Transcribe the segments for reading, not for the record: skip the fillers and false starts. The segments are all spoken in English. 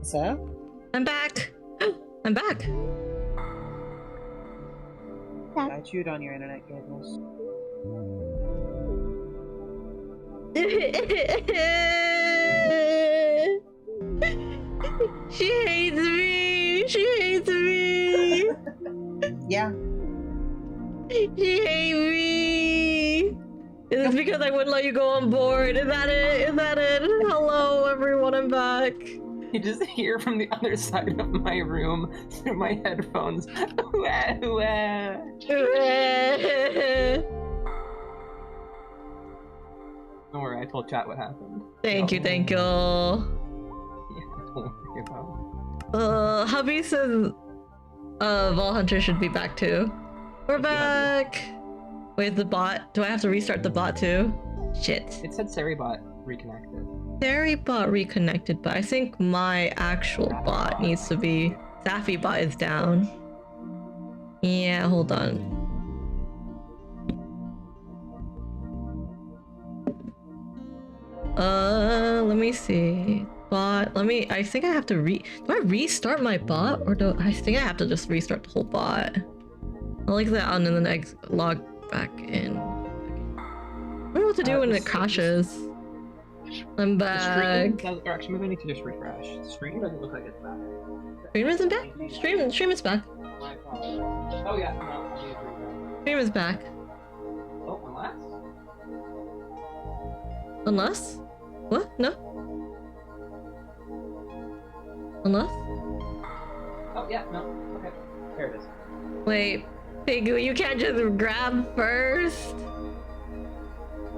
What's up? I'm back. I'm back. I chewed on your internet cables. She hates me. She hates me. Yeah. She hates me. Is this because I wouldn't let you go on board? Is that it? Is that it? Hello, everyone. I'm back. You just hear from the other side of my room through my headphones. Uweh, uweh. Don't worry, I told chat what happened. Thank you, thank you. Yeah, don't worry about it. Hubby says Vol Hunter should be back too. We're back! Wait, the bot? Do I have to restart the bot too? Shit. It said Seribot reconnected. Seribot reconnected, but I think my actual bot needs to be... Safi bot is down. Yeah, hold on. Let me see. Bot, I think I have to do I restart my bot? Or I think I have to just restart the whole bot. I'll like that on and then log back in. I don't know what to do when it crashes. I'm back. Actually, maybe I need to just refresh. The stream doesn't look like it's back. Stream isn't back? Stream is back. Oh yeah, no, I need to refresh. Stream is back. Oh, Unless? What? No? Unless? Oh yeah, no, okay. There it is. Wait, Pigu, you can't just grab first?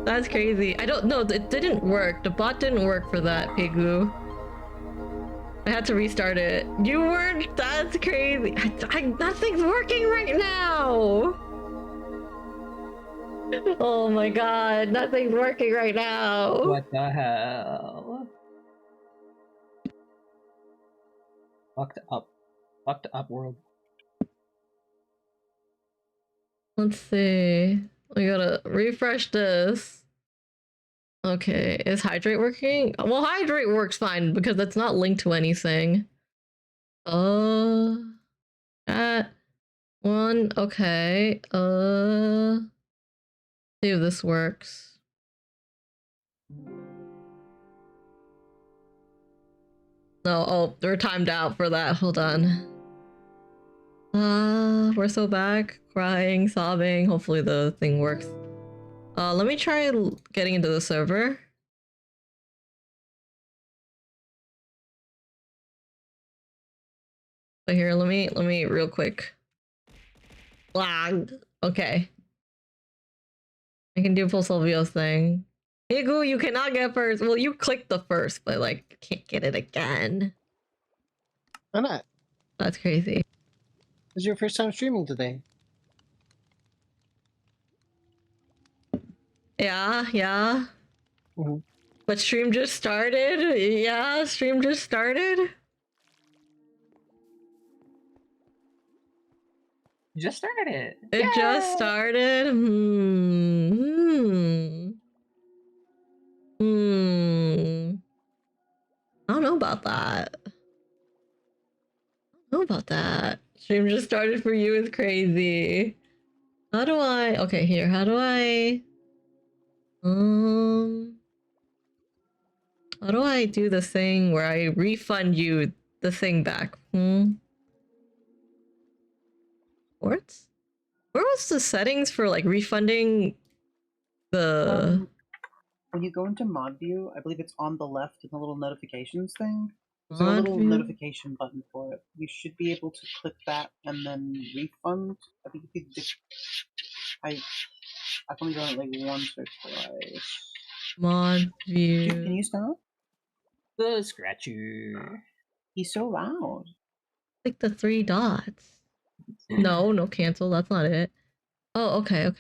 That's crazy. I don't know, it didn't work. The bot didn't work for that, Pigu. I had to restart it. You weren't? That's crazy. Nothing's working right now! Oh my god, nothing's working right now! What the hell? Fucked up. Fucked up world. Let's see. We gotta refresh this. Okay, is hydrate working? Well, hydrate works fine because it's not linked to anything. Chat. One, okay. See if this works. No, oh, they're timed out for that. Hold on. We're so back. Crying, sobbing. Hopefully the thing works. Let me try getting into the server. But here, let me real quick. Lag. Okay. I can do full Silvio's thing. Higu, you cannot get first. Well, you clicked the first, but like, can't get it again. Why not? That's crazy. This is your first time streaming today. Yeah. Mm-hmm. But stream just started? Yeah, stream just started? You just started it. It just started? I don't know about that. Stream just started for you is crazy. How do I... Okay, here. How do I do the thing where I refund you the thing back? Ports? Where was the settings for like refunding the... When you go into mod view, I believe it's on the left in the little notifications thing. There's a Mod little view? notification button for it. You should be able to click that and then refund. I think if you I've only done it like once or twice. Mod view. Dude, can you stop? The scratcher. He's so loud. Click the 3 dots. No cancel, that's not it. Oh, okay.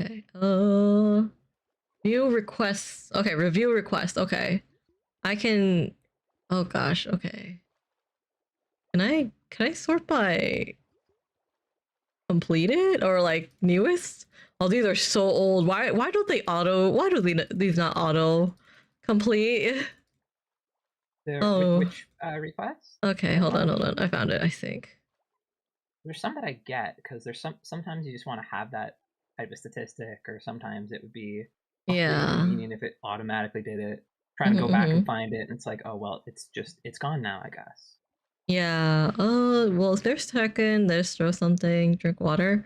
View requests. Okay, review request. Okay. I can... Oh gosh, okay. Can I sort by completed or like newest? Oh, these are so old. Why don't they auto... Why do these not auto complete? Oh. Which request? Okay, hold on. I found it, I think. There's some that I get because there's sometimes you just want to have that type of statistic, or sometimes it would be Yeah. convenient if it automatically did it. Trying to go back and find it, and it's like, oh well, it's gone now, I guess. Yeah. Oh, well, there's Tekken, there's throw something, drink water,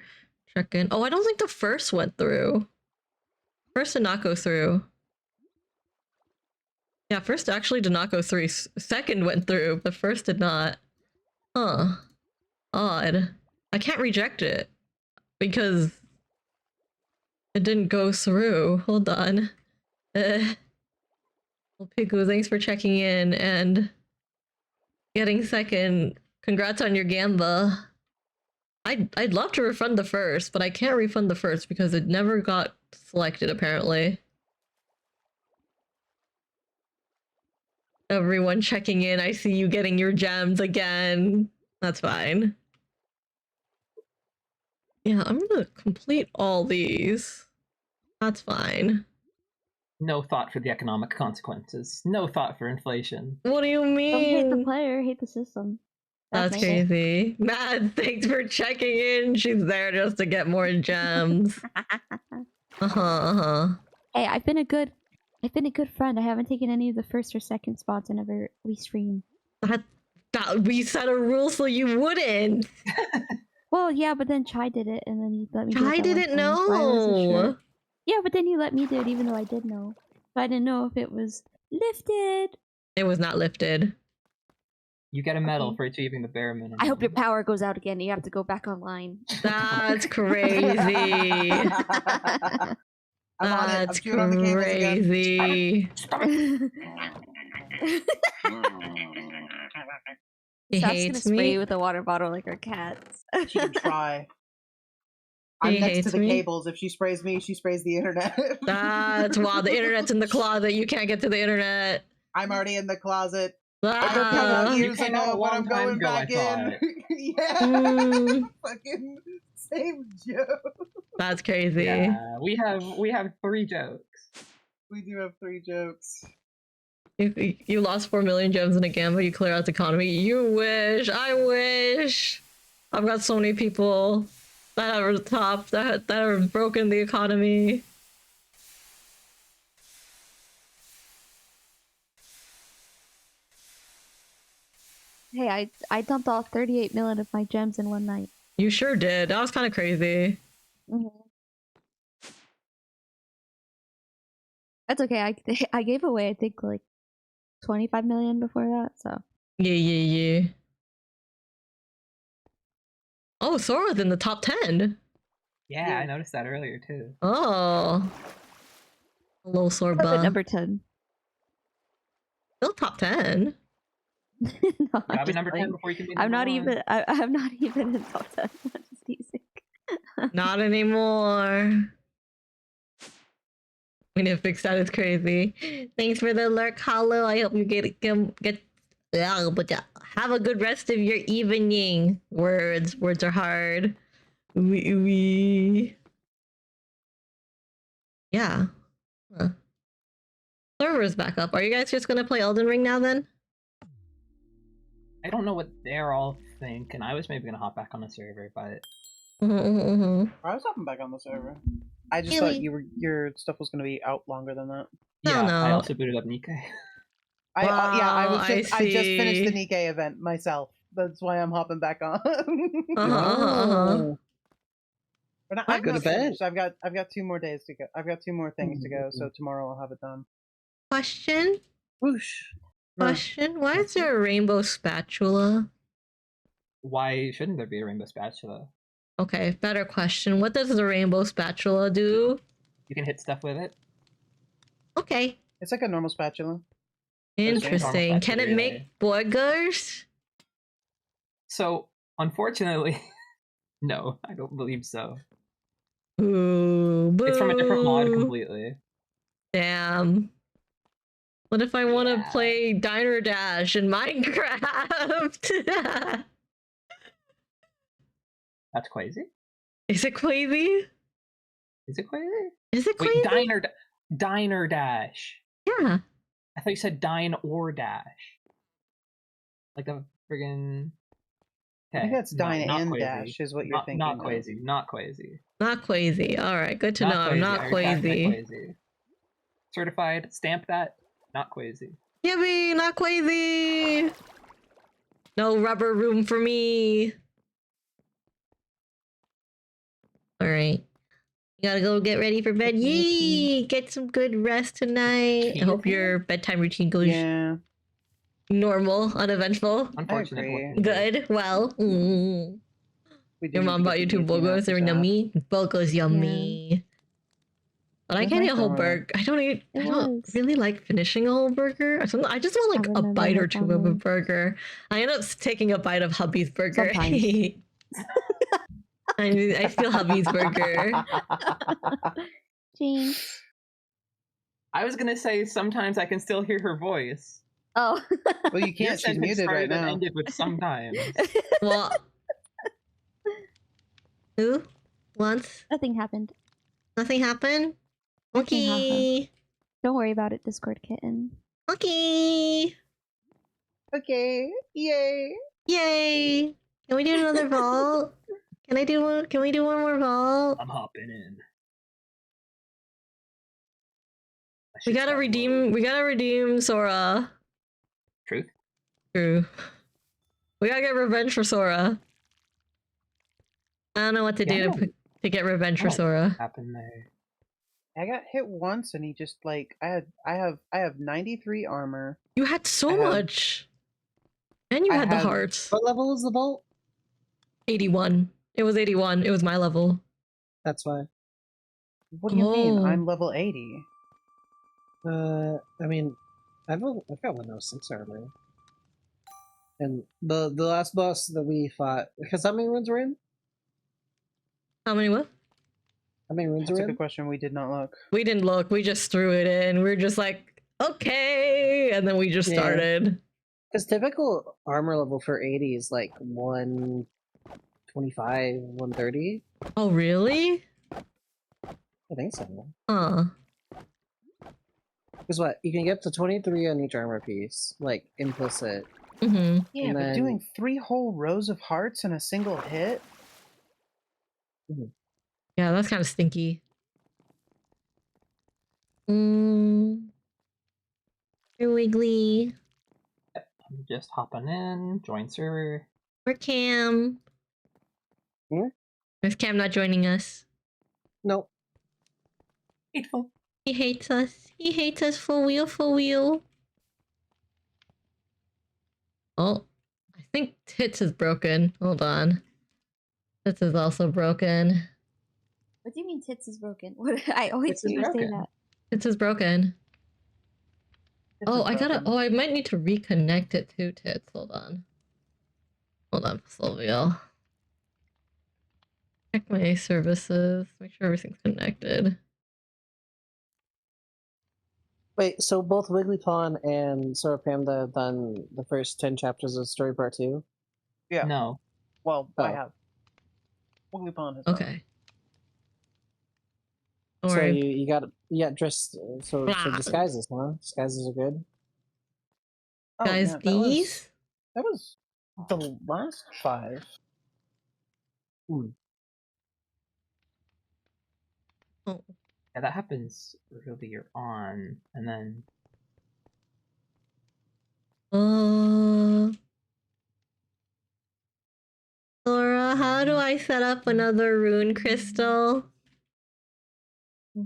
check in. Oh, I don't think the first went through. First did not go through. Yeah, first actually did not go through. Second went through, but first did not. Huh. Odd. I can't reject it because it didn't go through. Hold on. Well, Piku, thanks for checking in and getting second. Congrats on your gamba. I'd love to refund the first, but I can't refund the first because it never got selected, apparently. Everyone checking in, I see you getting your gems again. That's fine. Yeah, I'm gonna complete all these. That's fine. No thought for the economic consequences. No thought for inflation. What do you mean? Don't hate the player, hate the system. That's crazy. Mad, thanks for checking in. She's there just to get more gems. Hey, I've been a good friend. I haven't taken any of the first or second spots whenever we stream. That we set a rule so you wouldn't. Well, yeah, but then Chai did it, and then he let me. Chai didn't know. So I wasn't sure. Yeah, but then he let me do it, even though I did know. So I didn't know if it was lifted. It was not lifted. You get a medal for achieving the bare minimum. I hope your power goes out again and you have to go back online. That's crazy. That's crazy. He hates gonna me. spray you with a water bottle like our cats. She can try. I'm next to the cables. If she sprays me, she sprays the internet. That's wow. The internet's in the closet. You can't get to the internet. I'm already in the closet. Ah. I don't know years You came out ago, a but long I'm going time back ago, I in. Yeah. Mm. Fucking same joke. That's crazy. Yeah, we have 3 jokes. We do have 3 jokes. You lost 4 million gems in a gamble. You clear out the economy. You wish. I wish. I've got so many people that are top that are broken the economy. Hey, I dumped all 38 million of my gems in one night. You sure did. That was kind of crazy. That's okay. I gave away, I think, like 25 million before that. So yeah. Oh, Sora's in the top 10. Yeah, I noticed that earlier too. Oh. Hello, Sorba. Number 10. Still top 10. No, Gotta be number 10 before you can be I'm not number 1. even. I'm not even in top 10. I'm just teasing. Not anymore. We need to fix that. It's crazy. Thanks for the lurk, Hollow. I hope you get have a good rest of your evening. Words are hard. Yeah. Huh. Server's back up. Are you guys just gonna play Elden Ring now then? I don't know what they're all thinking. I was maybe gonna hop back on the server, but I was hopping back on the server. I just thought your stuff was going to be out longer than that. yeah, no. I also booted up Nikkei. I just finished the Nikkei event myself. That's why I'm hopping back on. I go to bed. I've got 2 more days to go. I've got 2 more things to go, so tomorrow I'll have it done. Question? Whoosh. Question? Why is there a rainbow spatula? Why shouldn't there be a rainbow spatula? Okay, better question. What does the rainbow spatula do? You can hit stuff with it. Okay. It's like a normal spatula. Interesting. Can it make burgers? So, unfortunately, no, I don't believe so. Ooh, boo. It's from a different mod completely. Damn. What if I want to play Diner Dash in Minecraft? That's crazy. Is it crazy? Is it crazy? Is it crazy? Wait, Diner Dash. Yeah. I thought you said Dine or Dash. like a friggin'. I think that's Dine not and Quasi. Dash is what you're thinking. Not Quasi. Not Quasi. Not Quasi. Alright, good to know. I'm not I retract my Quasi. Quasi. Certified. Stamp that. Not Quasi. Yippee! Not Quasi! No rubber room for me. Alright. You gotta go get ready for bed. Yee! Get some good rest tonight. I hope your bedtime routine goes normal, uneventful. Unfortunately. Good. Well. Your mom bought you 2 burgers. They're yummy. Burgers yummy. But I can't eat a whole burger. I don't really like finishing a whole burger. I just want like a bite or two of a burger. I end up taking a bite of hubby's burger. I steal hubby's burger. Jinx. I was gonna say sometimes I can still hear her voice. Oh. Well, you can't. She's muted right now. Ended with sometimes. Well. Who? Once? Nothing happened. Nothing happened? Okay. Don't worry about it, Discord kitten. Okay. Okay. Yay. Yay. Can we do another vault? Can we do one more vault? I'm hopping in. We gotta redeem Sora. Truth? True. We gotta get revenge for Sora. I don't know what to do to get revenge for Sora. Happened there. I got hit once and he just like I have 93 armor. You had so much. And you had the hearts. What level is the vault? 81. It was 81. It was my level. That's why. What do you mean? I'm level 80. I mean, I've got 106 armor. And the last boss that we fought, because how many runes were in? How many what? How many runes were in? That's a good question. We did not look. We didn't look. We just threw it in. We were just like, okay, and then we just started. Because typical armor level for 80 is like 125, 130. Oh, really? I think so. Huh. Because what? You can get to 23 on each armor piece, like implicit. Mm-hmm. Yeah, but doing 3 whole rows of hearts in a single hit? Yeah, that's kind of stinky. You're Wiggly. I'm just hopping in. Join server. Or Cam. Yeah? Is Cam not joining us? Nope. Hateful. He hates us. He hates us for real, for real. Oh, I think Tits is broken. Hold on. Tits is also broken. What do you mean Tits is broken? What? I always hear you say that. Tits is broken. I might need to reconnect it to Tits. Hold on, Sylvia. Check my services. Make sure everything's connected. Wait, so both Wigglypon and Sora Panda have done the first 10 chapters of Story Part 2? Yeah. No. Well, I have. Wigglypon has Okay. So you got dressed. So disguises, huh? Disguises are good. Guys, these? That was the last 5. Oh. Yeah, that happens earlier on, and then. Laura, how do I set up another rune crystal? I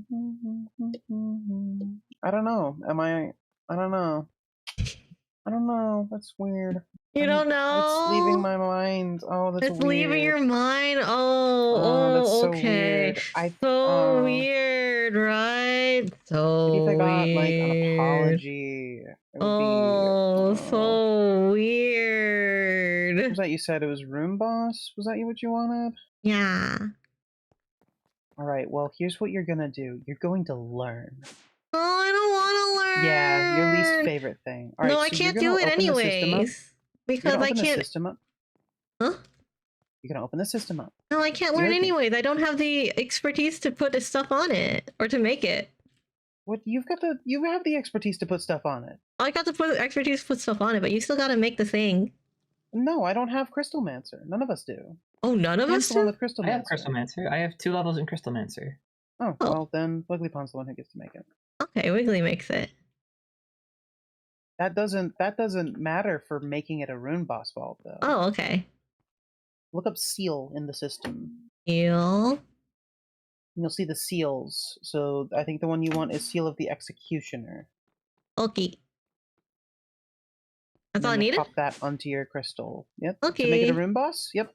don't know. I don't know. I don't know. That's weird. You don't know? It's leaving my mind. Oh, that's it's weird. Leaving your mind? That's so okay. Weird. So weird, right? So maybe if I got, weird. like, an apology, it would be... so weird. What was that you said? It was Room Boss? Was that what you wanted? Yeah. Alright, well, here's what you're gonna do. You're going to learn. Oh, I don't want to learn. Yeah, your least favorite thing. All right, no, I can't do it anyways. Because I can't. The system up. Huh? You're gonna open the system up. No, I can't learn anyways. I don't have the expertise to put this stuff on it or to make it. What you have the expertise to put stuff on it. I got the expertise to put stuff on it, but you still got to make the thing. No, I don't have Crystalmancer. None of us do. Oh, none of Pam's us the one do? with Crystalmancer. I have Crystalmancer. I have 2 levels in Crystalmancer. Oh, Oh. well then Wigglypond's the one who gets to make it. Okay, Wiggly makes it. That doesn't matter for making it a rune boss vault though. Oh, okay. Look up seal in the system. Heal. You'll see the seals. So I think the one you want is Seal of the Executioner. Okay. That's And all I then you'll needed? pop that onto your crystal. Yep. Okay. To make it a rune boss? Yep.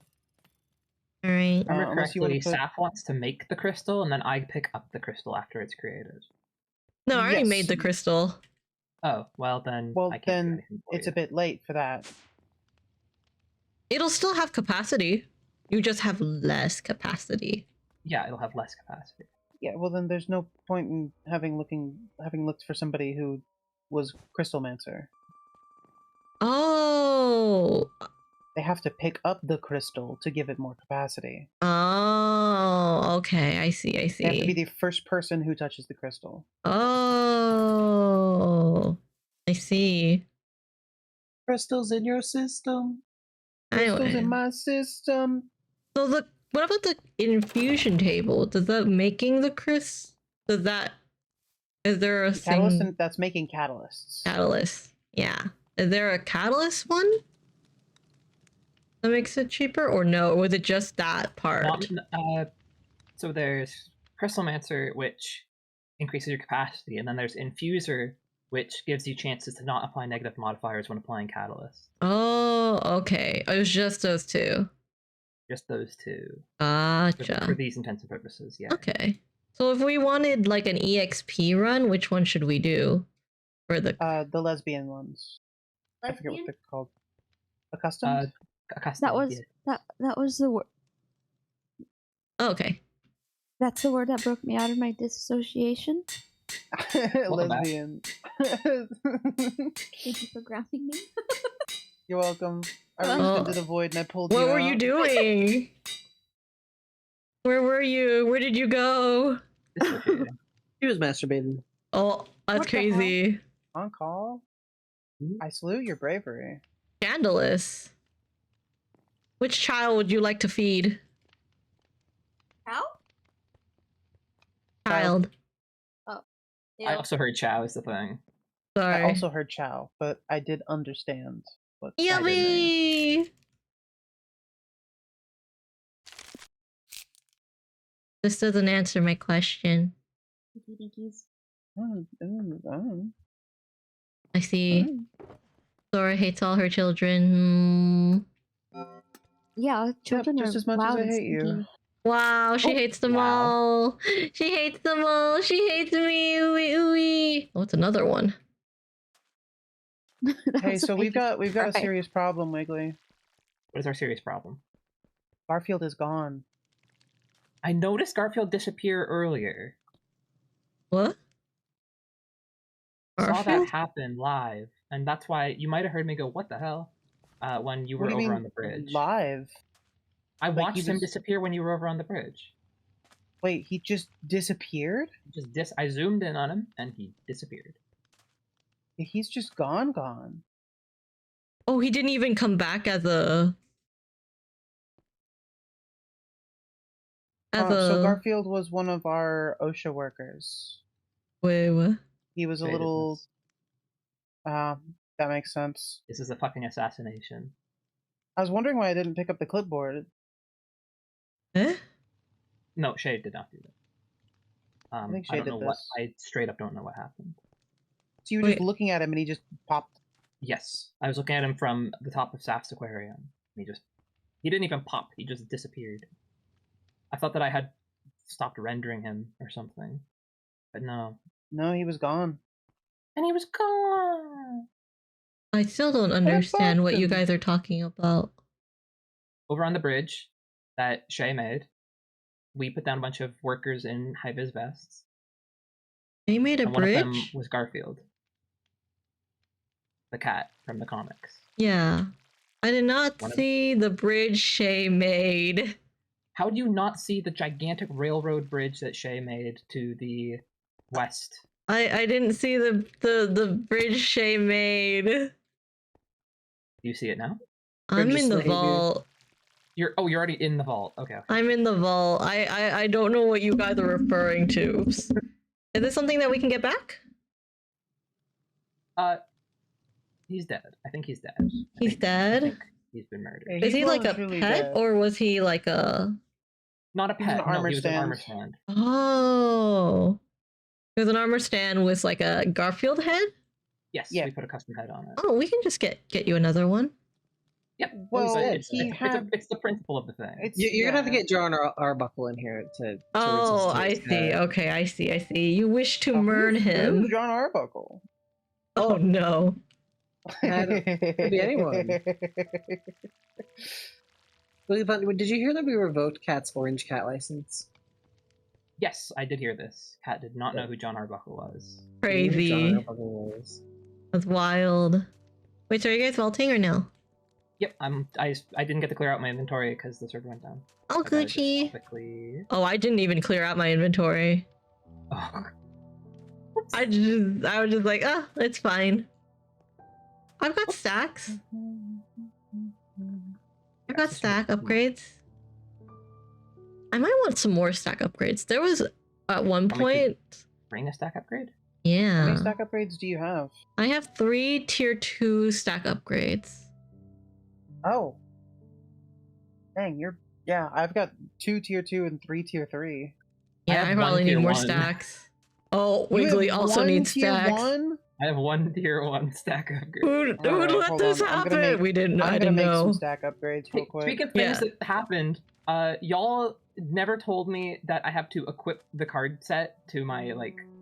Alright. Remember unless you wanna correctly, put- Saf wants to make the crystal, and then I pick up the crystal after it's created. No, I already Yes. made the crystal. Oh, well then Well, I can't do then anything for it's you. a bit late for that. It'll still have capacity. You just have less capacity. Yeah, it'll have less capacity. Yeah, well then there's no point in having looked for somebody who was Crystalmancer. Oh. They have to pick up the crystal to give it more capacity. Oh, okay. I see. I see. They have to be the first person who touches the crystal. Oh, I see. Crystals in your system. Crystals Anyway. in my system. So what about the infusion table? Does that making the is there a Catalyst thing? that's making catalysts. Catalyst. Yeah. Is there a catalyst one that makes it cheaper, or no? Or was it just that part? So there's Crystalmancer, which increases your capacity, and then there's Infuser, which gives you chances to not apply negative modifiers when applying Catalyst. Oh, okay. It was just those two. Just those 2. Gotcha. For these intensive purposes, yeah. Okay. So if we wanted like an EXP run, which one should we do? For the The lesbian ones. I forget what they're called. Accustomed? Accustomed, That was yeah. that was the word. oh, okay. That's the word that broke me out of my disassociation. Welcome back. Lesbian. Thank you for grounding me. You're welcome. I Oh. reached into the void and I pulled you What were you out. doing? Where were you? Where did you go? Dissociating. He was masturbating. Oh, that's What the hell? crazy. On call? Mhm. I salute your bravery. Scandalous. Which child would you like to feed? How? Child. I also heard Chow is the thing. Sorry. I also heard chow, but I did understand what that did mean. Yummy! This doesn't answer my question. I see. Sora hates all her children. Yeah, children just are as much as loud I and hate you. stinky. Wow, she Oh, hates them wow. all. She hates them all. She hates me. Ooey ooey. Oh, it's another one. That Hey, was the so we've got biggest a cry. serious problem, Wiggly. What is our serious problem? Garfield is gone. I noticed Garfield disappear earlier. What? Saw Garfield? that happen live, and that's why you might have heard me go, "What the hell?" When you were What do you over mean on the bridge. live? I Like, watched he him was- disappear when you were over on the bridge. Wait, he just disappeared? I zoomed in on him, and he disappeared. He's just gone. Oh, he didn't even come back as a. So Garfield was one of our OSHA workers. Wait, what? He was a Traded little. this. That makes sense. This is a fucking assassination. I was wondering why I didn't pick up the clipboard. Eh? No, Shay did not do that. I think I Shay don't did know what. this. I straight up don't know what happened. So you were just Wait. looking at him and he just popped. Yes, I was looking at him from the top of Saf's aquarium. He didn't even pop. He just disappeared. I thought that I had stopped rendering him or something, but no. No, he was gone. And he was gone. I still don't understand what you happened? guys are talking about. Over on the bridge that Shay made, we put down a bunch of workers in high-vis vests. They made a And one of them bridge? was Garfield, the cat from the comics. Yeah. I did not One of- see the bridge Shay made. How do you not see the gigantic railroad bridge that Shay made to the west? I didn't see the bridge Shay made. Do you see it now? I'm just in the behavior. vault. You're already in the vault. Okay. I'm in the vault. I don't know what you guys are referring to. Oops. Is this something that we can get back? He's dead. I think he's dead. I He's think dead? he's been murdered. Yeah, Is he's he like well a and truly pet dead. or was he like a... Not a He was an pet. No, armor he was an armor stand. stand. Oh. It was an armor stand with like a Garfield head? Yes, Yeah. we put a custom head on it. Oh, we can just get you another one. Yep. Well, but it's it's the principle of the thing. You're gonna have to yeah. get John Arbuckle in here to Oh, resist I his, see. Okay, I see. You wish to Oh, murn who's him. John Arbuckle? Oh no. Could be anyone. Did you hear that we revoked Cat's Orange Cat license? Yes, I did hear this. Kat did not know who John Arbuckle was. We knew who John Crazy. Arbuckle was. That's wild. Wait, so are you guys vaulting or no? Yep, I didn't get to clear out my inventory because the server went down. Oh, I gotta just Gucci. quickly. Oh, I didn't even clear out my inventory. Oh. I was just like, ah, it's fine. I've got stacks. I've got stack upgrades. I might want some more stack upgrades. There was at one Want me to- point. Bring a stack upgrade? How Yeah. many stack upgrades do you have? I have 3 tier 2 stack upgrades. Oh. Dang, yeah, I've got 2 tier 2 and 3 tier 3. Yeah, have I one probably need tier more 1. stacks. Oh, You Wiggly have also 1 needs tier stacks. 1? I have 1 tier 1 stack upgrade. Who'd Alright, let hold this on. I'm gonna happen? make- We didn't. I'm I gonna didn't make know. some stack upgrades real Hey, quick. speaking of things Yeah. that happened, y'all never told me that I have to equip the card set to my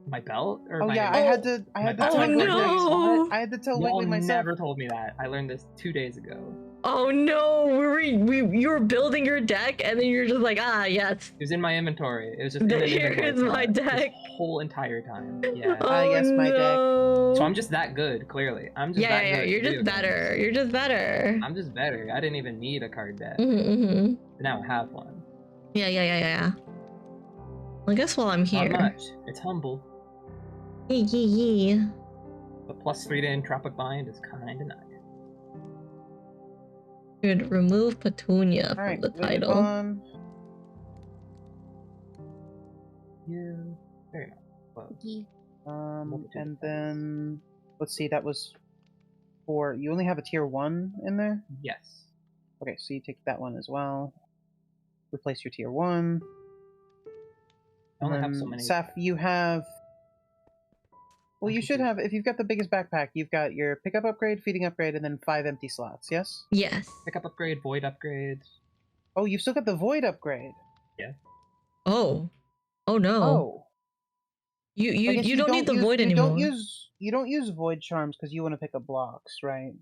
my belt or Oh my. yeah, I had to my tell Oh, Wiggly no. I had to tell Y'all Wiggly myself. never told me that. I learned this 2 days ago. Oh no, you were building your deck and then you're just like, ah, yes. It was in my inventory. It was just in an Here inventory is my slot this deck. whole entire time. Yeah. Oh yes, my deck. no. So I'm just that good. Clearly, I'm just that Yeah, good. at you're just video games. better. You're just better. I'm just better. I didn't even need a card deck. Mm-hmm. But now I have one. Yeah. Well, I guess while I'm here. Not much. It's humble. Yee. But +3 to Entropic Bind is kinda nice. Should remove Petunia from Alright, the title. on. You very nice. Well, And then let's see, that was for you only have a tier 1 in there? yes. Okay, so you take that one as well. Replace your tier 1. I only have so many. Saf, you have. Well, you should have. If you've got the biggest backpack, you've got your pickup upgrade, feeding upgrade, and then 5 empty slots. Yes. Yes. Pickup upgrade, void upgrade. Oh, you've still got the void upgrade. Oh. Oh no. Oh. I guess You don't need the use- void you anymore. You don't use void charms because you want to pick up blocks, right?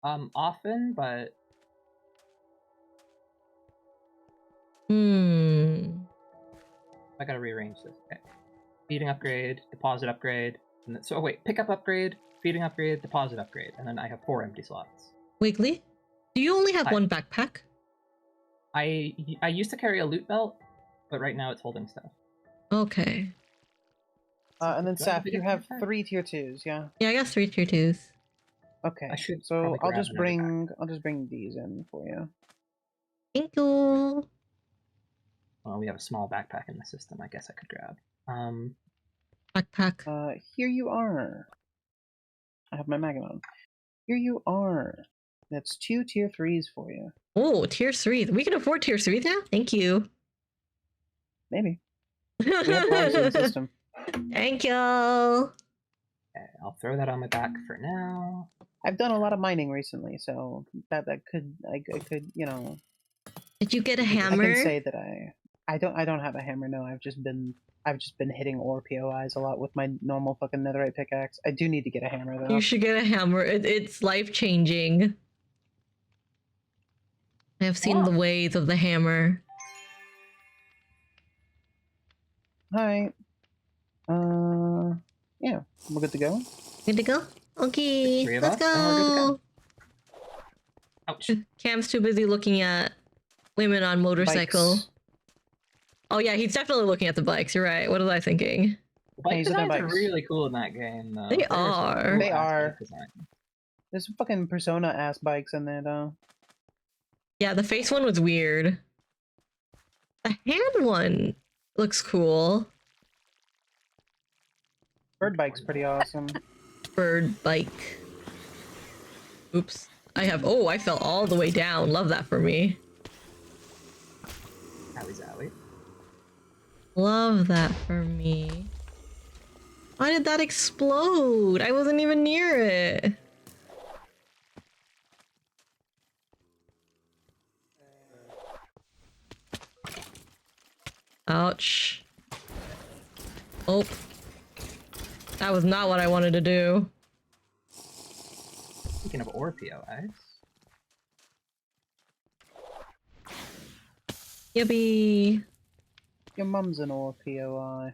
Often, but I gotta rearrange this. Okay. Feeding upgrade, deposit upgrade, and then, so wait, pickup upgrade, feeding upgrade, deposit upgrade, and then I have 4 empty slots. Wiggly, do you only have Hi. one backpack? I used to carry a loot belt, but right now it's holding stuff. Okay. And then Do I have Saf, a you bigger have backpack? 3 tier 2s, yeah. Yeah, I got 3 tier 2s. Okay. I should So probably I'll grab just another bring these in for you. Thank you. Well, we have a small backpack in the system. I guess I could grab. Backpack. Here you are. I have my magnet on. Here you are. That's 2 tier 3s for you. Oh, tier 3. We can afford tier 3 now? Thank you. Maybe. We have bars in the system. Thank you. Okay, I'll throw that on my back for now. I've done a lot of mining recently, so that could I could Did you get a I hammer? can say that I don't have a hammer. No, I've just been hitting ore POIs a lot with my normal fucking netherite pickaxe. I do need to get a hammer though. You should get a hammer. It's life changing. I have seen Wow. the ways of the hammer. Hi. Yeah, we're good to go. Good to go? Okay, Three of let's us, and we're good to go. Ouch. Cam's too busy looking at women on motorcycle. Bikes. Oh yeah, he's definitely looking at the bikes. You're right. What was I thinking? Bike These are the designs are bikes. really cool in that game, though. They There's some are. cool They aspect are. design. There's some fucking Persona ass bikes in there though. Yeah, the face one was weird. The hand one looks cool. Bird bike's pretty awesome. Bird bike. Oops. I fell all the way down. Love that for me. Owie zowie. Love that for me. Why did that explode? I wasn't even near it. Ouch. Oh. That was not what I wanted to do. Speaking of ore POIs. Yippee. Your mum's an ore POI.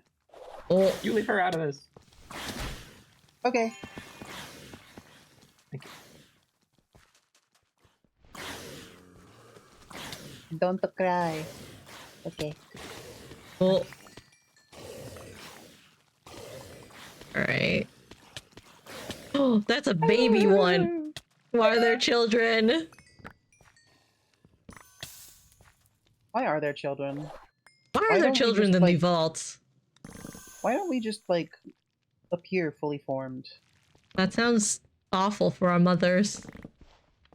Oh. You leave her out of this. Okay. Thank you. Don't cry. Okay. Oh. Alright. Oh, that's a baby one. Why are there children? Why are there children? Why Why are there don't we children just, in the like- vaults? Why don't we just, like, appear fully formed? That sounds awful for our mothers.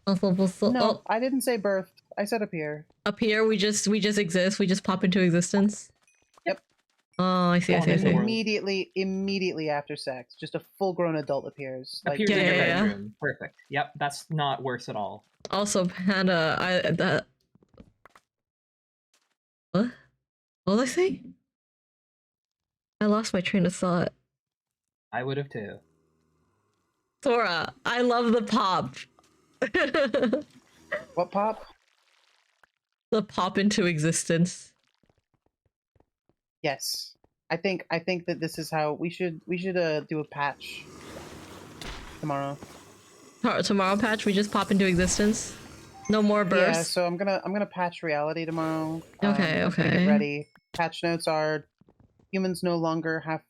Awful. No, Oh, I didn't say birth. I said appear. up here we just exist. We just pop into existence. Yep. Oh, I see. Born in the world. Immediately after sex, just a full-grown adult appears. Like, Appears in your Yeah. bedroom. Perfect. Yep, that's not worse at all. Also, Panda, what? What did I say? I lost my train of thought. I would have too. Sora, I love the pop. what pop? The pop into existence. Yes. I think that this is how we should do a patch tomorrow. Tomorrow patch, we just pop into existence. No more bursts. Yeah, so I'm gonna patch reality tomorrow. Okay, I'm gonna okay. Get ready. Patch notes are humans no longer have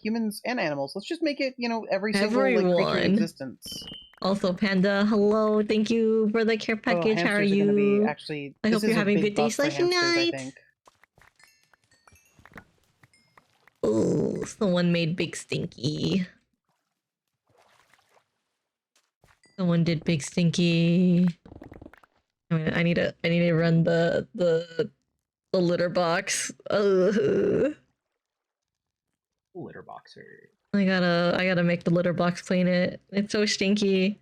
humans and animals. Let's just make it, every single like, creature in Everyone. existence. Also, Panda, hello. Thank you for the care package. How are hamsters you? gonna be actually. I this hope is you're a having a big good day buff for slash hamsters, I night. think. Oh, someone made Big Stinky. Someone did Big Stinky. I need to run the litter box. Litter boxer. I gotta make the litter box clean it. It's so stinky.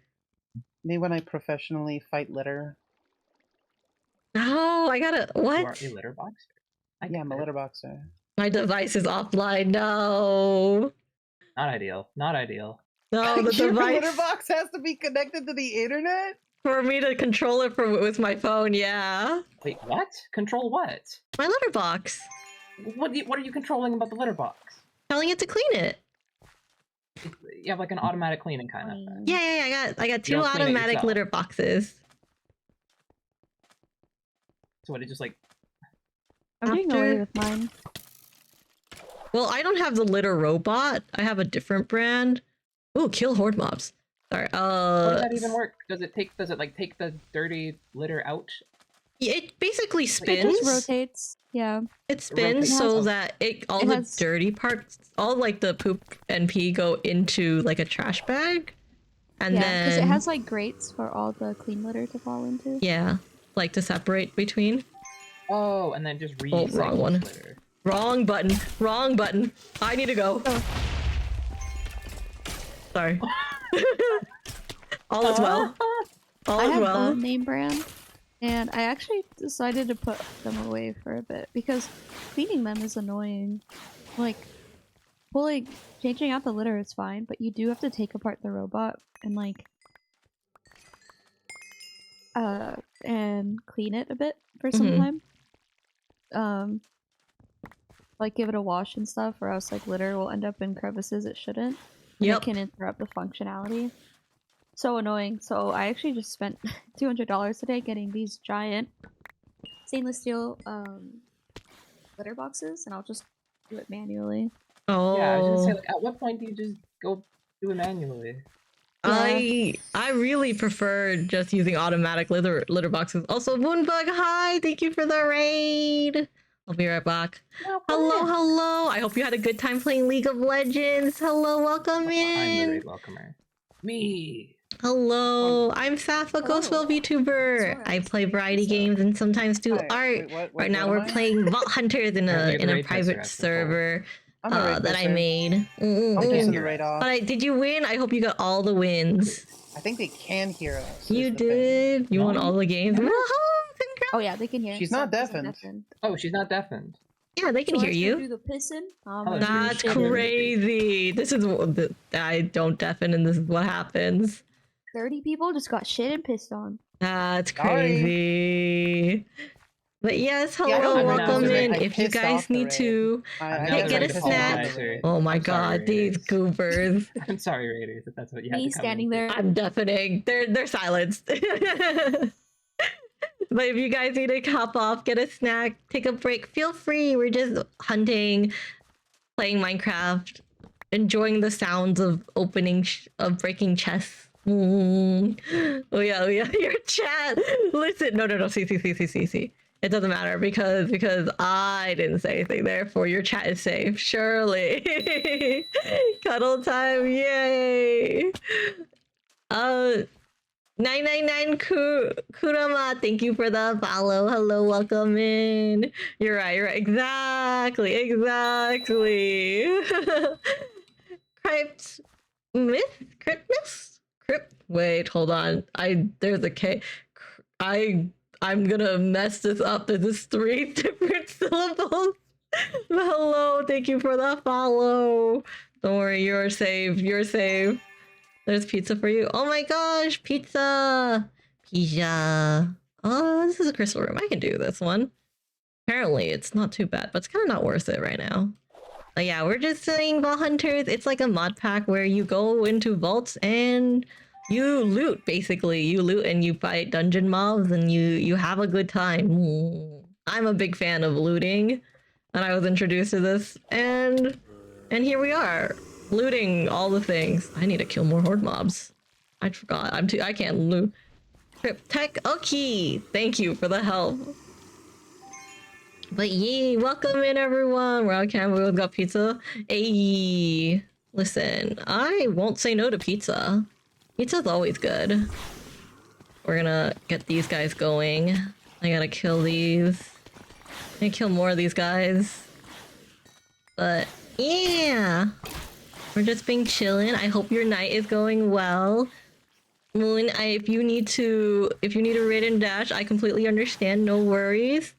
Me when I professionally fight litter. No, I gotta what? You are a litter boxer? Yeah, I'm a litter boxer. My device is offline. No. Not ideal. Not ideal. No, the Your device litter box has to be connected to the internet. for me to control it with my phone. Yeah, Wait, what? Control what? my litter box. What are you controlling about the litter box? Telling it to clean it. You have like an automatic cleaning kind of thing. Yeah. I got two don't clean it automatic yourself. litter boxes. So what, it just like... I'm doing away with mine. Well, I don't have the litter robot. I have a different brand. Ooh, kill horde mobs. Sorry. How does that even work? Does it take the dirty litter out? It basically It spins. just rotates. Yeah. It spins rotates. so that all It the has- dirty parts, all like the poop and pee go into like a trash bag. And yeah, then because it has like grates for all the clean litter to fall into. yeah, like to separate between. Oh, and then just Oh, recycle wrong one. litter. Wrong button. Wrong button. I need to go. Oh. Sorry. All is well. All I is have well. the name brand, and I actually decided to put them away for a bit because cleaning them is annoying. Like, changing out the litter is fine, but you do have to take apart the robot and like, and clean it a bit for some Mhm. time. Like give it a wash and stuff, or else like litter will end up in crevices it shouldn't. And Yep. it can interrupt the functionality. So annoying. So I actually just spent $200 today getting these giant stainless steel litter boxes, and I'll just do it manually. Oh. Yeah, I was gonna say, like, at what point do you just go do it manually? I really prefer just using automatic litter boxes. Also, Moonbug, hi! Thank you for the raid. I'll be right back. Hello, hello. I hope you had a good time playing League of Legends. Hello, welcome I'm the in. raid welcomer. Me. Hello, I'm Safa, Ghostwell VTuber. I play variety games and sometimes do Hi, art. wait, Right now we're playing Vault Hunters in Apparently a you're the raid private pisser, that's the server I'm a raid that I pisser. made. I'm Thank pissing you. the raid off. But did you win? I hope you got all the wins. I think they can hear us. You is the thing. did. You won all the games. Yeah. Woohoo! Congrats! Oh yeah, they can hear. She's not Sam isn't deafened. Oh, she's not deafened. Yeah, they can So hear as they you. do the pissing. Oh, That's Shit, really? crazy. This is I don't deafen, and this is what happens. 30 people just got shit and pissed on. That's Sorry. crazy. But yes, Yeah, I hello, don't welcome know. in. I if you pissed guys off the need raid. to, I'm Get now a the snack. apologizer. oh my I'm sorry, god, these Raiders. goobers. I'm sorry, Raiders, if that's what you had Me to come standing into. there. I'm deafening. They're silenced. But if you guys need to hop off, get a snack, take a break, feel free. We're just hunting, playing Minecraft, enjoying the sounds of of breaking chests. Oh yeah, your chat. Listen, no, see. It doesn't matter because I didn't say anything. Therefore, your chat is safe. Surely, cuddle time, yay! 999 Kurama, thank you for the follow. Hello, welcome in. You're right. Exactly. Crypt myth? Crypt? Wait, hold on. There's a K. I'm gonna mess this up. There's 3 different syllables. Hello, thank you for the follow. Don't worry, you're safe. There's pizza for you. Oh my gosh, pizza! Pizza. Oh, this is a crystal room. I can do this one. Apparently, it's not too bad, but it's kind of not worth it right now. But yeah, we're just saying Vault Hunters. It's like a mod pack where you go into vaults and you loot, basically. You loot and you fight dungeon mobs and you have a good time. I'm a big fan of looting, and I was introduced to this, and here we are. Looting all the things. I need to kill more horde mobs. I forgot. I can't loot. Cryptech Oki, thank you for the help. But yay, welcome in everyone. We're on camera, we've got pizza. Hey, listen, I won't say no to pizza. Pizza's always good. We're gonna get these guys going. I gotta kill these. I gotta kill more of these guys. But yeah. We're just being chillin'. I hope your night is going well. Moon, if you need to raid and dash, I completely understand. No worries.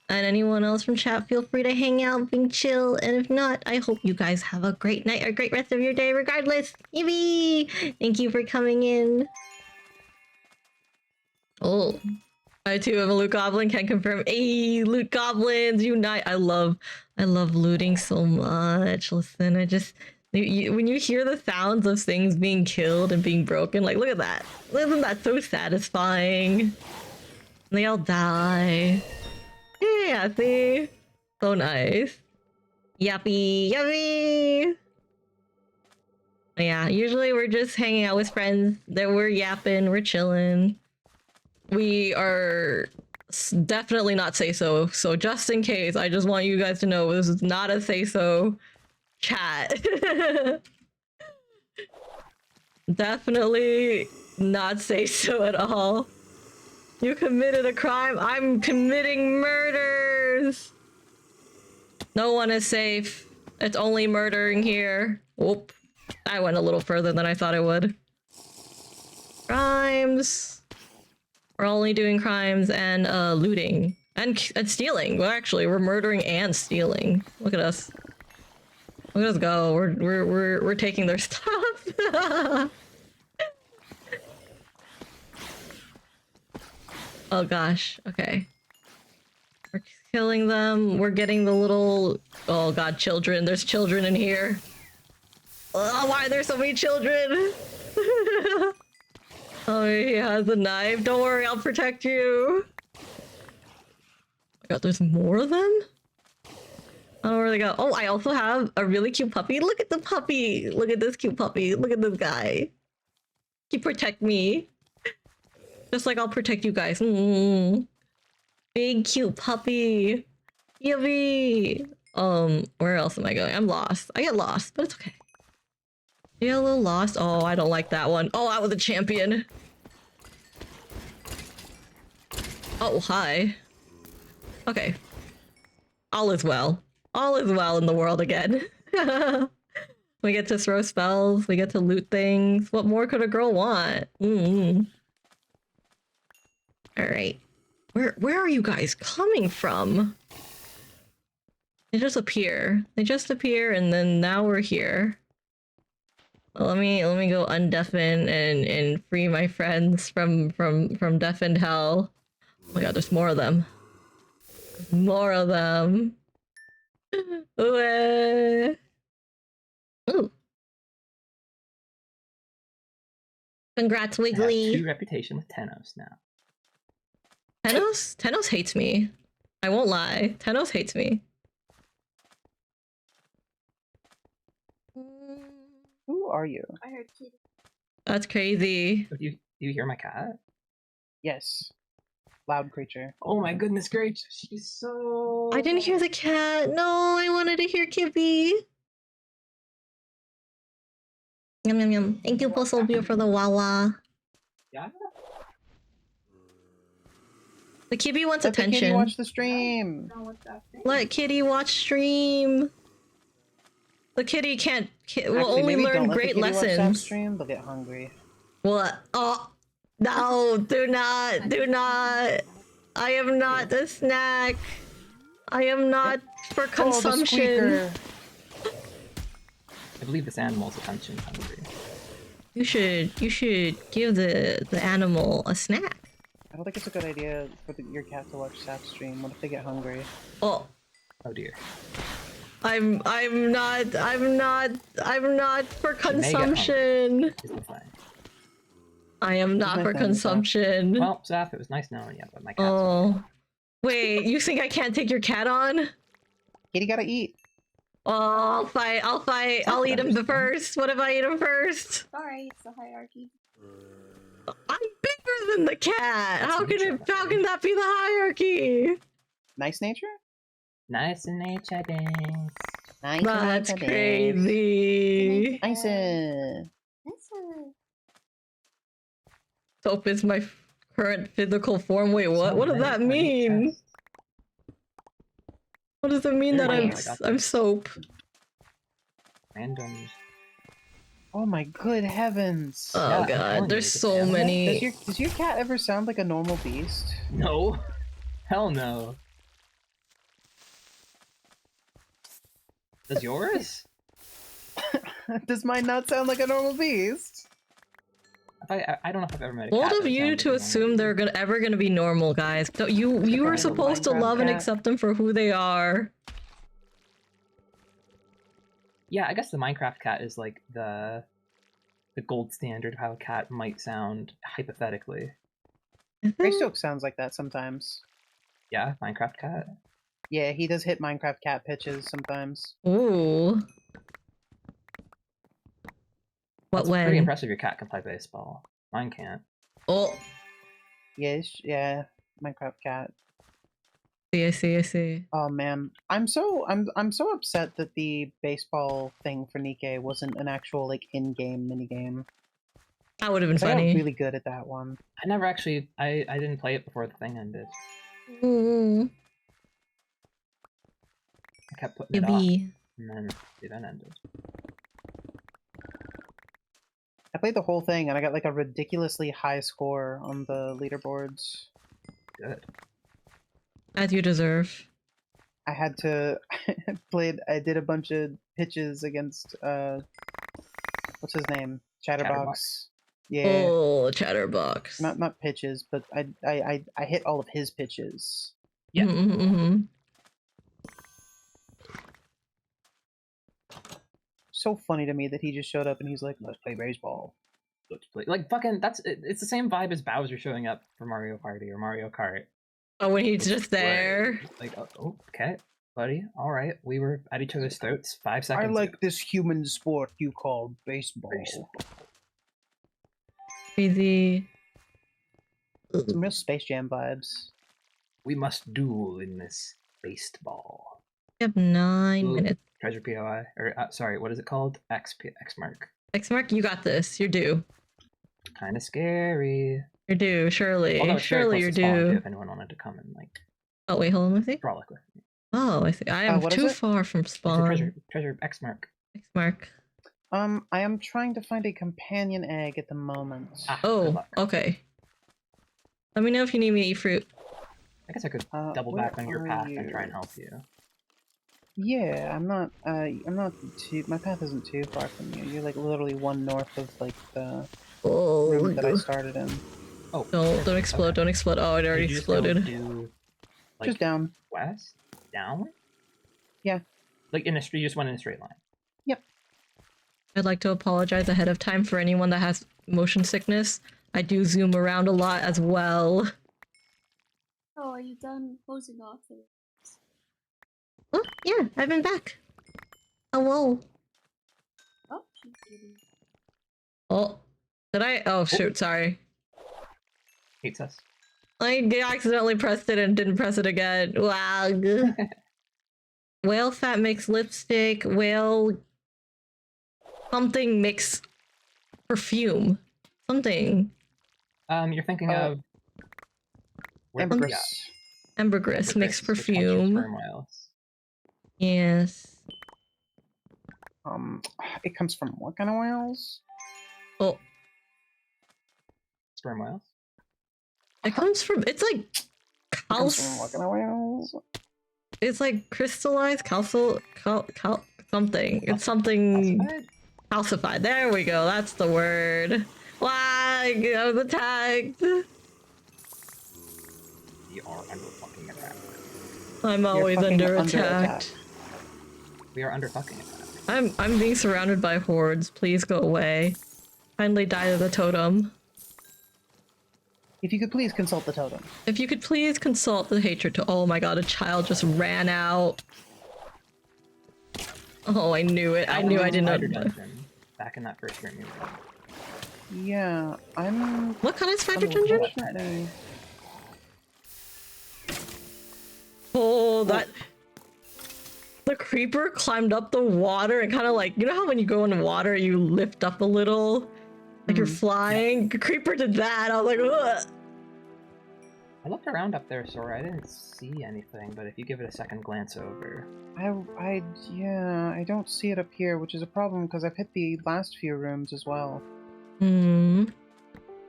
And anyone else from chat, feel free to hang out, being chill. And if not, I hope you guys have a great night or great rest of your day regardless. Yippee! Thank you for coming in. Oh, I too am a loot goblin, can confirm. Hey, loot goblins, unite. I love looting so much. Listen, when you hear the sounds of things being killed and being broken, like, look at that. Isn't that so satisfying? They all die. Yeah, see? So nice. Yappy. Yeah, usually we're just hanging out with friends. That we're yapping, we're chilling. We are definitely not say so. So just in case, I just want you guys to know this is not a say so chat. Definitely not say so at all. You committed a crime. I'm committing murders. No one is safe. It's only murdering here. Whoop. I went a little further than I thought I would. Crimes. We're only doing crimes and looting and stealing. Well, actually, we're murdering and stealing. Look at us. Look at us go. We're taking their stuff. Oh gosh. Okay. We're killing them. We're getting the little. Oh god, children. There's children in here. Oh, why are there so many children? Oh, he has a knife. Don't worry, I'll protect you. Oh my god, there's more of them? I don't know where they go. Oh, I also have a really cute puppy. Look at the puppy. Look at this cute puppy. Look at this guy. You protect me. Just like I'll protect you guys. Big cute puppy. Yummy. Where else am I going? I'm lost. I get lost, but it's okay. You get a little lost? Oh, I don't like that one. Oh, out with the champion. Oh, hi. Okay. All is well. All is well in the world again. We get to throw spells. We get to loot things. What more could a girl want? Alright. Where are you guys coming from? They just appear. They just appear and then now we're here. Well, let me go undeafen and free my friends from deafened hell. Oh my god, there's more of them. More of them. Uweh. Ooh. Congrats, I have 2 Wiggly. reputation with Tenos now. Tenos hates me. I won't lie. Tenos hates me. Who are you? I heard kitty. That's crazy. Do you hear my cat? Yes. Loud creature. Oh my goodness gracious, she's so... I didn't hear the cat. No, I wanted to hear Kippy. Yum yum yum. Thank you, Puzzlebee, for the wawa. Yeah? The Kitty wants Let the kitty attention. watch the stream. Let Kitty watch stream. The kitty can't will Actually, only maybe learn don't let the great kitty watch that lessons. stream. They'll get hungry. What? Oh no! Do not! Do not! I am not a snack. I am not for Oh, the consumption. squeaker. I believe this animal's attention hungry. You should give the animal a snack. I don't think it's a good idea for your cat to watch Sap stream. What if they get hungry? Oh. Oh dear. I'm not for consumption. Is the thing. I am not for consumption. Well, Zap, it was nice knowing you, but my cat's Oh. Wait, you think I can't take your cat on? Kitty gotta eat. Oh, I'll fight. I'll eat him first. What if I eat him first? Sorry, it's the hierarchy. I'm bigger than the cat. That's How nature, can that be the hierarchy? Nice nature? Nice in nature days. Nice. That's nature. crazy. Nice. Soap is my current physical form. Wait, what? What does that mean? What does it mean that I'm soap? Random. Oh my good heavens. Oh Yeah, I'm god, telling there's you, so it's many. Does your cat ever sound like a normal beast? No. Hell no. Does yours? Does mine not sound like a normal beast? I don't know if I've ever met a Bold cat of that you sounds to like a assume normal they're ever gonna be normal, guys. You were a supposed to Minecraft love and cat. accept them for who they are. Yeah, I guess the Minecraft cat is like the gold standard of how a cat might sound hypothetically. Greystoke sounds like that sometimes. Yeah, Minecraft cat. Yeah, he does hit Minecraft cat pitches sometimes. Ooh. What That's when? pretty impressive. Your cat can play baseball. Mine can't. Oh, Yes, yeah, Minecraft cat. I see. Oh man, I'm so upset that the baseball thing for Nikke wasn't an actual like in-game minigame. That would have been I got funny. really good at that one. I never actually. I didn't play it before the thing ended. Ooh. I kept putting it off, Yippee. and then the event ended. I played the whole thing and I got like a ridiculously high score on the leaderboards. Good. As you deserve. I had to I did a bunch of pitches against what's his name? Chatterbox. Yeah. Oh, Chatterbox. Not pitches, but I hit all of his pitches. Yeah. Mm-hmm. So funny to me that he just showed up and he's like, "Let's play baseball." Let's play. Like fucking. It's the same vibe as Bowser showing up for Mario Party or Mario Kart. Oh, when he's Let's just there. play. Like, oh, okay, buddy. All right, we were at each other's throats 5 seconds. I like this human sport you call baseball. Crazy. Some real Space Jam vibes. We must duel in this baseball. We have 9 Ooh, minutes. Treasure POI. Or, sorry, what is it called? X mark. X Mark, you got this. You're due. Kind of scary. You're due, surely. Although it's Surely very you're close to spawn, too, due. if anyone wanted to come and, like, Oh, wait, hold on, let me see. frolic with me. Oh, I see. I am what is too it? far from It's a spawn. treasure X mark. X Mark. I am trying to find a companion egg at the moment. Ah, good Oh, luck. okay. Let me know if you need me to eat fruit. I guess I could double where back on your are path and you? try and help you. Yeah, I'm not too. My path isn't too far from you. You're like literally one north of like the Oh, room that I started in. Oh, don't explode, okay. don't explode. Oh, it already Did you just go exploded. do, like, Just down. west? Down? Yeah. Like, you just went in a straight line. Yep. I'd like to apologize ahead of time for anyone that has motion sickness. I do zoom around a lot as well. Oh, are you done closing off it? Oh, yeah, I've been back. Hello. Oh, she's kidding. Oh, did I? Oh, shoot, sorry. Hates us. I accidentally pressed it and didn't press it again. Wow. Whale fat makes lipstick. Whale something makes perfume. Something. You're thinking of... Ambergris. Ambergris makes which comes from perfume. sperm whales. Yes. It comes from what kind of whales? Oh, Sperm whales? it comes from. It's like It comes from what kind of whales? It's like crystallized something. It's something Calcified? calcified. There we go. That's the word. Why? I was attacked. You are under fucking attack. I'm always fucking under under attack. We are under fucking attack. I'm being surrounded by hordes. Please go away. Kindly die to the totem. If you could please consult the totem. If you could please consult the hatred to. Oh my god, a child just ran out. Oh, I knew it. I knew I did not. Dungeon, back in that first room you were in. Yeah, I'm. What kind of spider I'm dungeon? unfortunately- Oh, that. The creeper climbed up the water and kind of like, you know how when you go in the water, you lift up a little? Like you're flying? The creeper did that. I was like, ugh. I looked around up there, Sora. I didn't see anything, but if you give it a second glance over... yeah, I don't see it up here, which is a problem because I've hit the last few rooms as well. Hmm.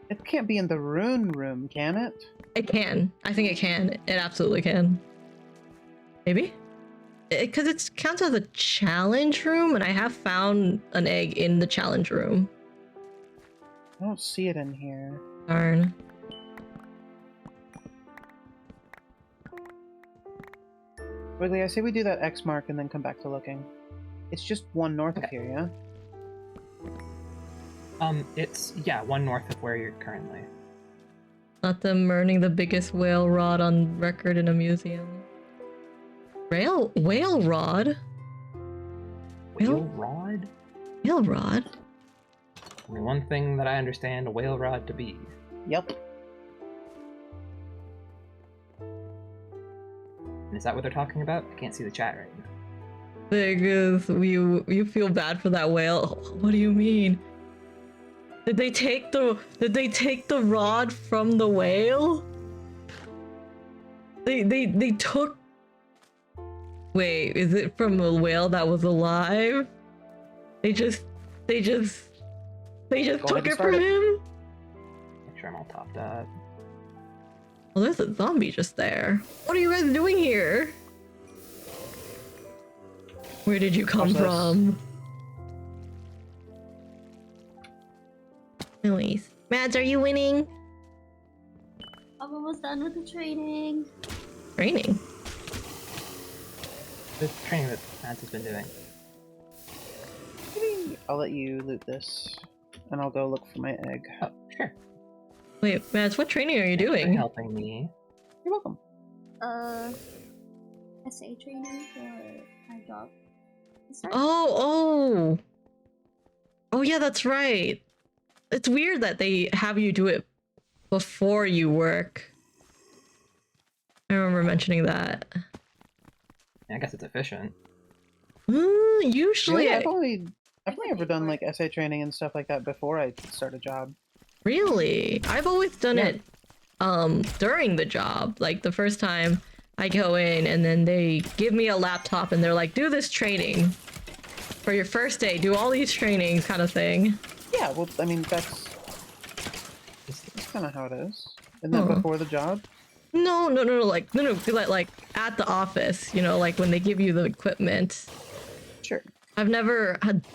It can't be in the rune room, can it? It can. I think it can. It absolutely can. Maybe? Because it counts as a challenge room, and I have found an egg in the challenge room. I don't see it in here. Darn. Wiggly, I say we do that X mark and then come back to looking. It's just one north of here, yeah? It's, yeah, one north of where you're currently. Not them earning the biggest whale rod on record in a museum. Whale rod? Whale rod? Whale rod? Only one thing that I understand a whale rod to be. Yep. And is that what they're talking about? I can't see the chat right now. Because you feel bad for that whale. What do you mean? Did they take the rod from the whale? They took. Wait, is it from a whale that was alive? They just Go took ahead and it start from it. him? Make sure I'm all topped up. Well, there's a zombie just there. What are you guys doing here? Where did you come Watch this. from? Anyways. Mads, are you winning? I'm almost done with the training. Training. The training that Mads has been doing. I'll let you loot this, and I'll go look for my egg. Oh, sure. Wait, Mads, what training are you Thanks for doing? helping me. You're welcome. SA training for my job. Oh, oh. Oh yeah, that's right. it's weird that they have you do it before you work. I remember mentioning that. Yeah, I guess it's efficient. Usually, Really, I've only ever done like essay training and stuff like that before I start a job. really, I've always done Yeah. it during the job. Like the first time I go in and then they give me a laptop and they're like, do this training for your first day, do all these trainings kind of thing. Yeah, well, I mean that's kind of how it is. Isn't that Huh. before the job? No, like at the office, you know, like when they give you the equipment. Sure. I've never had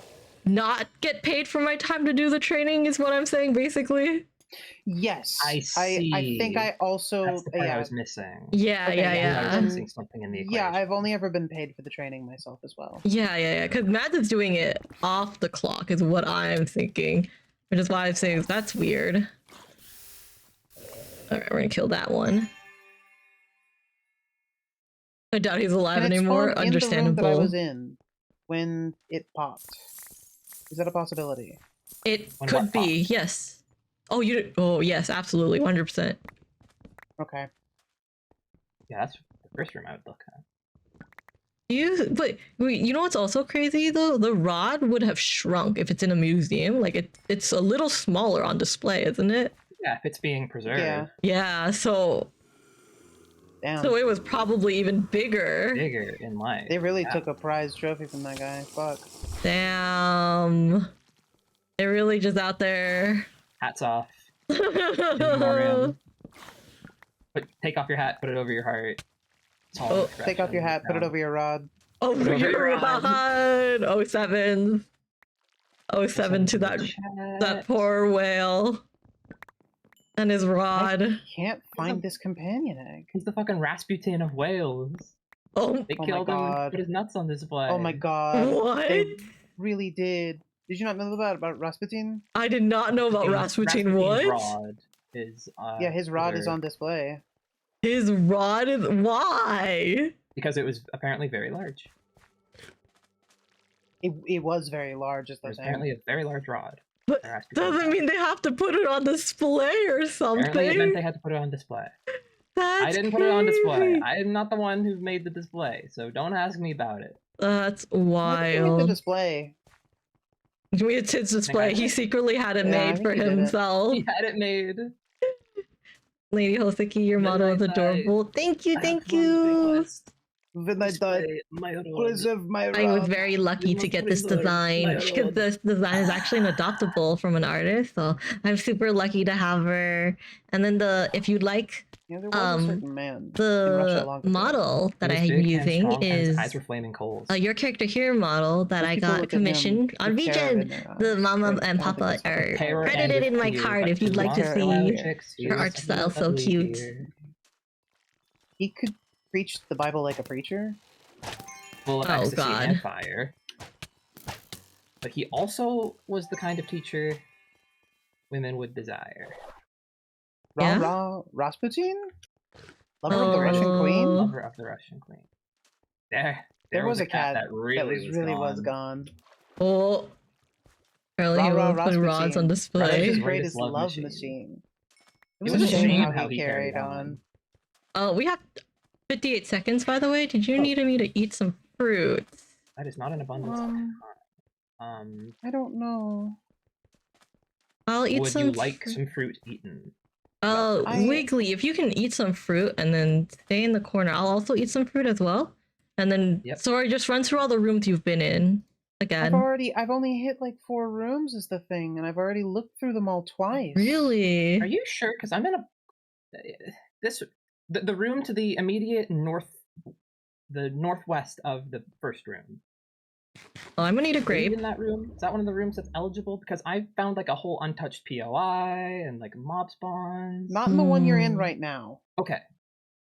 not get paid for my time to do the training is what I'm saying, basically. Yes. I I think I also That's the part I yeah. was missing. Yeah, Okay, yeah, yeah, I was yeah. missing something in the equation. Yeah, I've only ever been paid for the training myself as well. Yeah. Because Mads is doing it off the clock, is what I'm thinking. Which is why I'm saying that's weird. Alright, we're gonna kill that one. I doubt he's alive And it anymore. spawned in the room that I Understandable. was in when it popped. Is that a possibility? It When could what be, yes. Oh, oh, yes, absolutely, 100%. Okay. Yeah, that's the first room I would look at. But you know what's also crazy though? The rod would have shrunk if it's in a museum. Like it's a little smaller on display, isn't it? Yeah, if it's being preserved. Yeah. Yeah, so Damn. it was probably even bigger. Bigger in life. They really yeah. took a prize trophy from that guy. Fuck. Damn. They're really just out there. Hats off. In memoriam. But take off your hat, put it over your heart. It's all Oh, Take off your hat, put it over your rod. Over Over your your rod. 07. 07 to that poor whale. And his rod. I can't find this companion egg. He's the fucking Rasputin of Wales. Oh, They Oh my killed him and God. put his nuts on display. Oh my god. what? They really did. Did you not know about Rasputin? I did not know about Rasputin. Rasputin's What? rod is, Yeah, his rod is preserved on display. His rod is why? because it was apparently very large. It was very large, as It they're was saying. apparently a very large rod. But Rasputin doesn't rod. mean they have to put it on display or Apparently it meant something. they had to put it on display. That's I didn't put it on display. crazy. I am not the one who made the display, so don't ask me about it. That's Look at the wild. display. It's his display. I He did. secretly had it Yeah, I made think for he did it. himself. He had it made. Lady Hoseki, your Very model is nice, adorable. Thank you, I thank have one you. request. When I died, Display my rod. preserve my rod. I was very lucky You to must get this preserve design my because rod. this design is actually an adoptable from an artist, so I'm super lucky to have her. And then if you'd like Yeah, there was a certain man in Russia the long ago. model that He was I'm big and using strong, and his is eyes were flaming coals. your character here model that Most I people got look at him commissioned on with terror in Regen. their The eyes, mama but I and don't think papa that's are fucking Terror and credited in my fear, card but if you'd you like to want see wild chicks, her you art just style, look so ugly cute. here. He could preach the Bible like a preacher. Full of Oh, ecstasy God. and fire. But he also was the kind of teacher women would desire. Yeah? Rasputin? Lover of the Russian Oh. queen? Lover of the Russian queen. There was a cat that really was gone. Oh, apparently he Rah, will rah, put rods on Rasputin. That was display. his Greatest greatest love love machine. machine. It It was was a a shame shame how he carried on. Oh, we have 58 seconds, by the way. Did you need me to eat some fruits? That is not an abundance of time. I don't know. I'll eat Would some. you like some fruit eaten? Wiggly, if you can eat some fruit and then stay in the corner, I'll also eat some fruit as well. And then, Yep. sorry, just run through all the rooms you've been in again. I've only hit like 4 rooms is the thing, and I've already looked through them all twice. Really? Are you sure? Because I'm in the room to the immediate northwest of the first room. Oh, I'm gonna eat a Are you grape. in that room? Is that one of the rooms that's eligible? Because I found like a whole untouched POI and like mob spawns. Not in the one you're in Hmm. right now. Okay,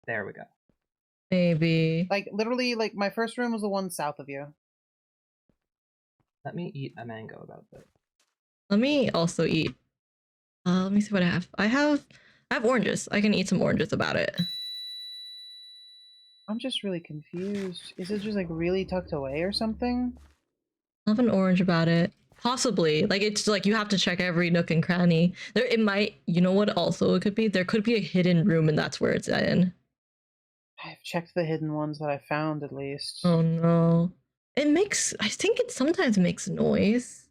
there we go. Maybe. Like literally, like my first room was the one south of you. Let me eat a mango about this. Let me also eat. Let me see what I have. I have oranges. I can eat some oranges about it. I'm just really confused. Is it just like really tucked away or something? I'll have an orange about it. Possibly. Like it's like you have to check every nook and cranny. There it might, you know what also it could be? There could be a hidden room and that's where it's in. I've checked the hidden ones that I found at least. Oh no. It makes I think it sometimes makes noise.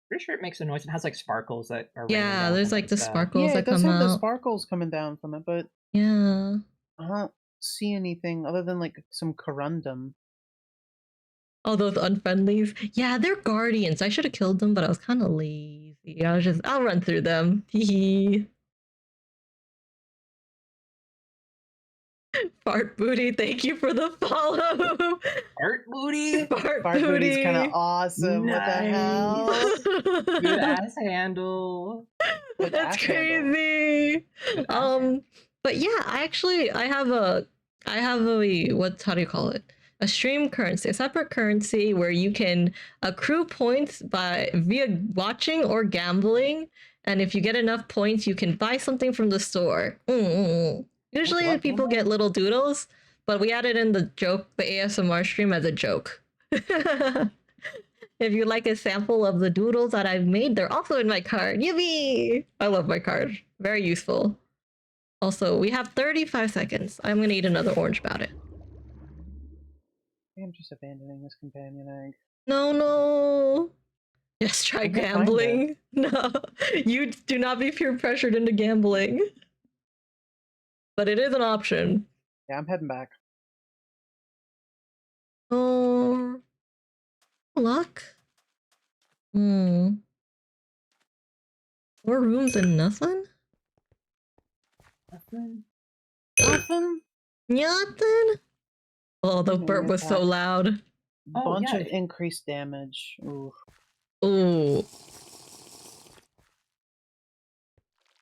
Pretty sure it makes a noise. It has like sparkles that are raining Yeah, down there's from like the sky. sparkles Yeah, that it does come have the out. sparkles coming down from it, but Yeah. I don't see anything other than like some corundum. Oh, those unfriendlies. Yeah, they're guardians. I should have killed them, but I was kind of lazy. I'll run through them. Hee. Fart booty, thank you for the follow. Art booty. Fart Fart booty's kind of booty. awesome. What the hell? Good ass handle. Good That's ass handle. crazy. Good ass handle. But yeah, I have a how do you call it? A stream currency, a separate currency where you can accrue points via watching or gambling, and if you get enough points, you can buy something from the store. Usually What? people get little doodles, but we added in the ASMR stream as a joke. If you like a sample of the doodles that I've made, they're also in my card. Yippee! I love my card. Very useful. Also, we have 35 seconds. I'm gonna eat another orange about it. I'm just abandoning this companion egg. No. Yes, try I can't find gambling. No, you do not be peer pressured into gambling. But it is an option. Yeah, I'm heading back. Oh, luck. More rooms and nothing? Nothing. Nothing? Nothing? Oh, the No burp was so attack. loud. Oh, Bunch yeah. of increased damage. Ooh. Ooh.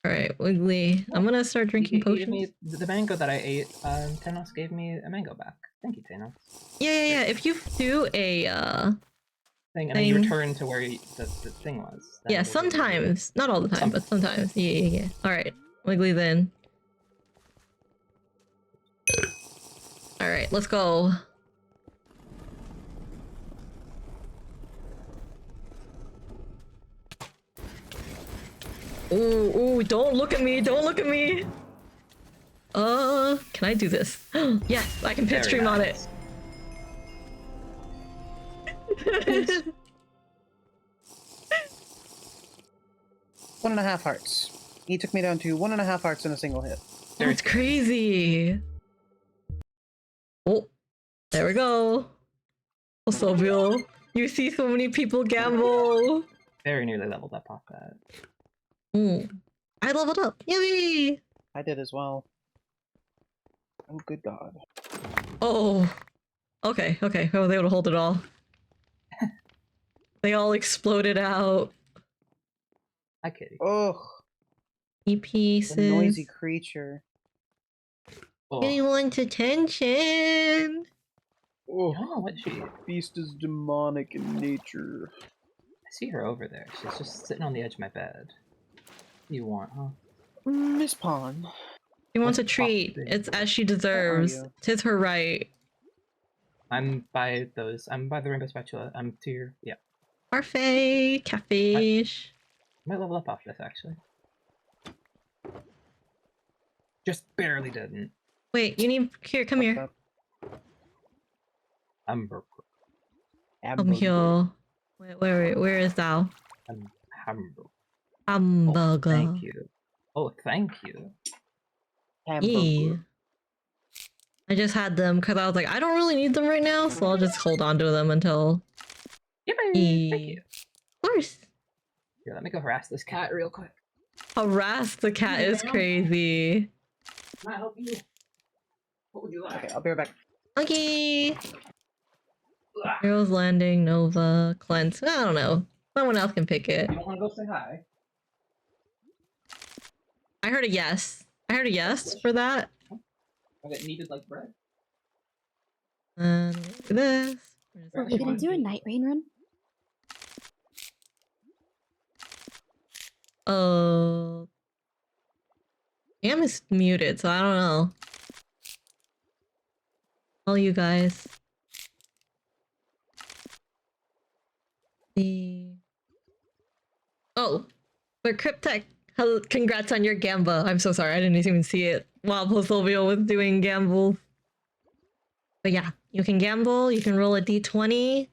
Alright, Wiggly. I'm gonna start drinking He gave potions. me the mango that I ate. Tenos gave me a mango back. Thank you, Tenos. Yeah. If you do a Thing, and then you Thing. return to where the thing was. then yeah, we'll give you- sometimes. Not all the time, but sometimes. Yeah. Alright. Wiggly then. Alright, let's go. Ooh, don't look at me, don't look at me! Can I do this? Yes, I can pit Very stream on it. nice. 1.5 hearts. He took me down to 1.5 hearts in a single hit. That's crazy. Oh, there we go. Oh, Sylvio, you see so many people gamble. Very nearly leveled up off that. I leveled up. Yummy. I did as well. Oh, good God. Oh, okay. I was able to hold it all. They all exploded out. Hi, kitty. Ugh. Pieces. The noisy creature. Oh, Anyone's attention. Oh, oh, what she? beast is demonic in nature. I see her over there. She's just sitting on the edge of my bed. What do you want, huh? Miss Pawn. She wants a What's treat. popping? It's as she deserves. you? Tis her right. I'm by those. I'm by the rainbow spatula. I'm to your. Yeah. Parfait. Catfish. I might level up off this actually. Just barely didn't. Wait, you need. Here, come What's here. up? Hamburger. Come here. Where is thou? Hamburger. Hamburger. Thank you. Oh, thank you. Yeah. I just had them because I was like, I don't really need them right now, so I'll just hold on to them until. Yippee! Thank you. Of course. Here, let me go harass this cat real quick. Harass the cat is crazy. Can I help you? What would you like? Okay, I'll be right back. Okay. Heroes Landing, Nova, Cleanse. I don't know. Someone else can pick it. You don't want to go say hi? I heard a yes. I heard a yes for that. I get kneaded like bread. And this. Are we gonna do a night rain run? Oh. Cam is muted, so I don't know. All you guys. Oh, but Cryptech, congrats on your gamba. I'm so sorry, I didn't even see it while Postilvio was doing gamble. But yeah, you can gamble, you can roll a d20.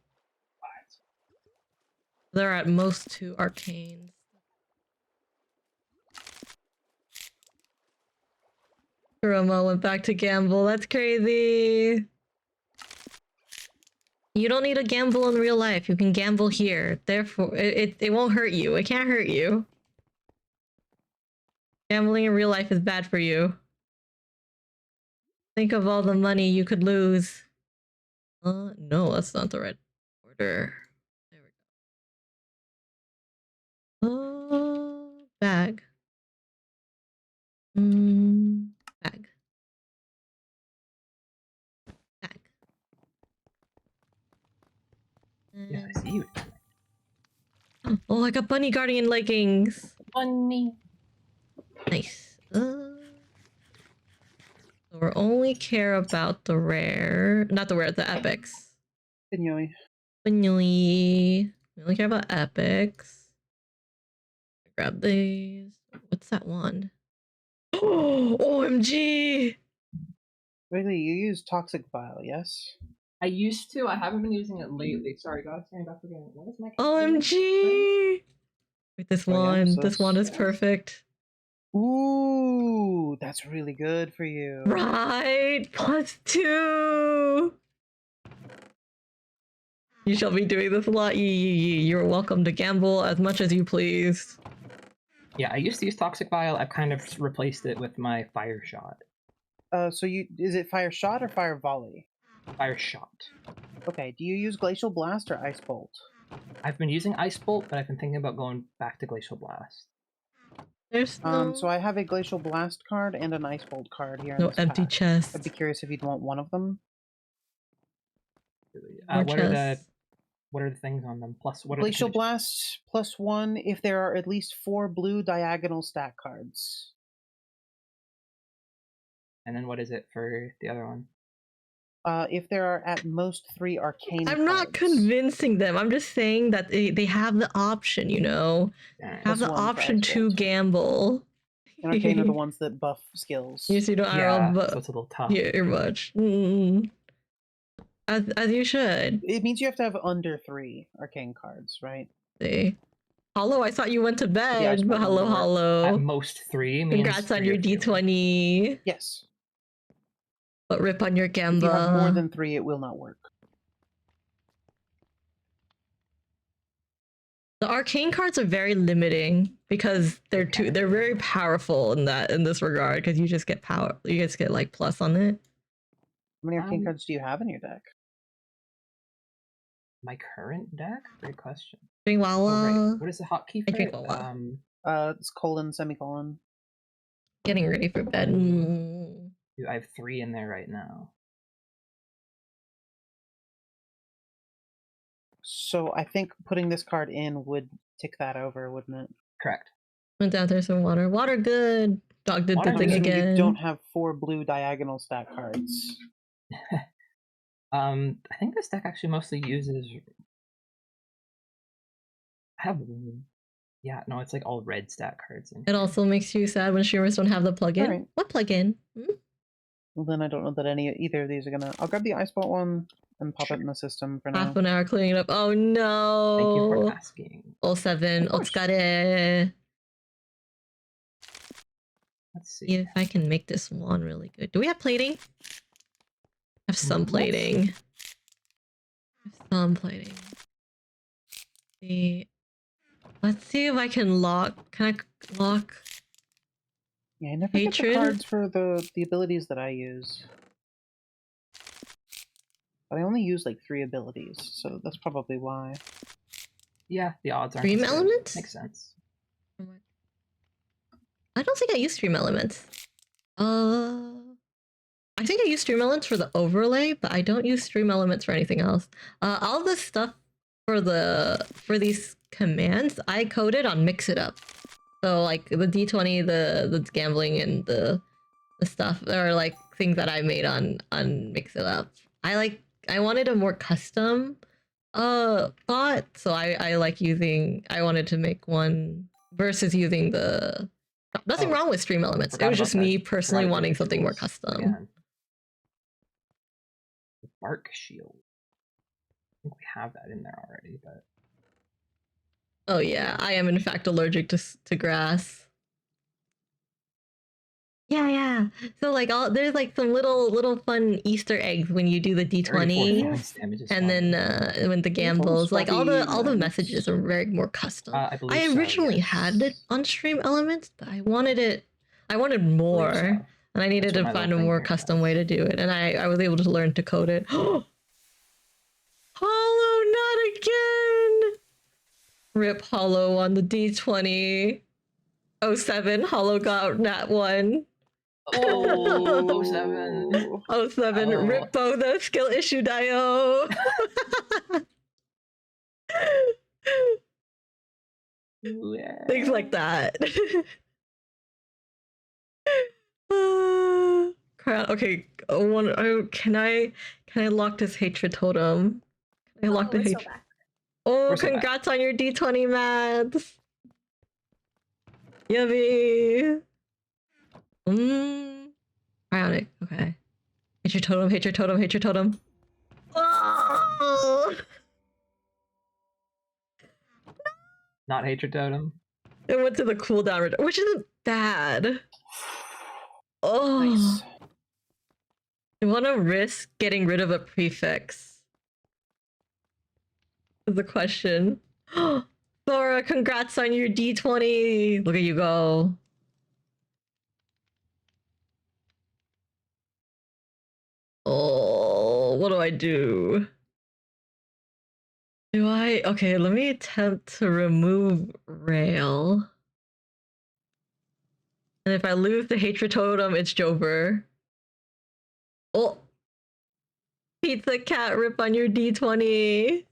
There are at most 2 arcanes. Kurama went back to gamble. That's crazy. You don't need to gamble in real life. You can gamble here. Therefore, it won't hurt you. It can't hurt you. Gambling in real life is bad for you. Think of all the money you could lose. No, that's not the right order. There we go. Bag. Bag. Bag. Yes, I see you. Oh, I got bunny guardian leggings. Bunny. Nice. So we only care about the rare, not the rare, the epics. Anyway. We only care about epics. Grab these. What's that wand? Oh, OMG! Really, you use Toxic Vial, yes? I used to. I haven't been using it lately. Sorry, guys. Stand back again. What is my OMG! Wait, this Oh, yeah, wand. so This wand is perfect. Ooh, that's really good for you. Right! +2! You shall be doing this a lot. You're welcome to gamble as much as you please. Yeah, I used to use Toxic Vial. I've kind of replaced it with my Fire Shot. So is it Fire Shot or Fire Volley? Fire Shot. Okay, do you use Glacial Blast or Ice Bolt? I've been using Ice Bolt, but I've been thinking about going back to Glacial Blast. There's no... So I have a Glacial Blast card and an Ice Bolt card here. no in this empty pack. chest. I'd be curious if you'd want one of them. More What are the things on them? Plus, what are Glacial the Blast +1 if there are at least 4 blue diagonal stack cards. And then what is it for the other one? If there are at most 3 arcane I'm not cards. convincing them. I'm just saying that they have the option, you know? Alright. Have the +1 for option Ice to Bolt. And Arcane are the ones that buff skills. You see, don't Yeah, but so it's a little tough. you're much. As you should. It means you have to have under 3 arcane cards, right? See. Hollow, I thought you went to bed. Yeah, I just But want hello, one more. At Hollow. most 3 means Congrats on 3 your or fewer. D20. Yes. But rip on your If you have more gamba. than 3, it will not work. The arcane cards are very limiting because they're very powerful in this regard because you just get power. You just get like plus on it. How many arcane cards do you have in your deck? My current deck? Great question. Drink Oh, Wawa. right. What is the hotkey I for drink it? Wawa. It's colon, semicolon. Getting ready for bed. I have 3 in there right now. So I think putting this card in would tick that over, wouldn't it? Correct. Went down there some water. Water good. Dog did Water the I'm thing assuming again. you don't have 4 blue diagonal stack cards. I think this deck actually mostly uses. I have. Yeah, no, it's like all red stat cards. It also makes you sad when streamers don't have the plugin. Alright. What plugin? Well, then I don't know that either of these are gonna. I'll grab the Ice Bolt one and pop it in the system for now. Half an hour cleaning it up. Oh no. Thank you for asking. 07. Of course. Otsukare. Let's see. See if I can make this one really good. Do we have plating? I have some Let's plating. See. Let's see if I can lock. Can I lock? Yeah, I never get the Hatred? cards for the abilities that I use. But I only use like 3 abilities, so that's probably why. Yeah, the odds aren't. Dream as good. elements? Makes sense. I don't think I use stream elements. I think I use stream elements for the overlay, but I don't use stream elements for anything else. All this stuff for these commands, I coded on Mix It Up. So like the D20, the gambling, and the stuff are like things that I made on Mix It Up. I wanted a more custom bot, so I like using. I wanted to make one versus using the. Nothing Oh, wrong with stream elements. It forgot was about just that. me personally Forgot about wanting the something more tools custom. again. The bark shield. I think we have that in there already, but Oh yeah, I am in fact allergic to grass. Yeah. So like there's like some little fun Easter eggs when you do the 34 D20, points damage is and funny. then when the Are those gambles, like all the scrappy messages are very more custom. I believe I so, originally yes. had it on stream elements, but I wanted more, so. and I needed That's what to my find a little more thing here custom does. way to do it, and I was able to learn to code it. Hollow, not again! Rip Hollow on the D20. 07, Hollow got that one. Oh, 07. 07, Oh. Rip Both, skill issue Dio. Things like that. Okay, can I lock this hatred totem? Can I lock the we're still hatred? back. Oh, We're still back. congrats on your D20, Mads. Yummy. Bionic. Okay. Hatred totem. Hatred totem. Hatred totem. Oh! Not hatred totem. It went to the cooldown, which isn't bad. Oh. Nice. I want to risk getting rid of a prefix. Is the question. Thora, congrats on your D20. Look at you go. Oh, what do I do? Okay, let me attempt to remove rail. And if I lose the hatred totem, it's Jover. Oh. Pizza cat rip on your D20.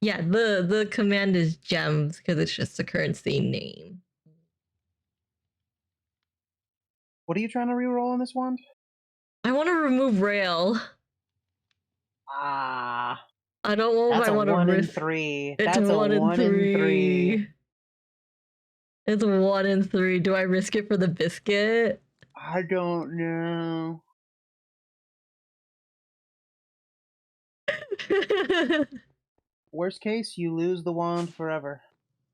Yeah, the command is gems because it's just a currency name. What are you trying to reroll on this wand? I want to remove rail. Ah. I don't know if That's I a want to 1 in risk. 3. It's That's a 1 in 3. 3. It's 1 in 3. Do I risk it for the biscuit? I don't know. Worst case, you lose the wand forever.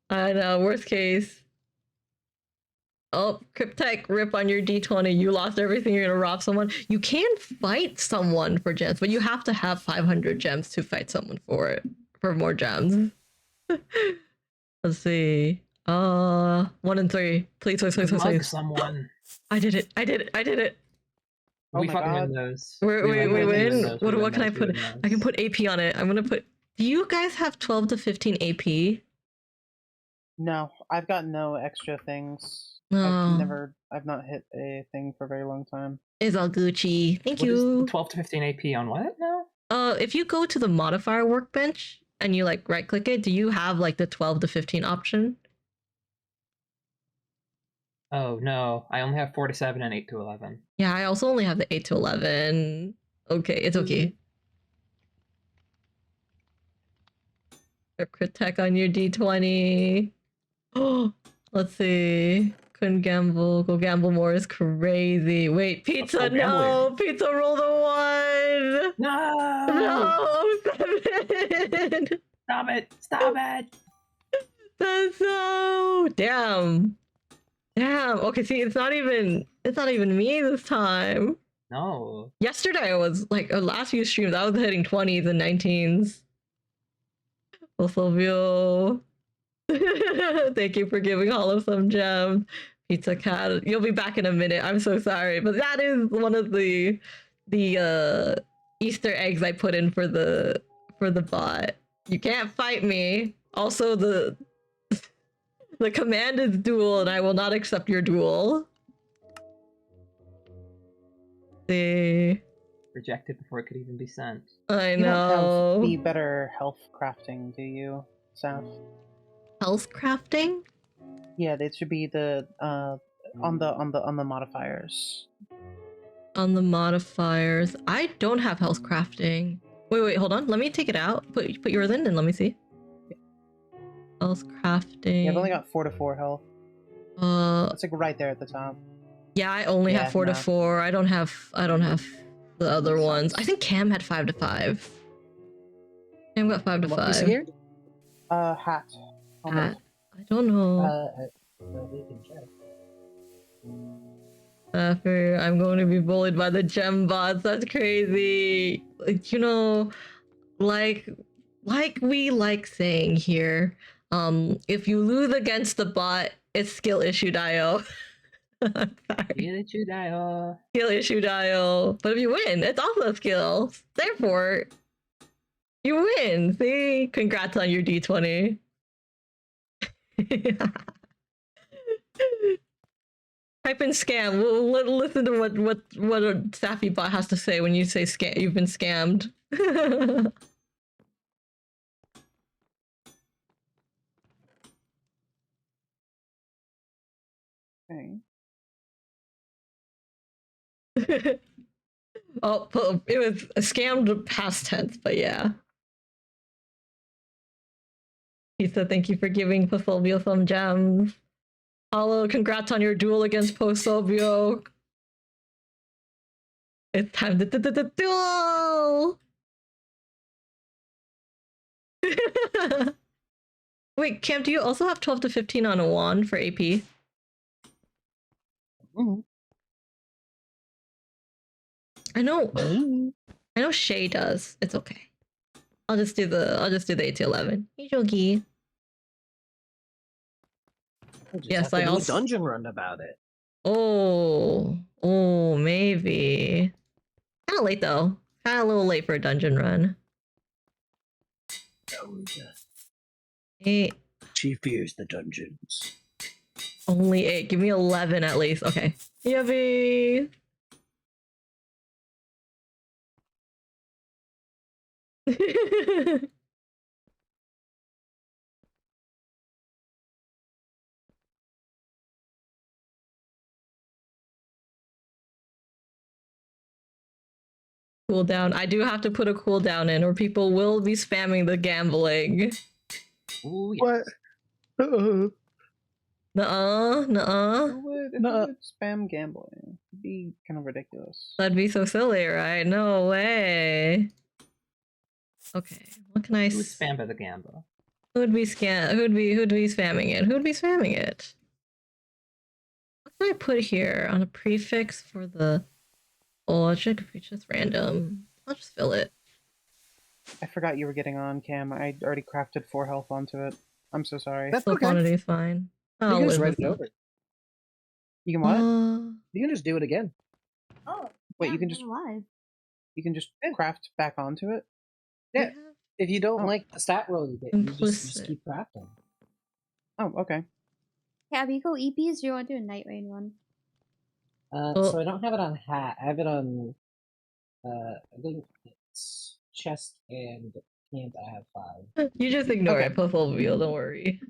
I know, worst case. Oh, Cryptech, rip on your D20. You lost everything, you're gonna rob someone. You can fight someone for gems, but you have to have 500 gems to fight someone for more gems. Let's see. 1 in 3. Please. Mug someone. I did it. Oh We my fucking God. win those. We win. What can I put? I I can put AP on it. I'm gonna put. Do you guys have 12 to 15 AP? No, I've got no extra things. No. I've not hit a thing for a very long time. It's all Gucci. Thank What is you. 12 to 15 AP on what now? If you go to the modifier workbench and you like right click it, do you have like the 12 to 15 option? Oh no, I only have 4 to 7 and 8 to 11. Yeah, I also only have the 8 to 11. Okay, it's okay. A crit tech on your D20. Oh, let's see. Couldn't gamble. Go gamble more is crazy. Wait, pizza, go no! gambling. Pizza rolled a 1! No! 7! Stop it! That's so... Damn. Okay, see, it's not even me this time. No. Yesterday I was like, last few streams, I was hitting 20s and 19s. Well, Silvio. Thank you for giving Hollow some gems. Pizza Cat, you'll be back in a minute. I'm so sorry, but that is one of the Easter eggs I put in for the bot. You can't fight me. Also, the command is dual, and I will not accept your duel. See. Rejected before it could even be sent. I You don't know. have the better health crafting, do you, Saf? Health crafting? Yeah, they should be the on the modifiers. On the modifiers. I don't have health crafting. Wait, hold on. Let me take it out. Put yours in and let me see. Else crafting. Yeah, I've only got 4 to 4 health. It's like right there at the top. Yeah, I only have 4 to 4. I don't have the other ones. I think Cam had 5 to 5. Cam got 5 to 5. Is here? Hat. Hat. I don't know. We can check. I'm going to be bullied by the gem bots. That's crazy. You know, like we like saying here, if you lose against the bot, it's skill issue IO. Sorry. Skill issue IO. But if you win, it's also a skill. Therefore, you win. See? Congrats on your D20. Type in scam. We'll listen to what a Sappy bot has to say when you say scam. You've been scammed. Okay. Oh, it was a scammed past tense, but yeah. He said, "Thank you for giving Pasolvio some gems." Hollow, congrats on your duel against Pasolvio. It's time to duel. Wait, Cam, do you also have 12 to 15 on a wand for AP? Mm-hmm. I know Shay does. It's okay. I'll just do the 8 to 11. Hey, Jogi. Yes, I also do a dungeon run about it. Oh, maybe. Kind of late though. Kind of a little late for a dungeon run. Oh, yeah. 8. She fears the dungeons. Only 8. Give me 11 at least. Okay. Yippee! Cooldown. I do have to put a cooldown in or people will be spamming the gambling. Ooh, yes. What? Nuh-uh. Who would spam gambling? It'd be kind of ridiculous. That'd be so silly, right? No way. Okay, what can I... Who would spam by the Gamba? Who'd be spamming it? Who'd be spamming it? What can I put here on a prefix for the... Oh, it should be just random. I'll just fill it. I forgot you were getting on, Cam. I already crafted 4 health onto it. I'm so sorry. That's Full okay. quantity is fine. You I'll can just live write with it over. You can what? You can just do it again. Oh, Wait, yeah, you can just I'm alive. you can just craft back onto it? Yeah. If you don't Oh. like the stat roll you get, you just Implicit. keep crafting. Oh, okay. Have you go EPs? Do you want to do a night rain one? So I don't have it on hat. I have it on. I think it's chest and hand. I have 5. You just ignore Okay. it, Puffle Wheel, don't worry.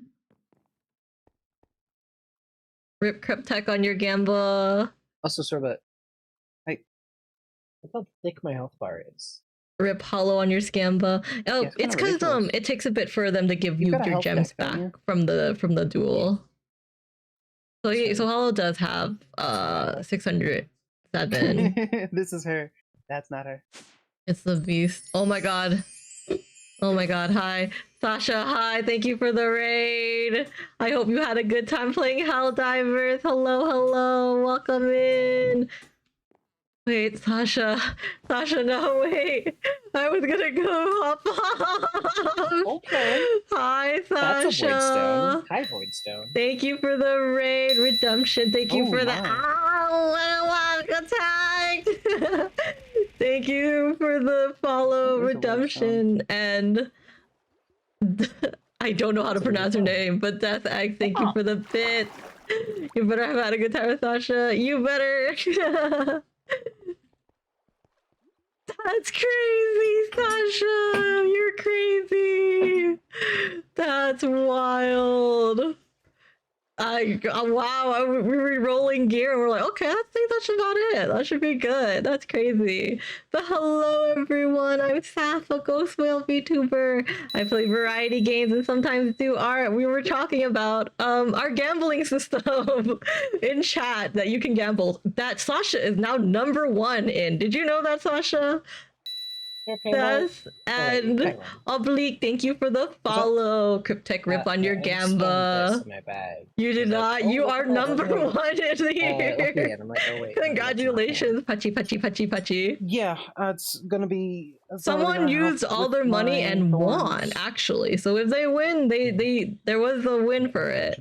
Rip Cryptech on your Gamba. Also, Sorbet. Hey. Look how thick my health bar is. Rip Hollow on your Scamba. Oh, Yeah, it's it's kinda because ridiculous. it takes a bit for them to give You've you got a your health gems deck, don't back you? from the duel. So Sorry. Hollow does have 607. This is her. That's not her. It's the beast. Oh my god. Oh my god, hi. Sasha, hi, thank you for the raid. I hope you had a good time playing Helldivers. Hello, welcome in. Wait, Sasha, no, wait. I was gonna go hop off. Okay. Hi, Sasha. That's a void stone. Hi, void stone. Thank you for the raid redemption. Thank you Oh, for the my. I attacked. Thank you for the follow There's a void redemption and I don't know how to That's a pronounce her good one. name, but Death Egg, thank you for the bit. You better have had a good time with Sasha. You better. That's crazy, Sasha. You're crazy. That's wild. Wow, we were rolling gear and we're like, okay, I think that's about it. That should be good. That's crazy. But hello everyone, I'm Sappho, Ghost Whale VTuber. I play variety games and sometimes do art. We were talking about our gambling system in chat that you can gamble. That Sasha is now #1 in. Did you know that, Sasha? Yes, and Oblique, thank you for the follow. Cryptech rip on your gamba. My bag. You did not. You are #1 in here. I'm like, oh wait. Congratulations, Pachi, Pachi, Pachi, Pachi. Yeah, it's gonna be. It's already Someone gonna help used all with their money my and thorns. won, actually. So if they win, there was a win for it.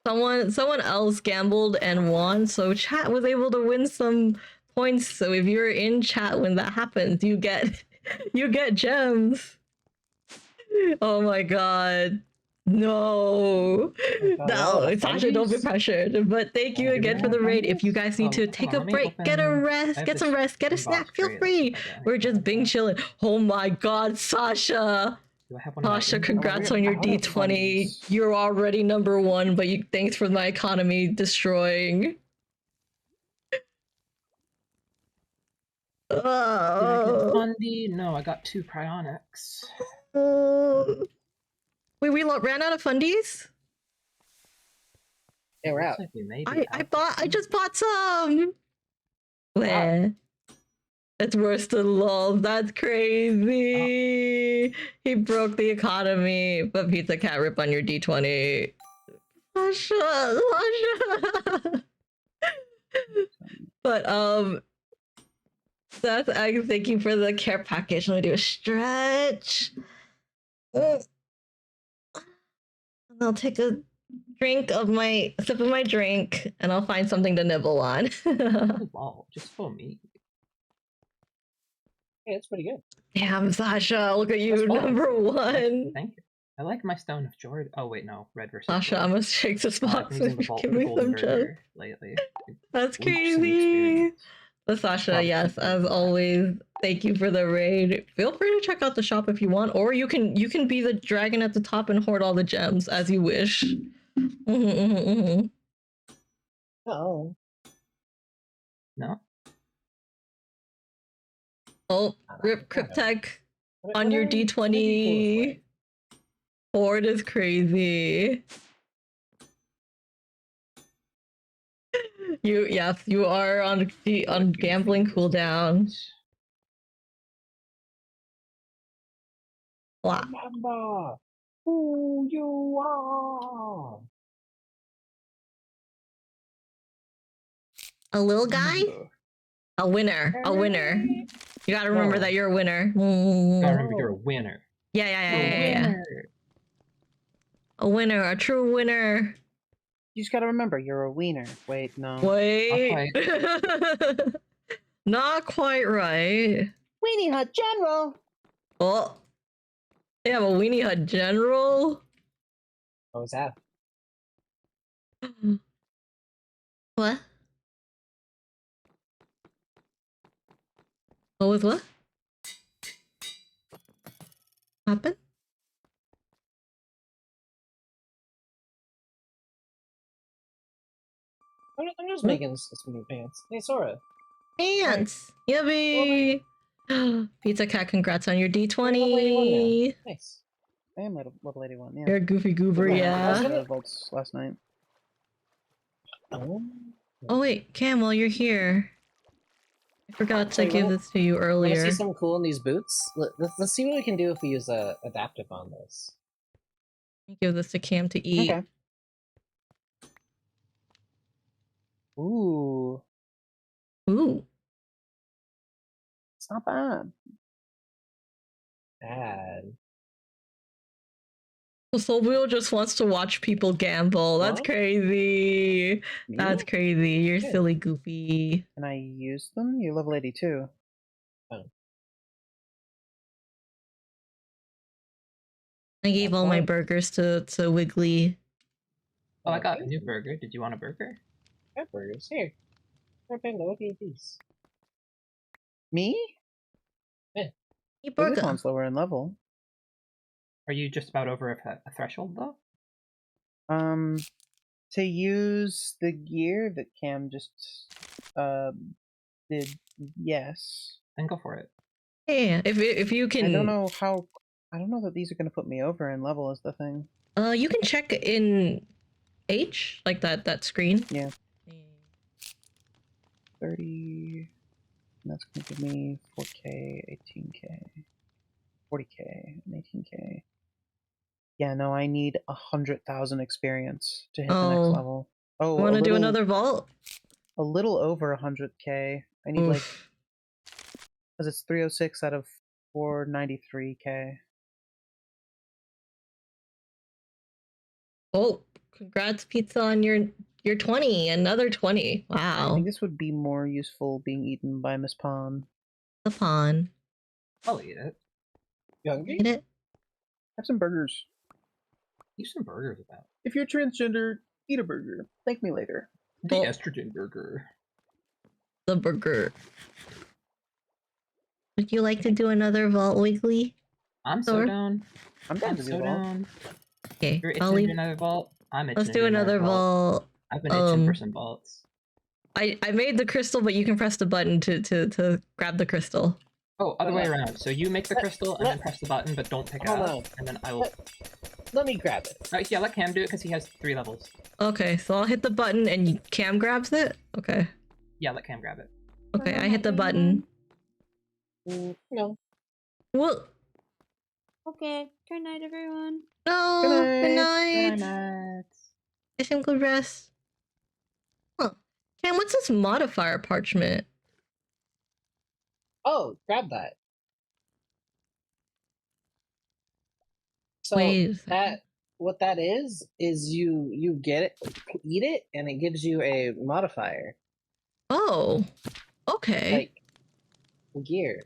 Someone else gambled and won, so chat was able to win some points. So if you're in chat when that happens, you get gems. Oh my god. No. No, Sasha, don't be pressured. But thank you again for the raid. If you guys need to take a break, get a rest, get some rest, get a snack, feel free. We're just being chilling. Oh my god, Sasha. Sasha, congrats on your D20. You're already #1, but thanks for my economy destroying. Did I get Fundy? No, I got 2 cryonics. Wait, we ran out of fundies? Yeah, we're out. Like I just bought some. Wow. It's worse than lol. That's crazy. He broke the economy, but Pizza Cat rip on your D20. Sasha. But Seth, I'm thanking for the care package. Let me do a stretch. And I'll take a sip of my drink, and I'll find something to nibble on. Wow, just for me. Yeah, it's pretty good. Damn, Sasha, look at you, #1. Thank you. I like my Stone of Jordan. Oh wait, no, red versus. Sasha, I'm gonna shake this box and give me some gems. Lately. That's crazy. But Sasha, yes, as always, thank you for the raid. Feel free to check out the shop if you want, or you can be the dragon at the top and hoard all the gems as you wish. Oh. No. Oh, rip Cryptech on your D20. Hoard is crazy. Yes, you are on gambling cooldown. Wow. Remember who you are. A little guy? A winner. You gotta remember that you're a winner. You gotta remember you're a winner. Yeah. A winner, a true winner. You just gotta remember, you're a wiener. Wait, no. Wait. Not quite right. Weenie Hut General! Oh. They have a Weenie Hut General? What was that? What? What was what? Happened? I'm just making some new pants. Hey, Sora. Pants! Yummy! Pizza Cat, congrats on your D20! Nice. I am level 81, yeah. You're a goofy goober, yeah. I votes last night. Oh. Oh wait, Cam, while you're here. I forgot to give this to you earlier. Wanna see something cool in these boots? Let's see what we can do if we use adaptive on this. Give this to Cam to eat. Okay. Ooh. It's not bad. Bad. So Wheel just wants to watch people gamble. That's crazy. That's crazy. You're silly goofy. Can I use them? You're level 82. Oh. I gave all my burgers to Wiggly. Oh, I got a new burger. Did you want a burger? I have burgers. Here. What do you these? Me? Eat This burger. one's lower in level. Are you just about over a threshold though? To use the gear that Cam just did, yes. Then go for it. Yeah, if you can. I don't know how. I don't know that these are going to put me over in level is the thing. You can check in H, like that screen. Yeah. 30. And that's going to give me 4K, 18K, 40K, and 18K. Yeah, no, I need 100,000 experience to hit the next Oh. level. Oh, Want to do another vault? A little over 100K. I need like, because it's 306 out of 493K. Oh, congrats, Pizza, on your 20. Another 20. I Wow. think this would be more useful being eaten by Miss Pond. The pawn. I'll eat it. You hungry? Eat it. Have some burgers. Eat some burgers about. If you're transgender, eat a burger. Thank me later. The Oh. estrogen burger. The burger. Would you like to do another vault weekly? I'm so Sure. down. I'm down I'm to do so that. down. Okay, You're itching I'll to do leave. another vault. I'm itching Let's to do another vault. I've been itching for some vaults. I made the crystal, but you can press the button to grab the crystal. Oh, other way around. So you make the crystal and then press the button, but don't pick it Hold up. on. And then I will. Let me grab it. Yeah, let Cam do it because he has 3 levels. Okay, so I'll hit the button and Cam grabs it? Okay. Yeah, let Cam grab it. Okay, I hit the button. No. Well, Okay, good night, everyone. no, Good night. good night. Good night. Get some good rest. Huh. Cam, what's this modifier parchment? Oh, grab that. So Wait a second. that what that is you get it, eat it, and it gives you a modifier Oh, okay. like gear.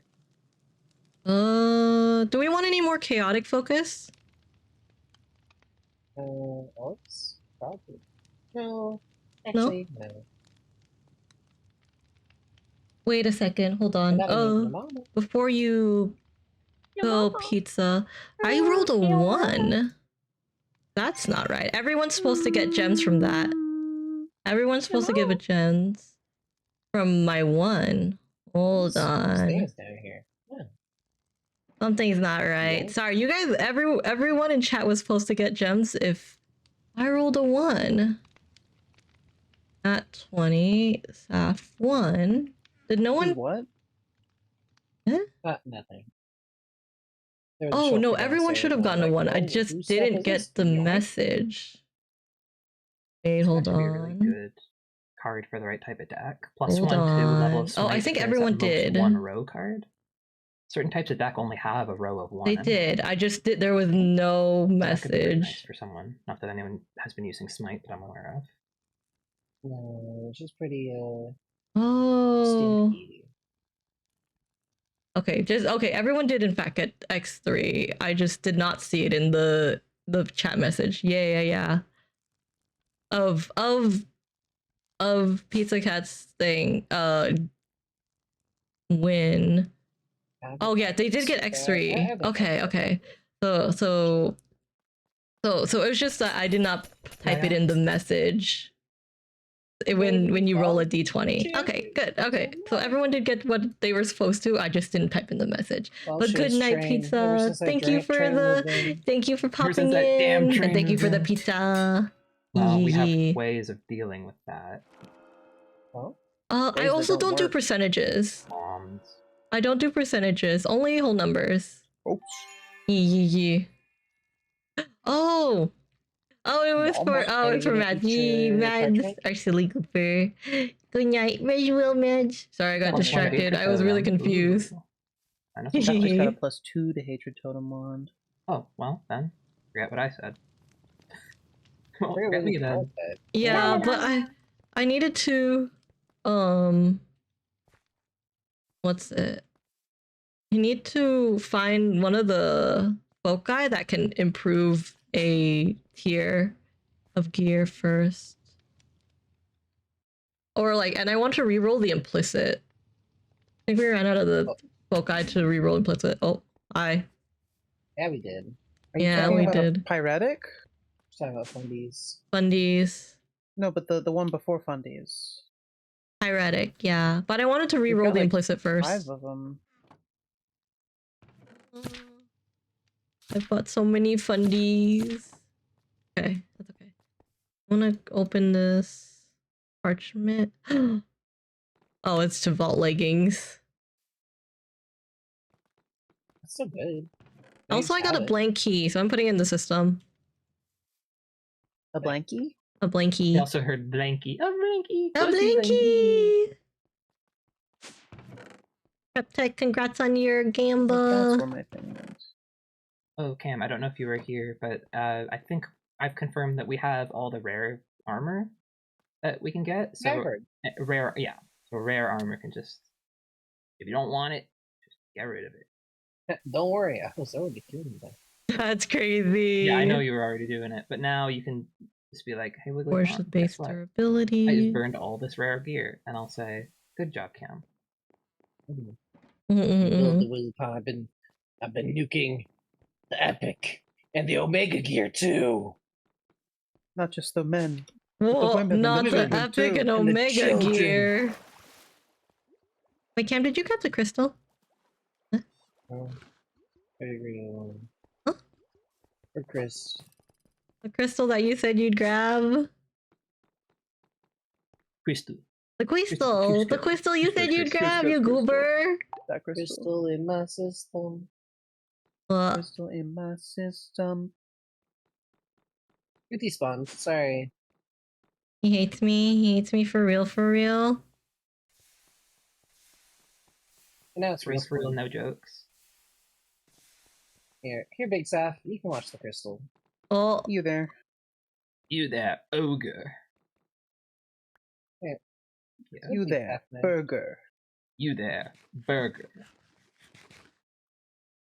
Do we want any more chaotic focus? Oops, probably. No, actually, no. Wait a second, hold I on. gotta meet my mama. Before you go, Pizza, I rolled a 1. That's not right. Everyone's supposed to get gems from that. Everyone's supposed to give a gems from my 1. Hold on. Stairs down here. Yeah. Something's not right. Yeah. Sorry, you guys. Everyone in chat was supposed to get gems if I rolled a 1. At 20, Saf 1. Did no one? What? Nothing. There was a Oh trophy no! Everyone downstairs, should have and I gotten a was 1. like, I "Whoa, just whose stuff didn't is get this?" the Yeah. message. Wait, It's hold actually a really on. good card for the right type of deck. Plus Hold 1 to level on. of Oh, I smite think if there's everyone at most did. 1 row card. Certain types of deck only have a row of 1. They did. I just did. There was no That could be really nice message. for someone. Not that anyone has been using smite that I'm aware of. No, she's pretty Oh. stinky. Okay, okay. Everyone did in fact get X3. I just did not see it in the chat message. Yeah. Of Pizza Cat's thing. Win. Oh yeah, they did get X3. Okay. So it was just that I did not type it in the message. When you roll a d20. Okay, good. Okay, so everyone did get what they were supposed to. I just didn't type in the message. Well, But she good was night, trained. Pizza. Ever since that Thank you for train moved the. in. Thank you for Ever popping since that damn in, train and thank you moved for the in. pizza. Well, we Yee. have ways of dealing with that. Oh, I Ways that also don't do work. percentages. Bombs. I don't do percentages. Only whole numbers. Oops. Yee. Oh, it was Almost for ready it's for to Matt. eat your Mads, parchment? our silly Cooper. Good night, Ritual Madge. Sorry, I got Got 1 distracted. hatred I was really totem. confused. Ooh. I know Seth some just got a stuff. +2 to Hatred Totem Wand. Oh, well, then. Forget what I said. Well, I forget really me then. like that. Yeah, but I needed to what's it? You need to find one of the foci that can improve a tier of gear first. Or like, and I want to reroll the implicit. I think we ran out of the foci to reroll implicit. Oh, Yeah, we did. Are you Yeah, talking we about a did. Pyretic? Talking about fundies. Fundies. No, but the one before fundies. Hieratic, yeah. But I wanted to We've re-roll got, the like, implicit first. 5 of them. I've got so many fundies. Okay, that's okay. I wanna open this parchment. Oh, it's to vault leggings. That's so good. Also, I got a blank key, so I'm putting it in the system. A blankie? A blank I key. also heard blankie. A blankie. A Cookie blankie! Reptech, congrats on your Oh, gamble. that's where my thing went. Oh, Cam, I don't know if you were here, but I think I've confirmed that we have all the rare armor that we can get. So I heard. rare, yeah. So rare armor can just, if you don't want it, just get rid of it. Don't worry, I was already doing that. That's crazy. Yeah, I know you were already doing it, but now you can just be like, hey, Wiggly, Force guess base what? I durability. just burned all this rare gear, and I'll say, good job, Cam. Build the Wiggly Pond. I've been nuking the Epic and the Omega gear too. Not just the men. Well, women, not the the children, epic too, and and the omega children. gear. Wait, Cam, did you catch the crystal? Oh, very real. Huh? For Chris. The crystal that you said you'd grab? Crystal. The crystal! The crystal you said you'd grab, you Crystal. goober! That crystal. Crystal in my system. Crystal in my system. You despawned. Sorry. He hates me. He hates me for real, for real. And now it's Real for real, respawned. no jokes. Here, Big Saf. You can watch the crystal. Oh, You there. You there, ogre. Yeah. Yeah. You Big there. Saf, man. Burger. You there, burger.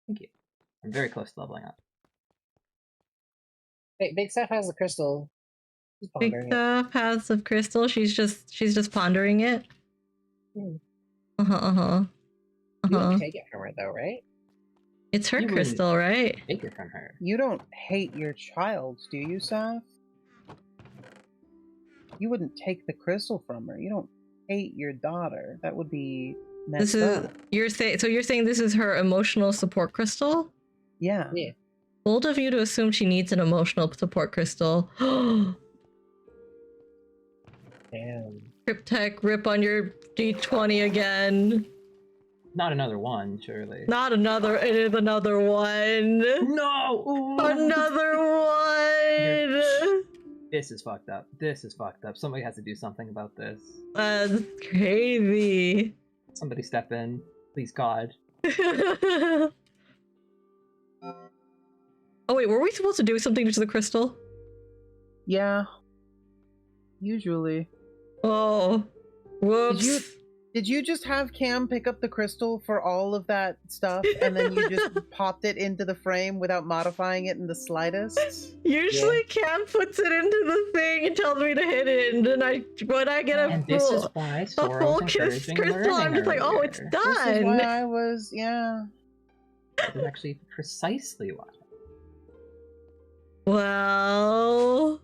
Thank you. I'm very close to leveling up. Hey, Big Saf has the crystal. He's big pondering it. stuff has of crystal. She's just pondering it. Hmm. Uh-huh. You wouldn't take it from her though, right? It's her You wouldn't crystal, right? Take it from her. You don't hate your child, do you, Saf? You wouldn't take the crystal from her. You don't hate your daughter. That would be messed This is up. you're saying this is her emotional support crystal? Yeah. Yeah. Bold of you to assume she needs an emotional support crystal. Damn. Cryptech, rip on your D20 again. Not another one, surely. Not another, it is another one. No! Ooh. Another one! This is fucked up. This is fucked up. Somebody has to do something about this. That's crazy. Somebody step in. Please, God. Oh wait, were we supposed to do something to the crystal? Yeah. Usually. Oh. Whoops. Did you just have Cam pick up the crystal for all of that stuff and then you just popped it into the frame without modifying it in the slightest? Usually Cam puts it into the thing and tells me to hit it, and then when I get And this is why a Sora full was kiss encouraging crystal, I'm just like, oh, it's earlier. This is why done. I was, yeah. This is actually precisely why. Well,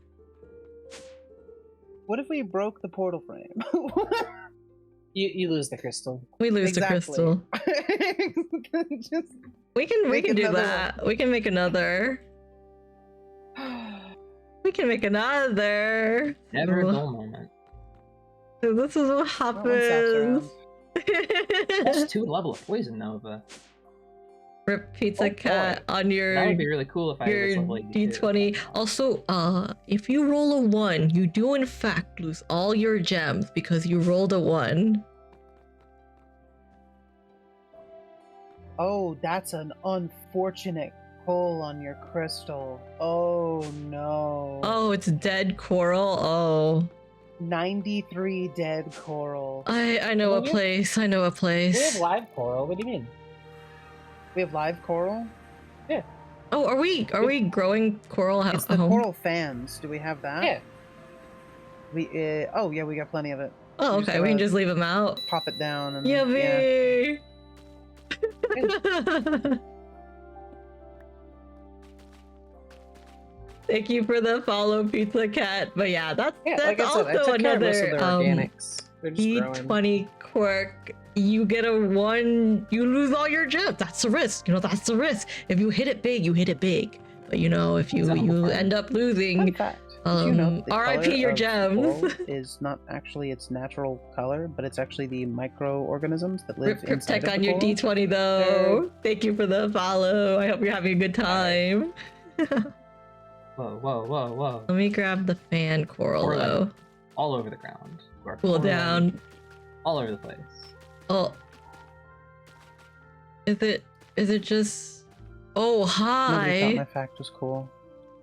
What if we broke the portal frame? You lose the crystal. we lose Exactly. the crystal. Just... We can Make do another that. We can make another. We can make another. Never a Ooh. dull moment. This is what Not when Saf's happens. That's 2 level of Poison Nova. Rip Pizza Oh, Cat on your That would be really cool if I was your level 82. D20. Also, if you roll a 1, you do in fact lose all your gems because you rolled a 1. Oh, that's an unfortunate pull on your crystal. Oh no. Oh, it's dead coral. Oh, 93 dead coral. I know a Well, place. I know a We have place. live coral. What do you mean? We have live coral? Oh, are we growing coral at It's the home? coral fans. Do we have that? Yeah. We oh yeah, we got plenty of it. Oh, We just okay. We can gotta just leave them out. Pop it down and Yummy. Thank you for the follow, Pizza Cat. But yeah, that's Yeah, that's like I said, I also took care of most of another their organics. They're just growing. D20 quirk. You get a 1, you lose all your gems. That's the risk. You know, that's the risk. If you hit it big, you hit it big. But you know, if you end up Fun losing, fact. Did you know that the RIP color your of gems. coral is not actually its natural color, but it's actually the microorganisms that live Rip inside Cryptech of on the your coral? D20 though. Thank you for the follow. I hope you're having a good time. Whoa, whoa, whoa, whoa. Let me grab the fan coral Coralline. though. All over the ground. Or Cool Coralline down. all over the place. Oh. Is it just oh Nobody thought hi. my fact was cool.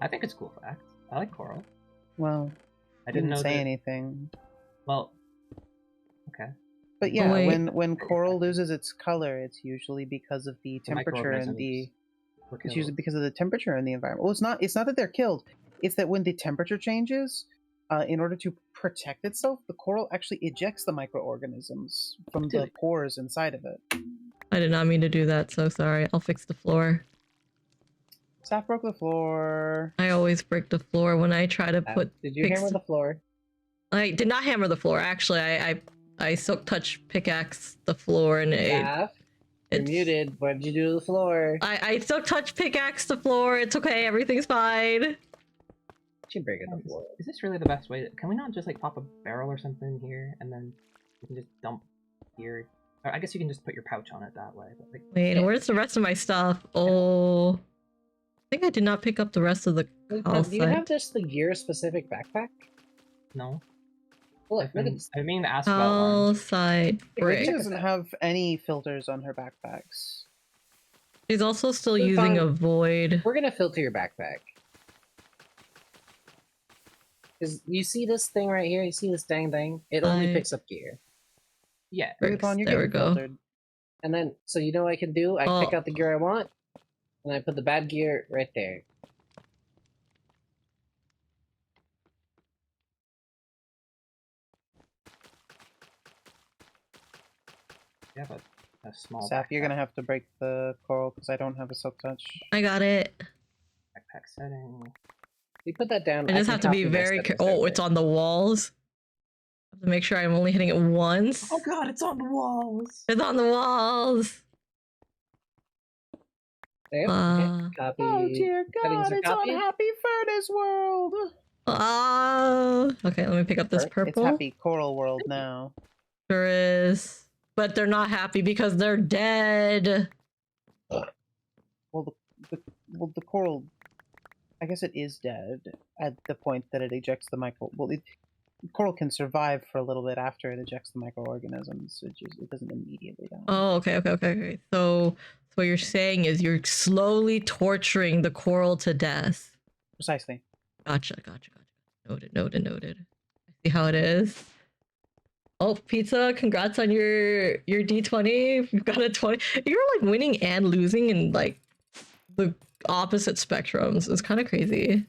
I think it's a cool fact. I like coral. Well, I I didn't didn't know say that. anything. Well, okay. But yeah, wait. when coral loses its color, it's usually because of the temperature and microorganisms were it's usually killed. because of the temperature in the environment. Well, it's not that they're killed. It's that when the temperature changes, in order to protect itself, the coral actually ejects the microorganisms from the Dude. pores inside of it. I did not mean to do that, so sorry. I'll fix the floor. Sap broke the floor. I always break the floor when I try to put Did you hammer the floor? I did not hammer the floor. Actually, I silk touch pickaxe the floor and You're it's muted. What did you do to the floor? I silk touch pickaxe the floor. It's okay. Everything's fine. She break it the floor. Is this really the best way? Can we not just like pop a barrel or something here and then you can just dump here? Or I guess you can just put your pouch on it that way. But like, Wait, where's the rest of my stuff? Oh, I think I did not pick up the rest of the Do you calcite. have just the gear specific backpack? no. Look, I've look at been, this. I've been asked about one. Calcite She brick. doesn't have any filters on her backpacks. She's also still We're using fine. a void. We're gonna filter your backpack. Cause you see this thing right here? You see this dang thing? It only picks up gear. Yeah. Bricks. Upon, you're There we getting go. filtered. And then, so you know what I can do? I pick Oh. out the gear I want, and I put the bad gear right there. You have a small Sap, you're backpack. gonna have to break the coral because I don't have a silk touch. I got it. Backpack setting. You put that down. I just can have to be copy my very settings oh, right it's there. on the walls. I have to make sure I'm only hitting it once. Oh god, it's on the walls! It's on the walls. There, okay. Copy. Oh dear Settings God, are it's on copied. Happy Furnace World! Okay, let me pick up this It's It's purple. Happy Coral World now. Sure is. But they're not happy because they're dead. Well, the coral, I guess it is dead at the point that it ejects the coral can survive for a little bit after it ejects the microorganisms. It doesn't immediately die. Oh, okay. So what you're saying is you're slowly torturing the coral to death. Precisely. Gotcha. Noted. I see how it is. Oh, Pizza, congrats on your D20. You've got a 20. You're like winning and losing in like the opposite spectrums. It's kind of crazy.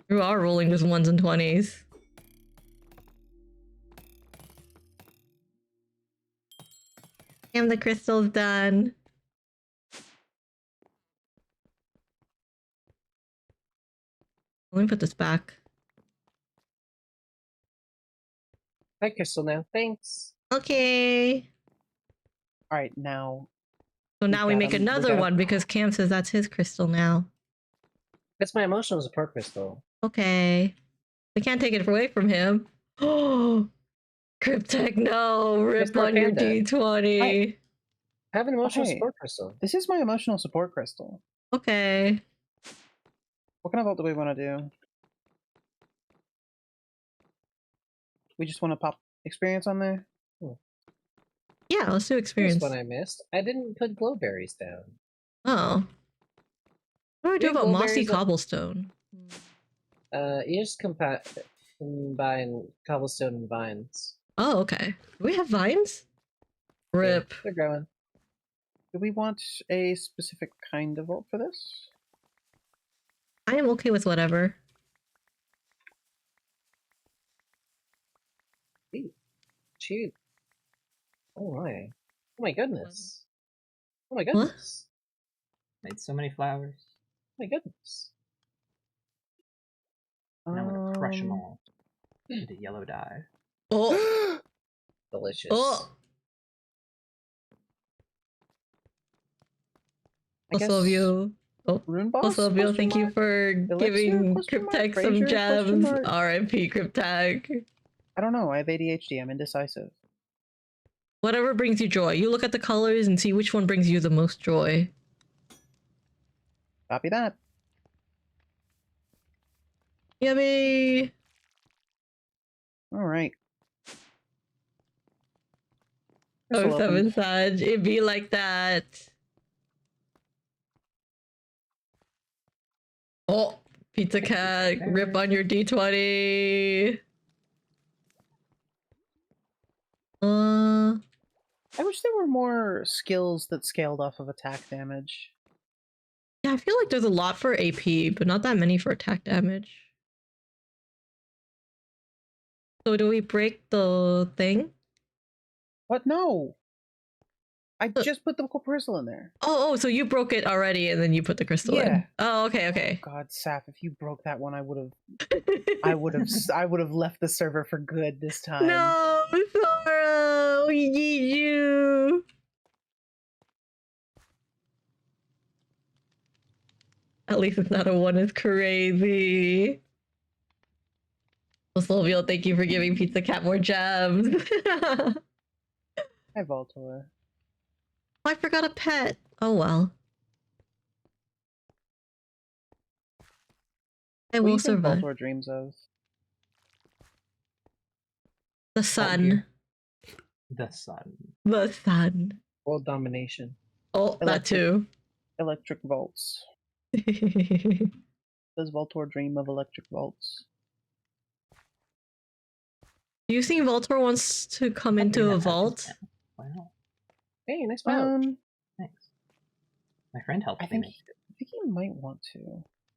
You are rolling just 1s and 20s. And the crystal's done. Let me put this back. Hi, Crystal. Now, thanks. Okay. All right, now. So now we make another one because Cam says that's his crystal now. That's my emotional support crystal. Okay. We can't take it away from him. Oh, Cryptech, no. Rip Mr. on your Panda. D20. I have an emotional Hey. support crystal. This is my emotional support crystal. Okay. What kind of vault do we want to do? We just want to pop experience on there? Yeah, let's do Here's experience. one I missed. I didn't put glowberries down. Oh. What do I do have about mossy glowberries that- cobblestone? You just combine cobblestone and vines. Oh, okay. Do we have vines? Rip. Yeah, they're growing. Do we want a specific kind of vault for this? I am okay with whatever. Shoot. Oh my. Oh my goodness. Oh my goodness. Made so many flowers. Oh my goodness. And I'm gonna crush them Um, all into yellow dye. Oh, Delicious. oh. I guess Osovio. Oh, Rune Boss? Osovio, Question thank you mark? for Elixir? giving Question mark? Cryptech some Fraser? Question gems. mark? RIP Cryptech. I don't know. I have ADHD. I'm indecisive. Whatever brings you joy. You look at the colors and see which one brings you the most joy. Copy that. Yummy! All right. Oh, Crystal seven opened. Sag. It be like that. Oh, Pizza Cat. Rip on your D20. I wish there were more skills that scaled off of attack damage. Yeah, I feel like there's a lot for AP, but not that many for attack damage. So do we break the thing? What? No! I Uh, just put the crystal in there. Oh, so you broke it already and then you put the crystal Yeah. in. Oh, okay, Oh okay. God, Saf, if you broke that one, I would have left the server for good this time. No, Sora! We need you! At least it's not a one is crazy. Well, Silvio, thank you for giving Pizza Cat more gems. Hi, Voltor. I forgot a pet. Oh well. I What do will you think survive. Voltor dreams of? The sun. The sun. The sun. World domination. Oh, that Electric. too. Electric vaults. Do Does Voltor dream of electric vaults? you think Voltor wants to come into a vault? Wow, Hey, nice pouch. thanks. My friend helped I me think make it. I think he might want to.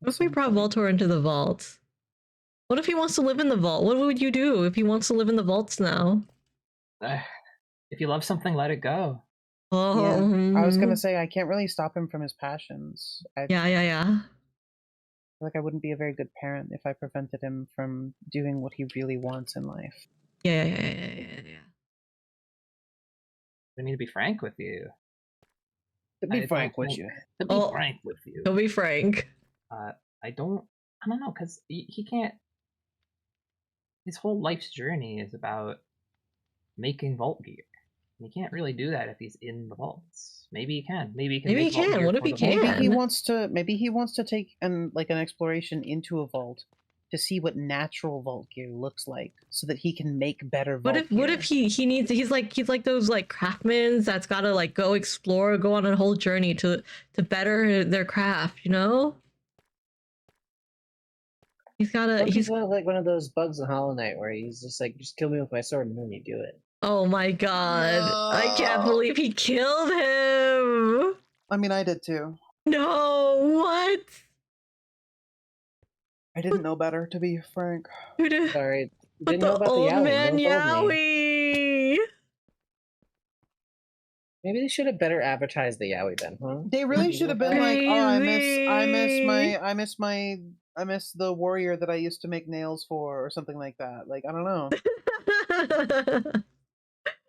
What if we brought Voltor into the vault? What if he wants to live in the vault? What would you do if he wants to live in the vaults now? If you love something, let it go. Oh, I was gonna say I can't really stop him from his passions. I yeah. feel like I wouldn't be a very good parent if I prevented him from doing what he really wants in life. Yeah. I need to be frank with you. To be I frank don't- with you. To be Oh. frank with you. Go be frank. I don't know, because he can't. His whole life's journey is about making vault gear. He can't really do that if he's in the vaults. Maybe he can. Maybe he can. Maybe make he vault can. gear What if for he the vault. can? Maybe he wants to take an exploration into a vault to see what natural vault gear looks like, so that he can make better vault gear. What if he needs he's like those like craftsmen that's gotta like go explore, go on a whole journey to better their craft, you know? He's Like one of those bugs in Hollow Knight where he's just like, just kill me with my sword and then you do it. Oh my god. No. I can't believe he killed him. I mean, I did too. No, what? I didn't know better, to be frank. Sorry. But Didn't know the about old the Yowie. man No one told me. Yowie. Maybe they should have better advertised the Yowie then, huh? They really should have been like, oh, I miss the warrior that I used to make nails for, or something like that. Like, I don't know.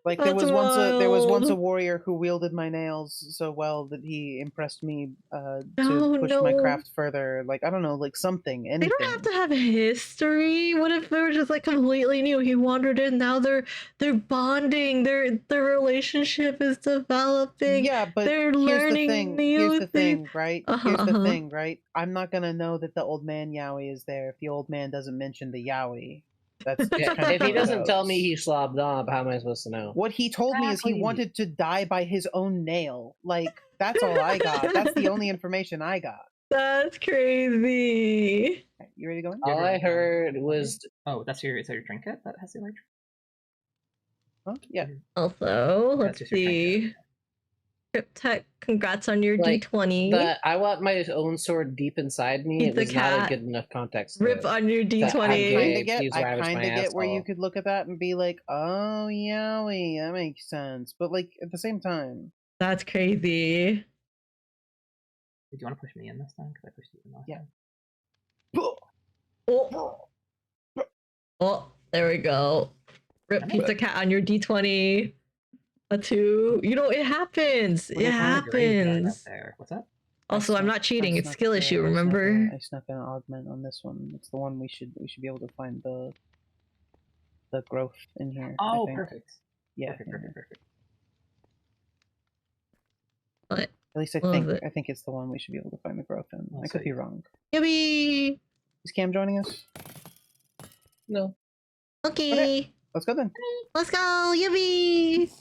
Like there was once a warrior who wielded my nails so well that he impressed me to push my craft further. Like, I don't know, like something, anything. They don't have to have history. What if they're just like completely new? He wandered in, now they're bonding. Their relationship is developing. Yeah, but they're here's learning the thing, things. right? Here's the thing, right? I'm not gonna know that the old man Yowie is there if the old man doesn't mention the Yowie. That's just Yeah, kind of if he how it doesn't tell goes. me he slobbed off, how am I supposed to know? What he told me is he Exactly. wanted to die by his own nail. Like, that's all I got. That's the only information I got. That's crazy. You ready to go in? All I heard was Oh, is that your trinket that has the electric? Huh? Yeah. Also, That's let's just your trinket. see. Cryptech, congrats on your like D20. I want my own sword deep inside me. He's It the was not a cat. good enough context. to Rip it. on your I That D20. I'm kind He's of ravished my get where you asshole. could look at that and be like, oh, Yowie, that makes sense. But, like, at the same time, That's crazy. Do you want to push me in this time? Because I pushed you in last Yeah. time. Oh, oh, there we go. Rip Pizza Cat on your D20. A 2. You know, it happens. What It is on the graveyard up happens. there? What's that? Also, I'm not cheating. It's skill issue, remember? I snuck an augment on this one. It's the one we should be able to find the growth in here. I Oh, think. perfect. Yeah. Perfect. What? At least I think it's the one we should be able to find the growth in. I could be wrong. Yippee! Is Cam joining us? No. Okay. Let's go then. Let's go! Yippee!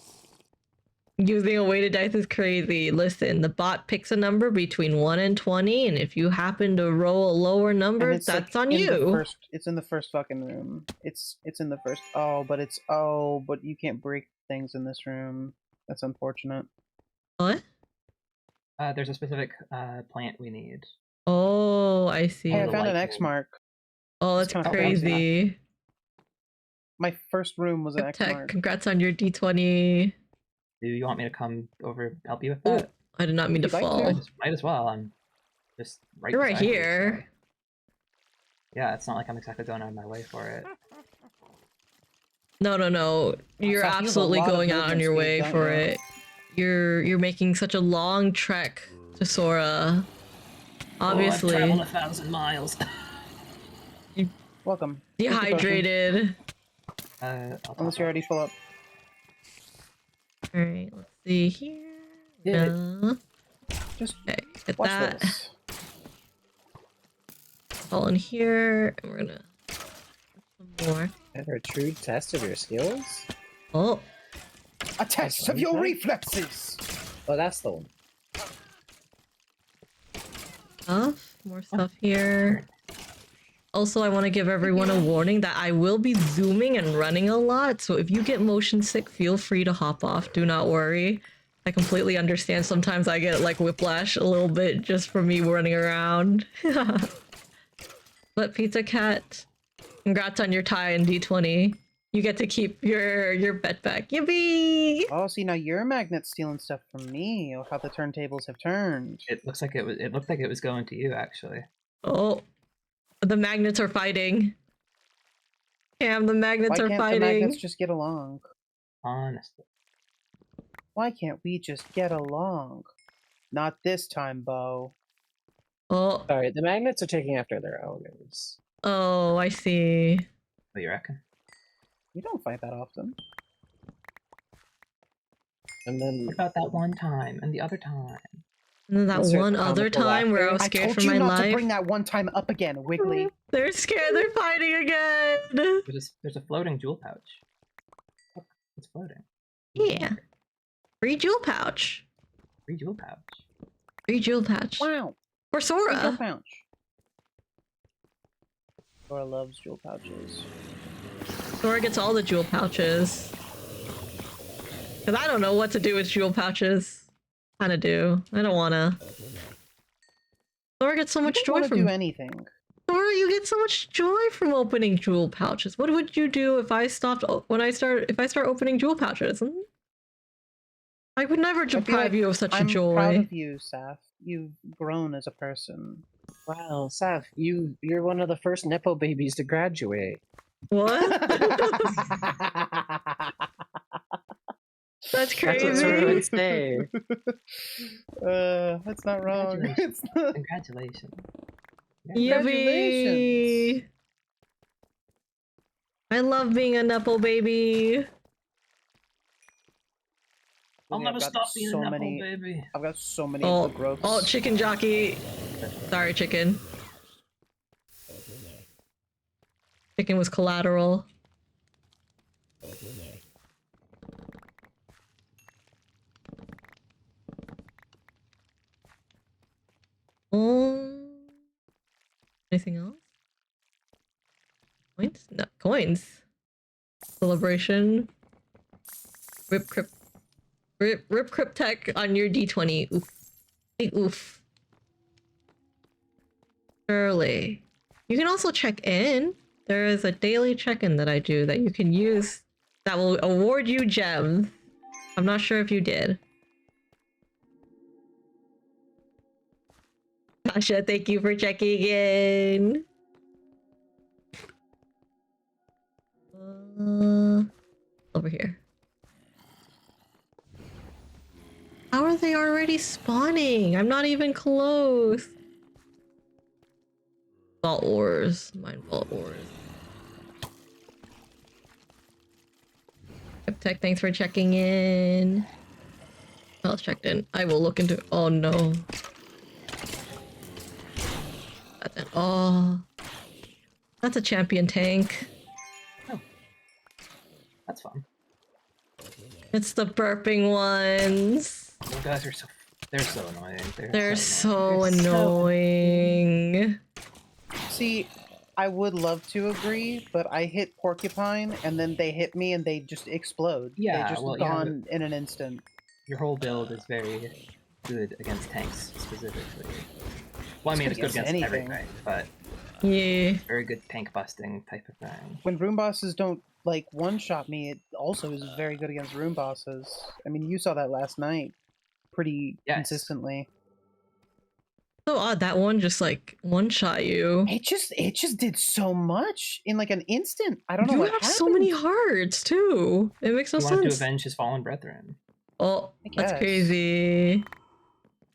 Using a weighted dice is crazy. Listen, the bot picks a number between 1 and 20, and if you happen to roll a lower number, that's like on you. It's in the first fucking room. It's in the first. But you can't break things in this room. That's unfortunate. What? There's a specific plant we need. Oh, I see. Hey, I found an X mark. Oh, that's crazy. My first room was an X mark. Congrats on your D20. Do you want me to come over help you with that? I did not mean to fall. Might as well. I'm just right. You're right here. Yeah, it's not like I'm exactly going out of my way for it. No. You're absolutely going out on your way for it. You're making such a long trek to Sora. Obviously. I've traveled 1,000 miles. Welcome. Dehydrated. Unless you're already full up. Alright, let's see here. Yeah. Just get watch that. This. All in here, and we're gonna some more. Ever a true test of your skills? Oh. A test of your reflexes! Oh, that's the one. More stuff here. Also, I want to give everyone a warning that I will be zooming and running a lot, so if you get motion sick, feel free to hop off. Do not worry. I completely understand. Sometimes I get like whiplash a little bit just from me running around. But Pizza Cat, congrats on your tie in D20. You get to keep your bet back. Yippee! Oh, see, now your magnet's stealing stuff from me. Oh, how the turntables have turned. It looks like it looked like it was going to you, actually. Oh. The magnets are fighting. Cam, the magnets are fighting. Why can't the magnets just get along? Honestly. Why can't we just get along? Not this time, Bo. Oh. Sorry, the magnets are taking after their owners. Oh, I see. What do you reckon? We don't fight that often. And then... What about that one time and the other time? And then that one other time where I was scared for my life. I told you not to bring that one time up again, Wiggly. They're scared. They're fighting again. There's a floating jewel pouch. Look, it's floating. Yeah. Free jewel pouch. Free jewel pouch. Free jewel pouch. Wow. For Sora. Free jewel pouch. Sora loves jewel pouches. Sora gets all the jewel pouches. Because I don't know what to do with jewel pouches. Kinda do. I don't wanna. Sora gets so much joy from. Do anything. Sora, you get so much joy from opening jewel pouches. What would you do if I stopped? If I start opening jewel pouches? I would never deprive you of such a joy. I'm proud of you, Saf. You've grown as a person. Wow, Saf, you're one of the first Nepo babies to graduate. What? That's crazy. That's what Sora would say. That's not wrong. Congratulations. Yippee! I love being a Nepo baby. I'll never stop being a Nepo baby. I've got so many growths. Oh, chicken jockey. Sorry, chicken. Chicken was collateral. Anything else? Coins? No, coins. Celebration. Rip Cryptech on your D20. Oof. Big oof. Surely. You can also check in. There is a daily check-in that I do that you can use that will award you gems. I'm not sure if you did. Tasha, thank you for checking in. Over here. How are they already spawning? I'm not even close. Vault ores. Mine vault ores. Tech, thanks for checking in. Well, it's checked in. I will look into. Oh no. Oh, that's a champion tank. Oh, that's fun. It's the burping ones. Those guys are they're so annoying. They're so They're annoying. See, I would love to agree, but I hit Porcupine, and then they hit me, and they just explode. Yeah, they just well, gone in an instant. Your whole build is very good against tanks, specifically. Well, I mean, it's good against anything. everything, but Yeah. very good tank busting type of thing. When room bosses don't like one-shot me, it also is very good against room bosses. I mean, you saw that last night pretty consistently. So odd that one just like one-shot you. It just did so much in like an instant. I don't know you what have happened. so many hearts too. It makes no You sense. wanted to avenge his fallen brethren. Oh, that's guess. crazy.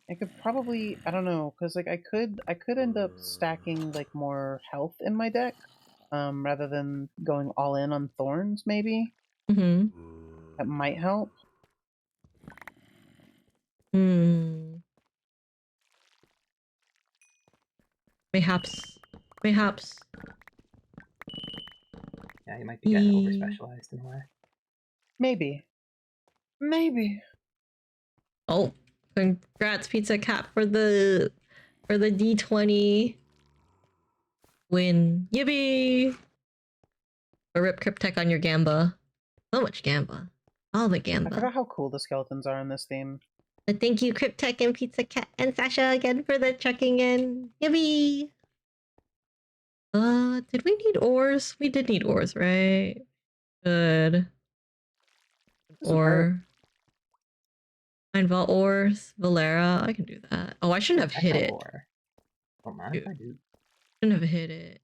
I could probably, I don't know, because like I could end up stacking like more health in my deck, rather than going all in on thorns. Maybe Mm-hmm. that might help. Mayhaps. Mayhaps. Yeah, you might be getting over specialized in a way. Maybe. Maybe. Oh, congrats, Pizza Cat, for the D20 win. Yippee! Or rip Cryptech on your Gamba. So much Gamba. All the I Gamba. forgot how cool the skeletons are in this theme. But thank you, Cryptech and Pizza Cat and Sasha again for the checking in. Yippee! Did we need ores? We did need ores, right? Good. Or Mine vault ores, Valera. I can do that. Oh, I shouldn't have hit it. Oh man, if I do. Shouldn't have hit it.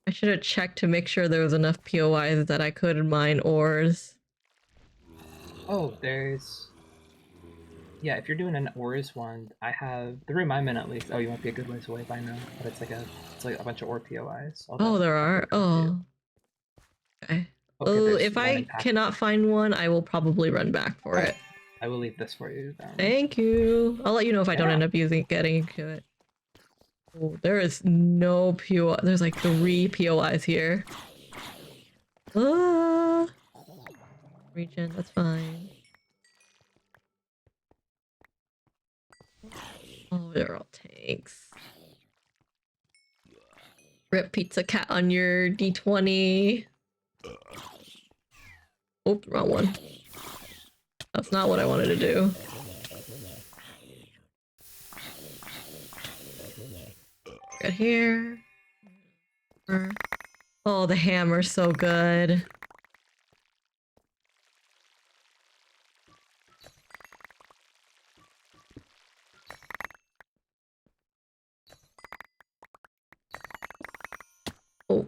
I should have checked to make sure there was enough POIs that I could mine ores. Oh, there's... Yeah, if you're doing an ores one, I have... The room I'm in, at least. Oh, you might be a good ways away by now. But it's like a bunch of ore POIs. Oh, there are? Oh. Okay. Oh, if I cannot find one, I will probably run back for it. I will leave this for you then. Thank you. I'll let you know if I don't end up getting to it. Oh, there is no POI. There's like 3 POIs here. Ah! Region, that's fine. Oh, they're all tanks. Rip Pizza Cat on your D20. Oh, wrong one. That's not what I wanted to do. Get here. Oh, the hammer's so good. Oh.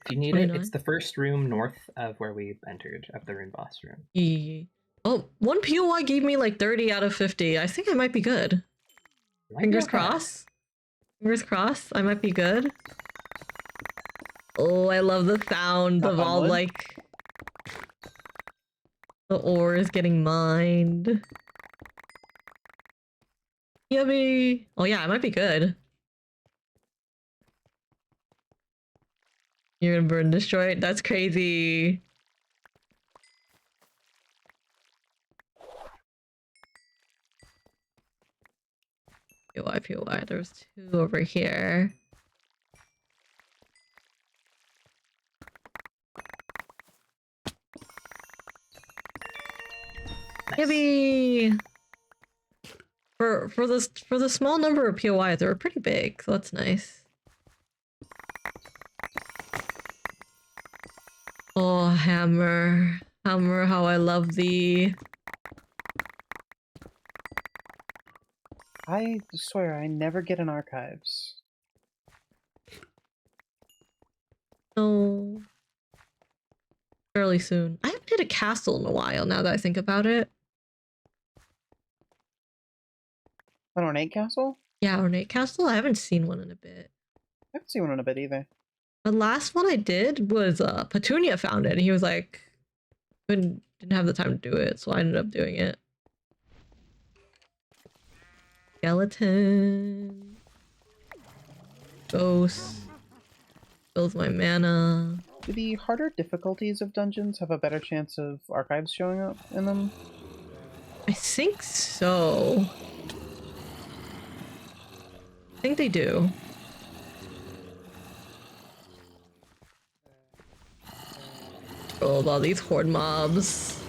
If you need 29? It's the first room north of where we entered, of the room boss room. Oh, one POI gave me like 30 out of 50. I think I might be good. Fingers crossed. Fingers crossed, I might be good. Oh, I love the sound of all like... The ore is getting mined. Yummy! Oh yeah, I might be good. You're gonna burn destroy? That's crazy. POI. There's 2 over here. Nice. Yippee! For the small number of POIs, they were pretty big, so that's nice. Oh, hammer. Hammer, how I love thee. I swear I never get in archives. No. Fairly soon. I haven't hit a castle in a while now that I think about it. An ornate castle? Yeah, ornate castle. I haven't seen one in a bit. I haven't seen one in a bit either. The last one I did was Petunia found it, and he was like, didn't have the time to do it, so I ended up doing it. Skeleton. Ghost. Fills my mana. Do the harder difficulties of dungeons have a better chance of archives showing up in them? I think so. I think they do. Oh, all these horde mobs.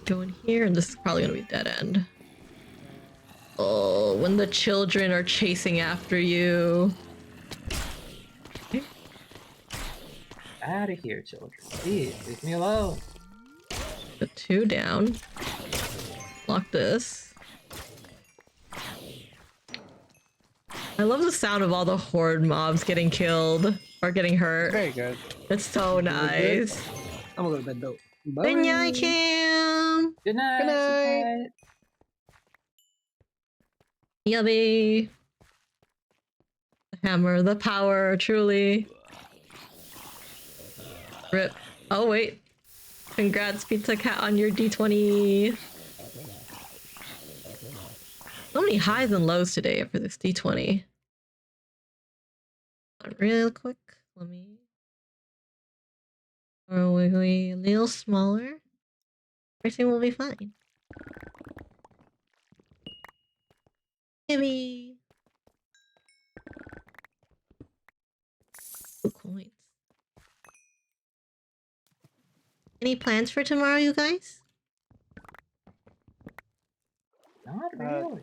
Go in here, and this is probably gonna be dead end. Oh, when the children are chasing after you. Out of here, children. Please, leave me alone. Put 2 down. Lock this. I love the sound of all the horde mobs getting killed or getting hurt. Very good. It's so nice. I'm a little bit dope. Good night, Cam. Good night. Good night. Good night. Yummy. The hammer, the power, truly. Rip. Oh, wait. Congrats, Pizza Cat, on your D20. So many highs and lows today for this D20. Real quick, let me. Or wiggly, a little smaller. Everything will be fine. Gimme. Ooh, coins. Any plans for tomorrow, you guys? Not really.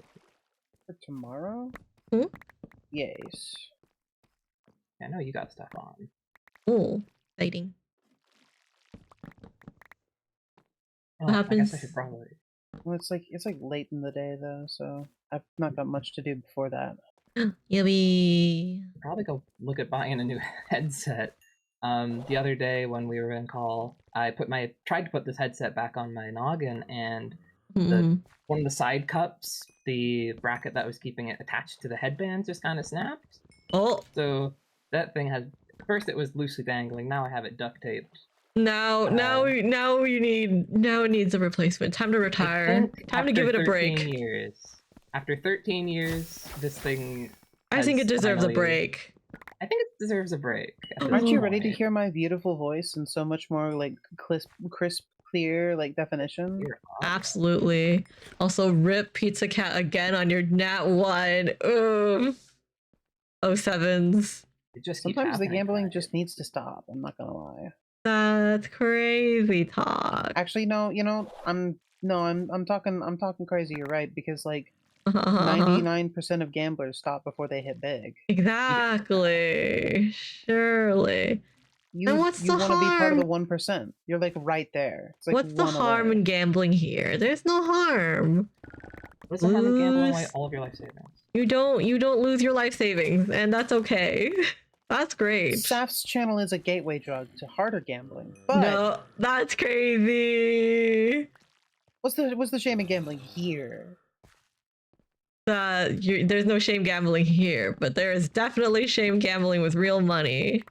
For tomorrow? Hmm? Yes. I know you got stuff on. Oh, exciting. Oh, What I happens? guess I should probably. Well, it's like late in the day though, so I've not got much to do before that. Yummy. Probably go look at buying a new headset. The other day when we were in call, I tried to put this headset back on my noggin, and Mm. one of the side cups, the bracket that was keeping it attached to the headband, just kind of snapped. Oh, So that thing has. First, it was loosely dangling. Now I have it duct taped. now it needs a replacement. Time to I retire. think Time to give it a after 13 break. Years, after 13 years, this thing. I think it has deserves a finally- break. I think it deserves a break. at this Aren't you ready to point. hear my beautiful voice and so much more like crisp, clear like definition? You're up. Absolutely. Also, rip Pizza Cat again on your nat 1. Oof. 07s. It just keeps Sometimes the happening, gambling right? just needs to stop. I'm not gonna lie. That's crazy talk. Actually, no. You know, I'm talking crazy. You're right because like Uh-huh. 99% of gamblers stop before they hit big. Exactly. Surely. You And what's you the want to be part of the harm? 1%. You're like right there. It's like What's the one harm away. in gambling here? There's no harm. What's the harm in gambling away Lose. all of your life savings? You don't lose your life savings, and that's okay. That's great. Saf's channel is a gateway drug to harder gambling. But No, that's crazy. what's the shame in gambling here? There's no shame gambling here, but there is definitely shame gambling with real money.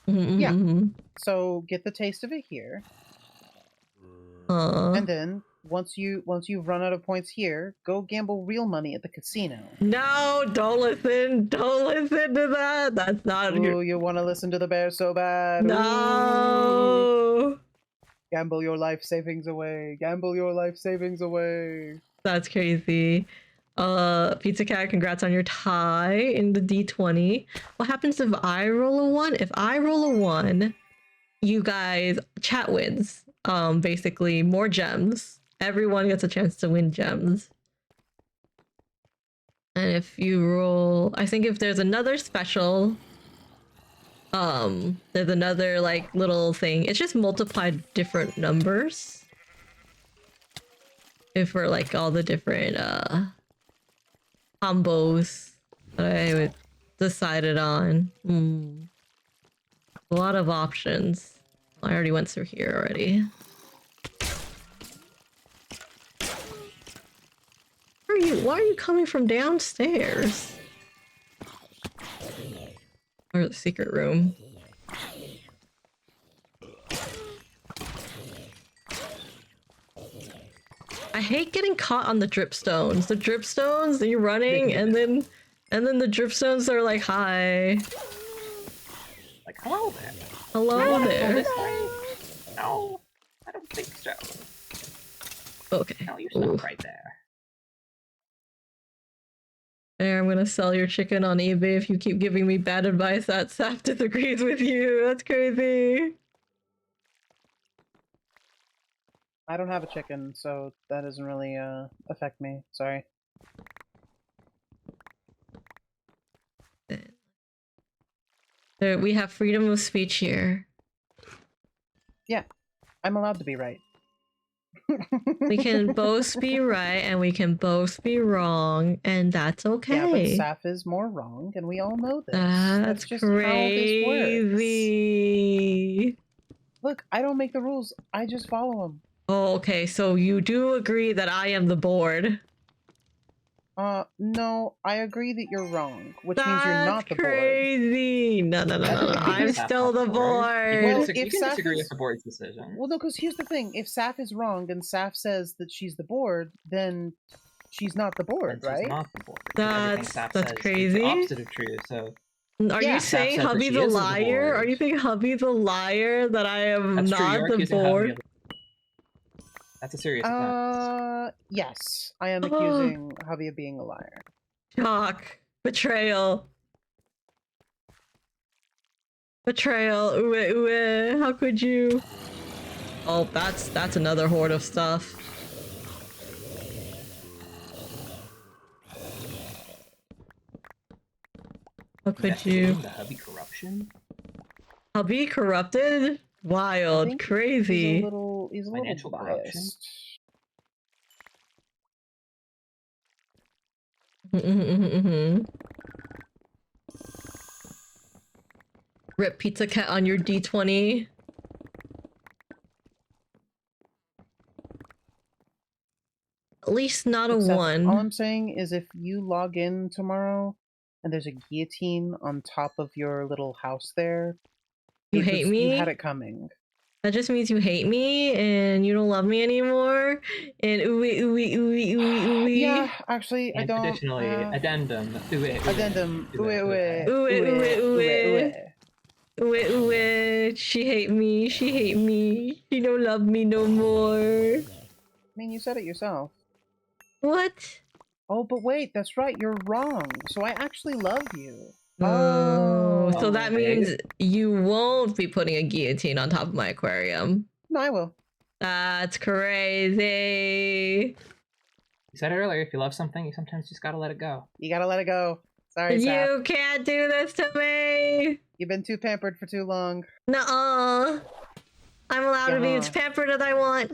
Yeah. Mhm. So get the taste of it here, Uh, and then once you've run out of points here, go gamble real money at the casino. no, don't listen. Don't listen to that. That's not Ooh, your. you want to listen to the bear so bad. Ooh. No. Gamble your life savings away. Gamble your life savings away. That's crazy. Pizza Cat, congrats on your tie in the D20. What happens if I roll a 1? If I roll a 1, you guys chat wins. Basically more gems. Everyone gets a chance to win gems. And if you roll, I think if there's another special, there's another like little thing. It's just multiplied different numbers. if for like all the different combos that I would decided on. A lot of options. I already went through here already. Why are you coming from downstairs? Or the secret room? I hate getting caught on the dripstones. The dripstones that you're running, and then the dripstones are like, "Hi, Like, hello there. hello there." This way? No, I don't think so. Okay. No, you stop right there. There, I'm gonna sell your chicken on eBay if you keep giving me bad advice that Saf disagrees with you. That's crazy. I don't have a chicken, so that doesn't really affect me. Sorry. There, we have freedom of speech here. Yeah, I'm allowed to be right. We can both be right and we can both be wrong, and that's okay. Yeah, but Saf is more wrong, and we all know this. That's just how this works. crazy. Look, I don't make the rules. I just follow them. Oh, okay, so you do agree that I am the board. No, I agree that you're wrong, which means you're not the board. Crazy. No. I'm still the board. You Well, can if Saf disagree is- with the board's decision. Well, no, because here's the thing: if Saf is wrong and Saf says that she's the board, then she's not the board, Then she's right? not the board. Because everything That's Saf that's says is crazy. the opposite of true. So Are Yeah, you Saf saying said that hubby's she a isn't the liar? Are board. you thinking hubby's a liar that I am that's true. not You're the accusing Hubby board? of. That's a serious offense. Yes, I am Oh. accusing hubby of being a liar. Shock. Betrayal. Betrayal. Uweh. How could you? Oh, that's another horde of stuff. How could you? The hubby corruption. Hubby corrupted? I Wild. think Crazy. He's a little Financial corruption? biased. Rip Pizza Cat on your D20. At least not a Except, all 1. I'm saying is if you log in tomorrow and there's a guillotine on top of your little house there, You hate me? You had it coming. That just means you hate me and you don't love me anymore. And ooey. Yeah, actually, I And don't. additionally, addendum. Addendum. Uweh. Ooey. She hate me. She don't love me no more. I mean, you said it yourself. What? Oh, but wait, that's right, you're wrong. So I actually love you. Oh, so that okay. means you won't be putting a guillotine on top of my aquarium. No, I will. That's crazy. You said it earlier. If you love something, you sometimes just gotta let it go. You gotta let it go. Sorry, Saf. You can't do this to me. You've been too pampered for too long. Nuh-uh. I'm allowed to be as pampered as I want.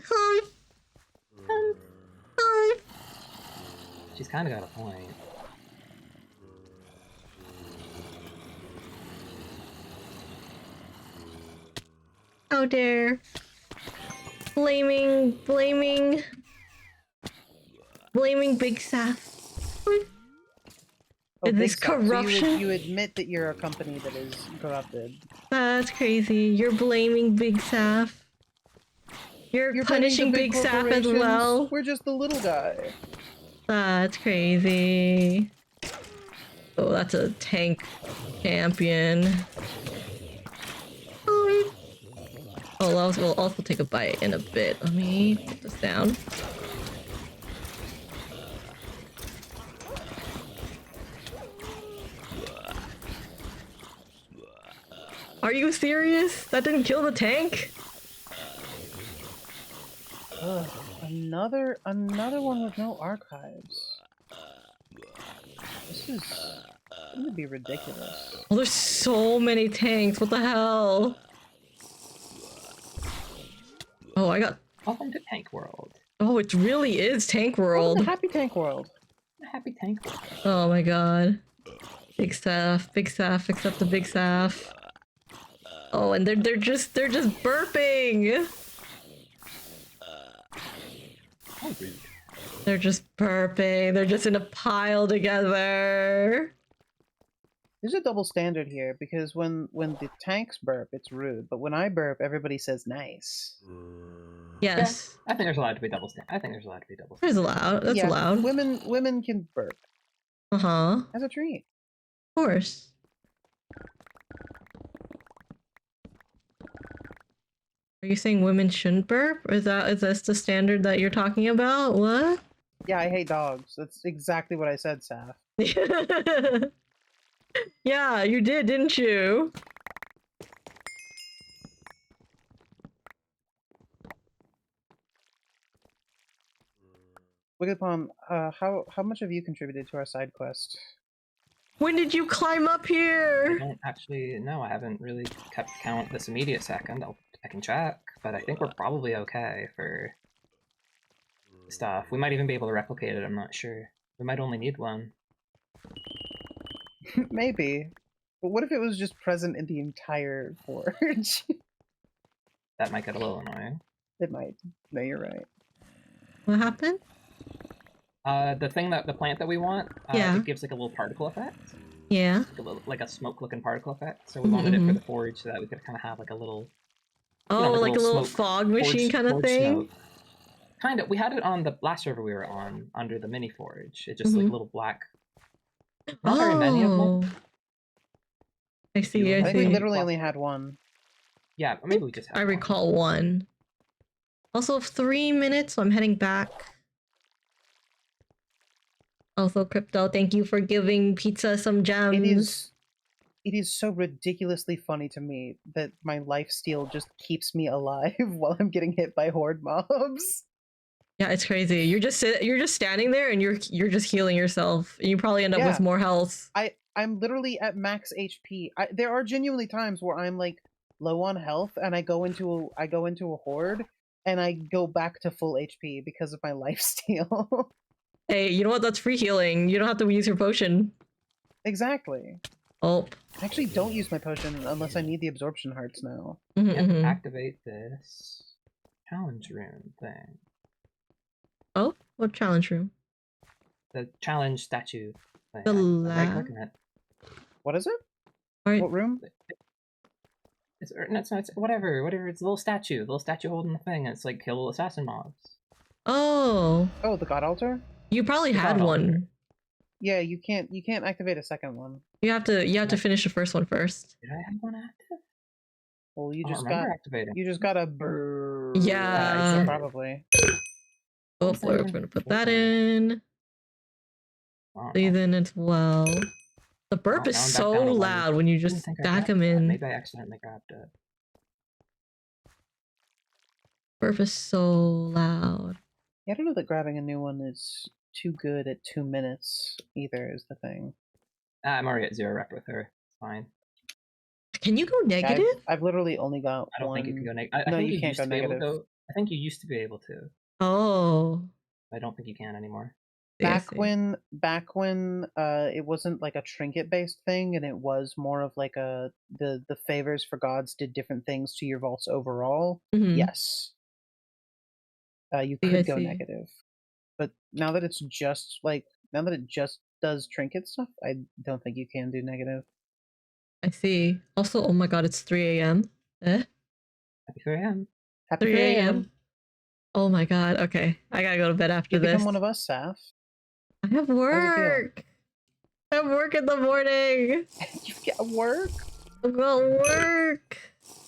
She's kind of got a point. How dare. Blaming Big Saf. Oh, Is this big Saf. So corruption? you admit that you're a company that is corrupted. That's crazy. You're blaming Big Saf. You're blaming punishing the Big Saf as corporations. well. We're just the little guy. That's crazy. Oh, that's a tank champion. Oh, we'll also take a bite in a bit. Let me put this down. Are you serious? That didn't kill the tank? Ugh, another one with no archives. This is gonna be ridiculous. Oh, there's so many tanks. What the hell? Oh, I got... Welcome to Tank World. Oh, it really is Tank Welcome World. to Happy Tank World. Happy tank. Oh my god. Big Saf, fix up the big Saf. Oh, and they're just burping. Oh, rude. They're just burping. They're just in a pile together. There's a double standard here because when the tanks burp, it's rude, but when I burp, everybody says nice. Yes. I think there's allowed to be double standard. I think there's allowed to be double There's standard. allowed. That's yeah, allowed. Women can burp Uh-huh. as a treat. Of course. Are you saying women shouldn't burp? Or is this the standard that you're talking about? What? Yeah, I hate dogs. That's exactly what I said, Saf. Yeah, you did, didn't you? Wigglypalm, how much have you contributed to our side quest? When did you climb up I here? don't actually know. I haven't really kept count this immediate second. I can check, but I think we're probably okay for stuff. We might even be able to replicate it. I'm not sure. We might only need one. Maybe. But what if it was just present in the entire forge? That might get a little annoying. It might. No, you're right. What happened? The plant that we want, Yeah. it gives like a little particle effect. Yeah. Like a smoke-looking particle effect. So we wanted it for Mhm. the forge so that we could kind of have like a little... Oh, like like a little smoke fog machine kind of forge thing? smoke. Kind of. We had it on the last server we were on, under the mini forge. It just like little black... Not very many of them. Oh. I see, I I think we see. literally only had one. Yeah, or maybe we just had I one. recall one. Also, 3 minutes, so I'm heading back. Also, Crypto, thank you for giving Pizza some gems. It is so ridiculously funny to me that my life steal just keeps me alive while I'm getting hit by horde mobs. Yeah, it's crazy. You're just standing there and you're just healing yourself. And you probably end up with Yeah. more health. I'm literally at max HP. There are genuinely times where I'm like low on health and I go into a horde and I go back to full HP because of my life steal. Hey, you know what? That's free healing. You don't have to use your potion. Exactly. Oh. I actually don't use my potion unless I need the absorption hearts now. Mhm, You have to mhm. activate this challenge room thing. Oh, what challenge room? The challenge statue thing. The Right lab? clicking it. What is it? Alright. What room? It's whatever. It's a little statue holding the thing. And it's like kill assassin mobs. Oh. Oh, the god altar? You probably The had god one. altar. Yeah, you can't activate a second one. You have to finish the first one first. Did I have one active? Well, I don't remember activating. you just got a brrrr. Yeah. So probably. Oh, was that we're even gonna put that for? in. Wow. Season as well. The burp Oh, is now I'm back so down to one. loud when you I didn't just think I stack grabbed them that. in. Maybe I accidentally grabbed it. Burp is so loud. Yeah, I don't know that grabbing a new one is too good at 2 minutes either, is the thing. I'm already at 0 rep with her. It's fine. Can you go Yeah, negative? I've literally only got I don't one. think you can go negative. I No, think you you can't used go to be able to negative. go. I think you used to be able to. Oh. I don't think you can anymore. Back when it wasn't like a trinket based thing and it was more of like the favors for gods did different things to your vaults overall. Mhm. Yes. You I could go see. negative. But now that it just does trinket stuff, I don't think you can do negative. I see. Also, oh my god, it's 3 a.m. Eh? Happy 3 a.m. Happy 3 a.m. Oh my god, okay. I gotta go to bed after You this. become one of us, Saf. I have work. I have work in the morning. You get work? I've got work.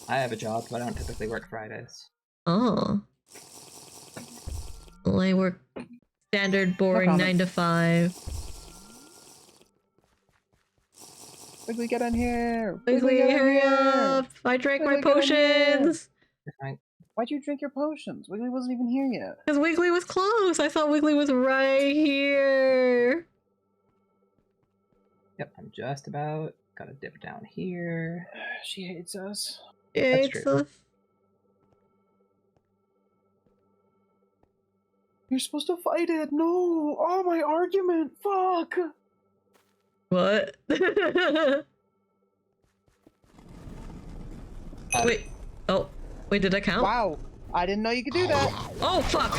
I have a job, but I don't typically work Fridays. Oh. Well, I work standard, boring comment. 9 to 5. Wiggly, get in here! Wiggly, get in hurry here! up! I drank my Wiggly, get in here! potions! It's fine. Why'd you drink your potions? Wiggly wasn't even here yet. Because Wiggly was close. I thought Wiggly was right here. Yep, I'm just about. Gotta dip down here. She hates us. Yeah, That's it's true. You're supposed to fight it. No. Oh, my argument. Fuck. What? Wait. Oh. Wait, did I count? Wow. I didn't know you could do that. Oh, fuck.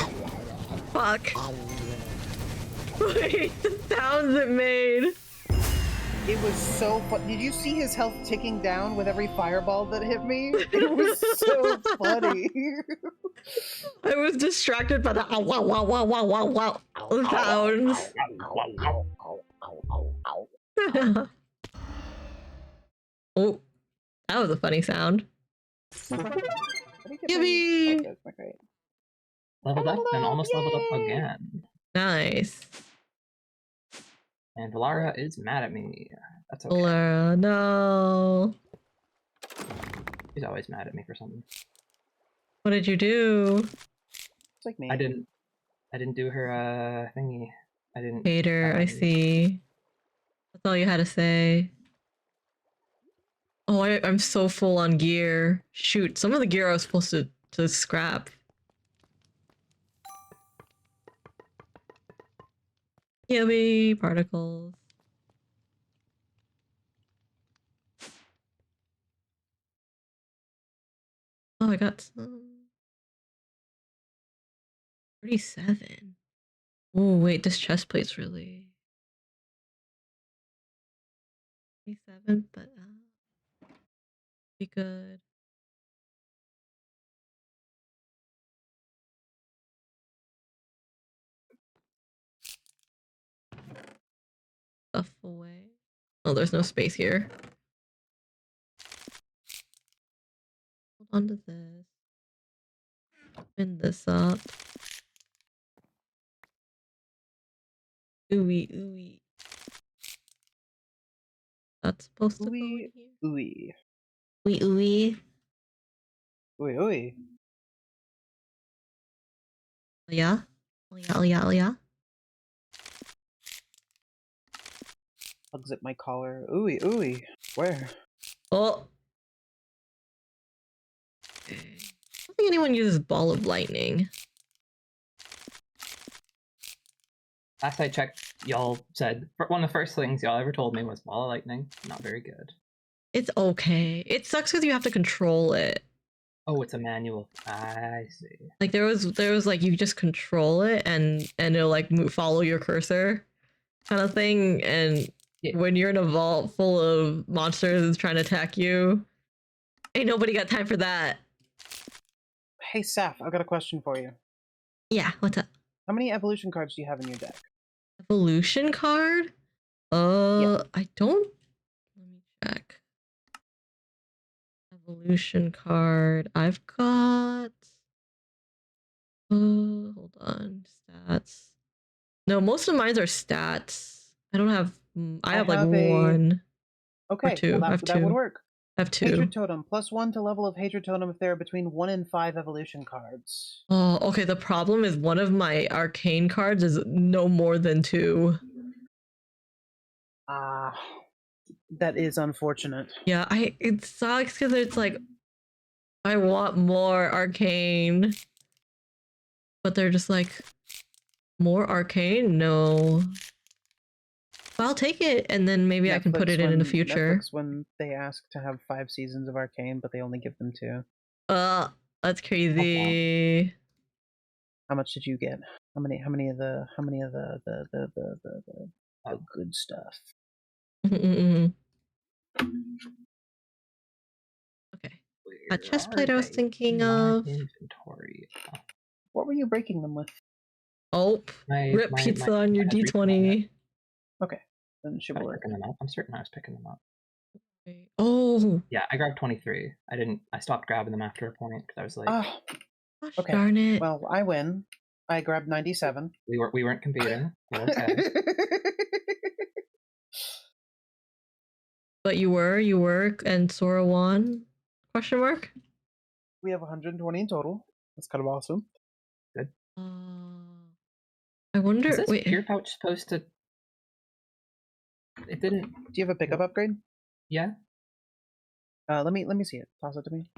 Fuck. Wait, the sounds it made. It was so fun. Did you see his health ticking down with every fireball that hit me? It was so funny. I was distracted by the ow, wow, wow, wow, wow, wow, wow sounds. Oh, that was a funny sound. Yippee! Okay, okay. Leveled up and almost leveled up again. Nice. And Valara is mad at me. That's okay. Laura, no. She's always mad at me for something. What did you do? It's like me. I didn't do her thingy. I didn't. Hater, I see. That's all you had to say. Oh, I'm so full on gear. Shoot, some of the gear I was supposed to scrap. Yummy particles. Oh, I got some. 37. Oh, wait, this chest plate's really 37, but be good. Stuff away. Oh, there's no space here. Hold on to this. Open this up. Ooey, ooey. That's supposed to go in here. Ooey. Ooey, ooey. Ooey, ooey. Oh, yeah? Oh, yeah, oh, yeah, oh, yeah? Hugs at my collar. Ooey, ooey. Where? Oh! Okay. I don't think anyone uses Ball of Lightning. Last I checked, y'all said one of the first things y'all ever told me was Ball of Lightning. Not very good. It's okay. It sucks because you have to control it. Oh, it's a manual. I see. Like there was like you just control it and it'll like follow your cursor, kind of thing. And Yeah. when you're in a vault full of monsters that's trying to attack you, ain't nobody got time for that. Hey, Saf, I've got a question for you. Yeah, what's up? How many evolution cards do you have in your deck? Evolution card? Yeah. I don't. Let me check. Evolution card. I've got. Hold on. Stats. No, most of mine are stats. I don't have. I have like one. Okay, Or two. well, I have that would two. work. I have two. Hatred Totem. +1 to level of Hatred Totem if there are between 1 and 5 evolution cards. Oh, okay. The problem is one of my arcane cards is no more than 2. Ah, that is unfortunate. Yeah, it sucks because it's like I want more arcane, but they're just like more arcane. No, well, I'll take it, and then maybe I can put it in the future. Netflix when they ask to have 5 seasons of Arcane, but they only give them 2. That's crazy. How much did you get? How many of the good stuff? Okay. A Where chest are plate I was they thinking in my of. inventory. What were you breaking them with? Oh, rip pizza on your D20. Okay, then it should I was work. picking them up. I'm certain I was picking them up. Oh, Yeah, I grabbed 23. I stopped grabbing them after a point because I was like, gosh Okay. darn it. Well, I win. I grabbed 97. we weren't competing. We're okay. But you were, and Sora won? Question mark? We have 120 in total. That's kind of awesome. Good. I wonder. Is this Wait. Pure Pouch supposed to? It didn't. Do you have a pickup upgrade? Yeah. Let me see it. Toss it to me.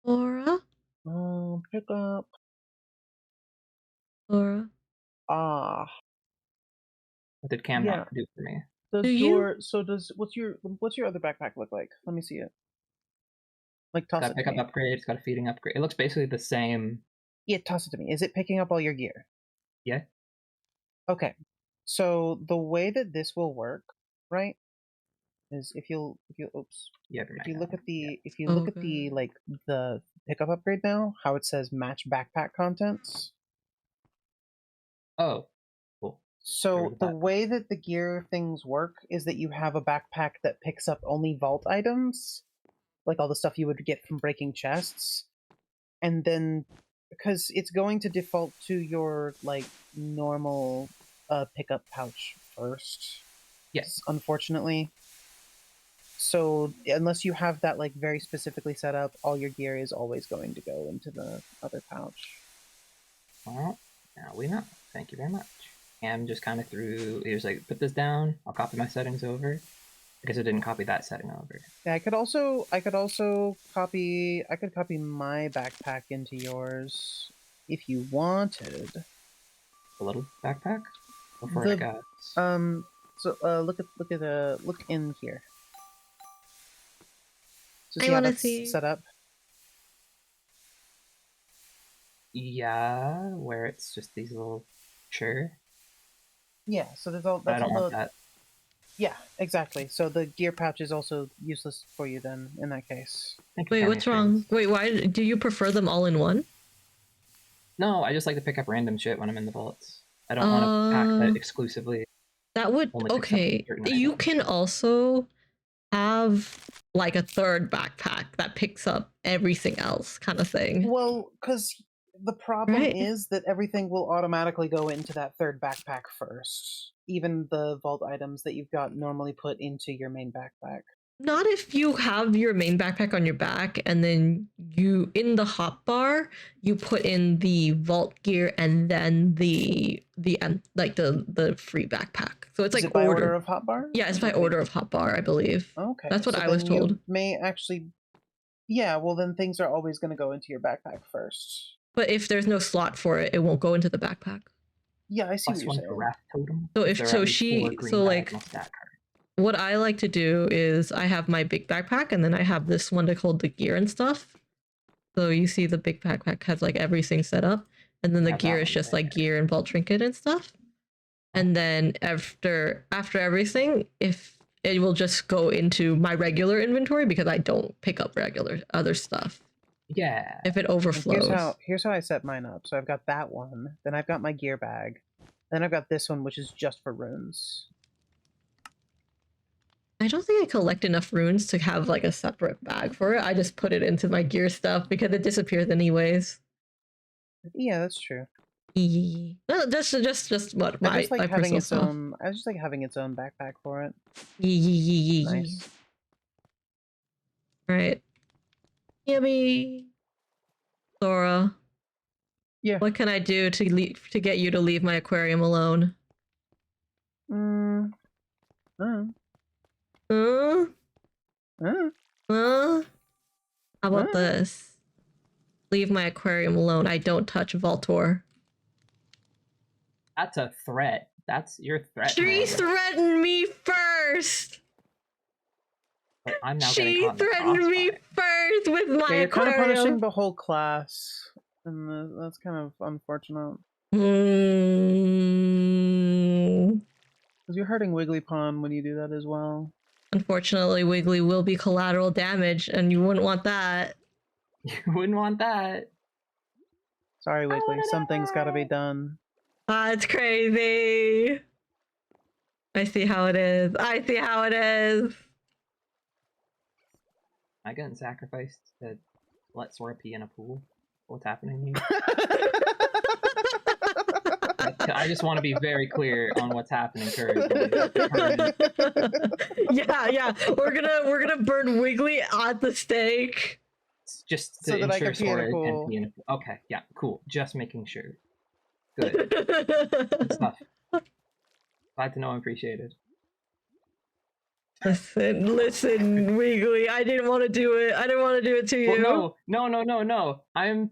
Sora? Pick up. Laura. Ah, What did Cam Yeah. not do for me? does Do your what's your other backpack look like? Let me see it. Like It's toss got it a to pickup me. upgrade. It's got a feeding upgrade. It looks basically the same. Yeah, toss it to me. Is it picking up all your gear? Yeah. Okay. So the way that this will work, right, is if you oops. Yeah. If you look at the Okay. like the pickup upgrade now, how it says match backpack contents. Oh, cool. So the backpack. way that the gear things work is that you have a backpack that picks up only vault items, like all the stuff you would get from breaking chests, and then because it's going to default to your like normal pickup pouch first. Yes. Unfortunately. So unless you have that like very specifically set up, all your gear is always going to go into the other pouch. Well, now we know. Thank you very much. Cam just kind of threw. He was like, "Put this down. I'll copy my settings over." I guess I didn't copy that setting over. Yeah, I could also copy my backpack into yours if you wanted. A little backpack. Go for The- it, guys. So look in here. So I see how wanna that's see. set up? Yeah, where it's just these little. Sure. Yeah, so there's all I that's don't all want the that. Yeah, exactly. So the gear pouch is also useless for you then in that case. Thank you, Wait, Cam, what's your wrong? friends. Wait, why do you prefer them all in one? No, I just like to pick up random shit when I'm in the vaults. I don't want to pack that exclusively. That would Only picks up okay. certain You items. can also have like a third backpack that picks up everything else, kind of thing. Well, because the problem Right. is that everything will automatically go into that third backpack first. Even the vault items that you've got normally put into your main backpack. Not if you have your main backpack on your back and then you in the hotbar you put in the vault gear and then the like the free backpack. So it's Is like it by order of hotbar? Yeah, it's by order of hotbar, I believe. Okay, That's what so I was then told. you may actually. Yeah, well then things are always going to go into your backpack first. But if there's no slot for it, it won't go into the backpack. Yeah, I see what Plus you're one saying. for Wrath Totem. So There if are so at least 4 she green so like diagonal stat cards. what I like to do is I have my big backpack and then I have this one to hold the gear and stuff. So you see the big backpack has like everything set up, and then the Have that gear is one just there. like gear and vault trinket and stuff. And then after everything, if it will just go into my regular inventory because I don't pick up regular other stuff. Yeah. If it And overflows. here's how I set mine up. So I've got that one, then I've got my gear bag, then I've got this one which is just for runes. I don't think I collect enough runes to have like a separate bag for it. I just put it into my gear stuff because it disappears anyways. Yeah, that's true. No, just what I just like my having personal its stuff. own. I just like having its own backpack for it. Nice. Right. Yummy. Sora. Yeah. What can I do to get you to leave my aquarium alone? Uh, Huh? uh, Huh? How about uh. this? Leave my aquarium alone. I don't touch Voltor. That's a threat. That's your threat. She threatened me first. But I'm now getting She caught in the threatened me crossfire. first with my Yeah, you're kind of punishing aquarium. the whole class, and that's kind of unfortunate. Because you're hurting Wigglypon when you do that as well. Unfortunately, Wiggly will be collateral damage, and you wouldn't want that. You wouldn't want that. Sorry, Wiggly. Something's got to be done. It's crazy. I see how it is. I see how it is. Am I getting sacrificed to let Sora pee in a pool? What's happening here? I just want to be very clear on what's happening currently. Yeah. We're gonna burn Wiggly at the stake. Just to So that I ensure can pee in a Sora can pool. pee in a pool. Okay, yeah, cool. Just making sure. Good. Good stuff. Glad to know and appreciated. Listen, Wiggly. I didn't want to do it. I didn't want to do it to you. Well, no. I'm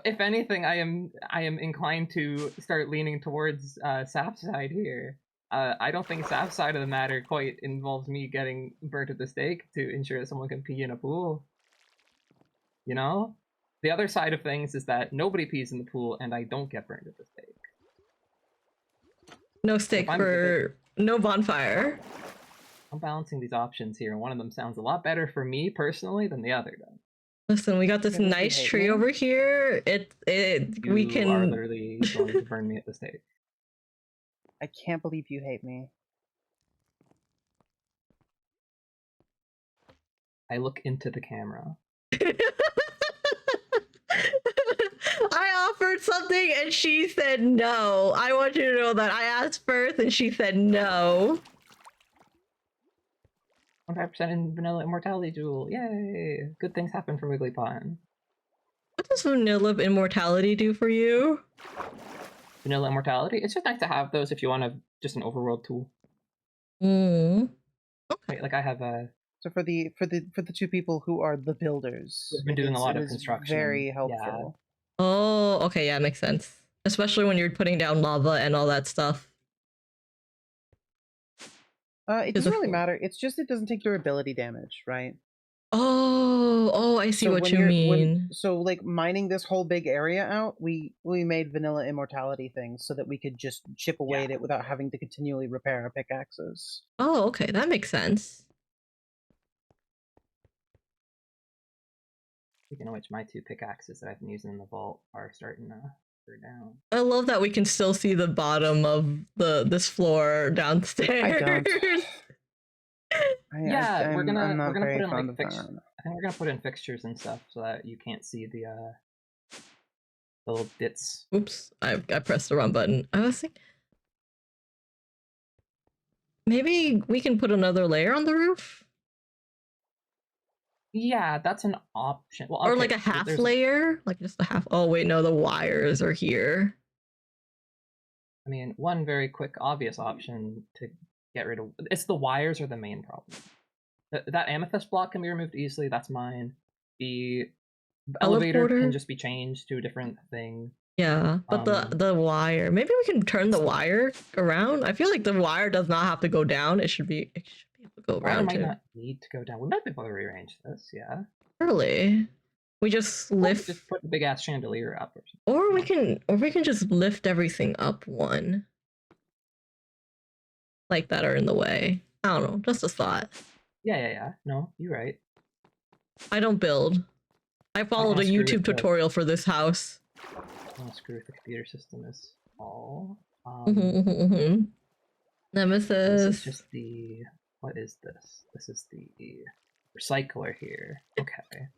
if anything, I am inclined to start leaning towards Saf's side here. I don't think Saf's side of the matter quite involves me getting burnt at the stake to ensure that someone can pee in a pool. You know? The other side of things is that nobody pees in the pool and I don't get burnt at the stake. No stake for no bonfire. I'm balancing these options here, and one of them sounds a lot better for me personally than the other does. Listen, we got this nice tree over here. We can. You are literally going to burn me at the stake. I can't believe you hate me. I look into the camera. I offered something and she said no. I want you to know that I asked first and she said no. 100% in vanilla immortality jewel. Yay! Good things happen for Wigglypot. What does vanilla immortality do for you? Vanilla immortality? It's just nice to have those if you want just an overworld tool. Okay. Right, like I have a. So for the two people who are the builders, we've been doing a lot of construction. Very helpful. Yeah. Oh, okay, yeah, makes sense. Especially when you're putting down lava and all that stuff. It doesn't really matter. It's just it doesn't take durability damage, right? Oh, I see what you mean. So like mining this whole big area out, we made vanilla immortality things so that we could just chip away at it without having to continually repair our pickaxes. Oh, okay, that makes sense. Speaking of which, my 2 pickaxes that I've been using in the vault are starting to burn down. I love that we can still see the bottom of this floor downstairs. I don't. We're gonna put in like I think we're gonna put in fixtures and stuff so that you can't see the little bits. Oops, I pressed the wrong button. I was thinking maybe we can put another layer on the roof. Yeah, that's an option. Well, or like a half layer, like just a half. Oh wait, no, the wires are here. I mean, one very quick, obvious option to get rid of it's the wires are the main problem. That amethyst block can be removed easily. That's mine. The elevator can just be changed to a different thing. Yeah, but the wire. Maybe we can turn the wire around. I feel like the wire does not have to go down. It should be able to go around. It might not need to go down. We might be able to rearrange this. Yeah. Really? We just lift. Just put a big ass chandelier up, or we can just lift everything up one. Like that are in the way. I don't know. Just a thought. Yeah. No, you're right. I don't build. I followed a YouTube tutorial for this house. Oh, screw with the computer system is all. Nemesis. This is just the. What is this? This is the recycler here. Okay.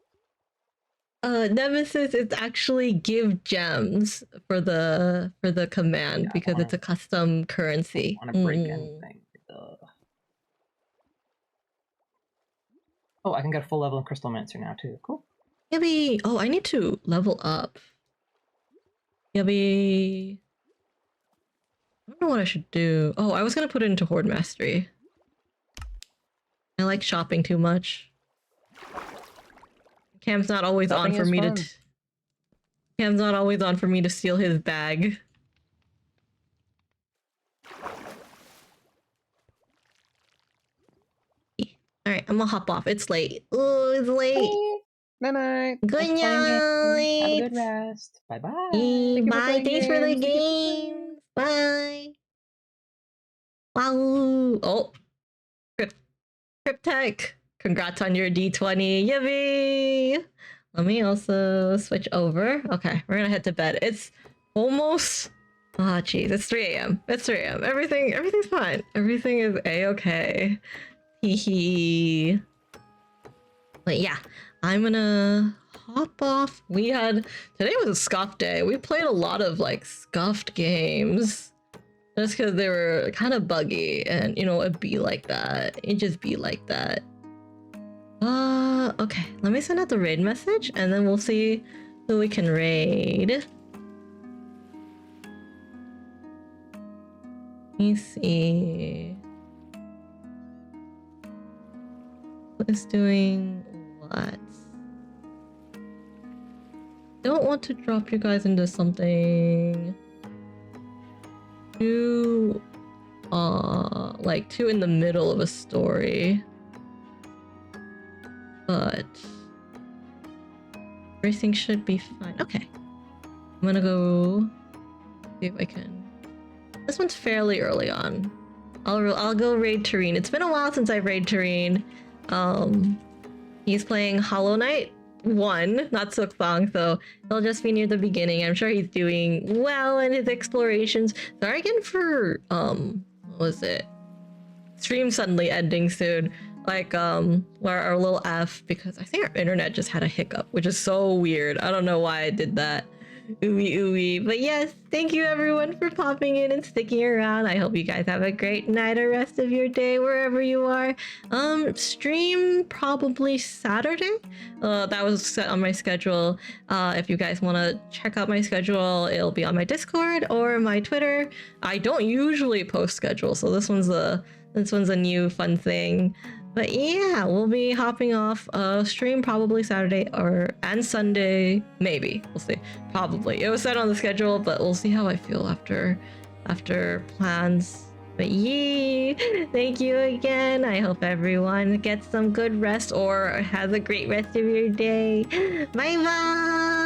Nemesis is actually give gems for the command because it's a custom currency. I want to break anything. Oh, I can get a full level in Crystal Mancer now too. Cool. Maybe. Oh, I need to level up. Maybe. I don't know what I should do. Oh, I was gonna put it into Horde Mastery. I like shopping too much. Cam's not always on for me to. Cam's not always on for me to steal his bag. Alright, I'm gonna hop off. It's late. Oh, it's late. Night. Good night. Have a good rest. Bye-bye. Bye. Thanks for the game. Bye. Wow. Oh. Cryptech. Congrats on your D20. Yippee. Let me also switch over. Okay, we're gonna head to bed. It's almost... Ah, jeez. It's 3 a.m. It's 3 a.m. Everything's fine. Everything is a-okay. Hee. But yeah, I'm gonna hop off. Today was a scuff day. We played a lot of like scuffed games just because they were kind of buggy, and you know, it'd be like that. It'd just be like that. Okay, let me send out the raid message and then we'll see who we can raid. Let me see. Who is doing what? don't want to drop you guys into something too like too in the middle of a story. But everything should be fine. Okay. I'm gonna go see if I can. This one's fairly early on. I'll go raid Tareen. It's been a while since I've raid Tareen. He's playing Hollow Knight 1, not Silksong, so he'll just be near the beginning. I'm sure he's doing well in his explorations. Sorry again for what was it? Stream suddenly ending soon. Like our little F, because I think our internet just had a hiccup, which is so weird. I don't know why I did that. Ooey. But yes, thank you everyone for popping in and sticking around. I hope you guys have a great night or rest of your day wherever you are. Stream probably Saturday. That was set on my schedule. If you guys want to check out my schedule, it'll be on my Discord or my Twitter. I don't usually post schedules, so this one's a new fun thing. But yeah, we'll be hopping off stream probably Saturday and Sunday, maybe. We'll see. Probably. It was set on the schedule, but we'll see how I feel after plans. But yee! Thank you again. I hope everyone gets some good rest or has a great rest of your day. Bye bye!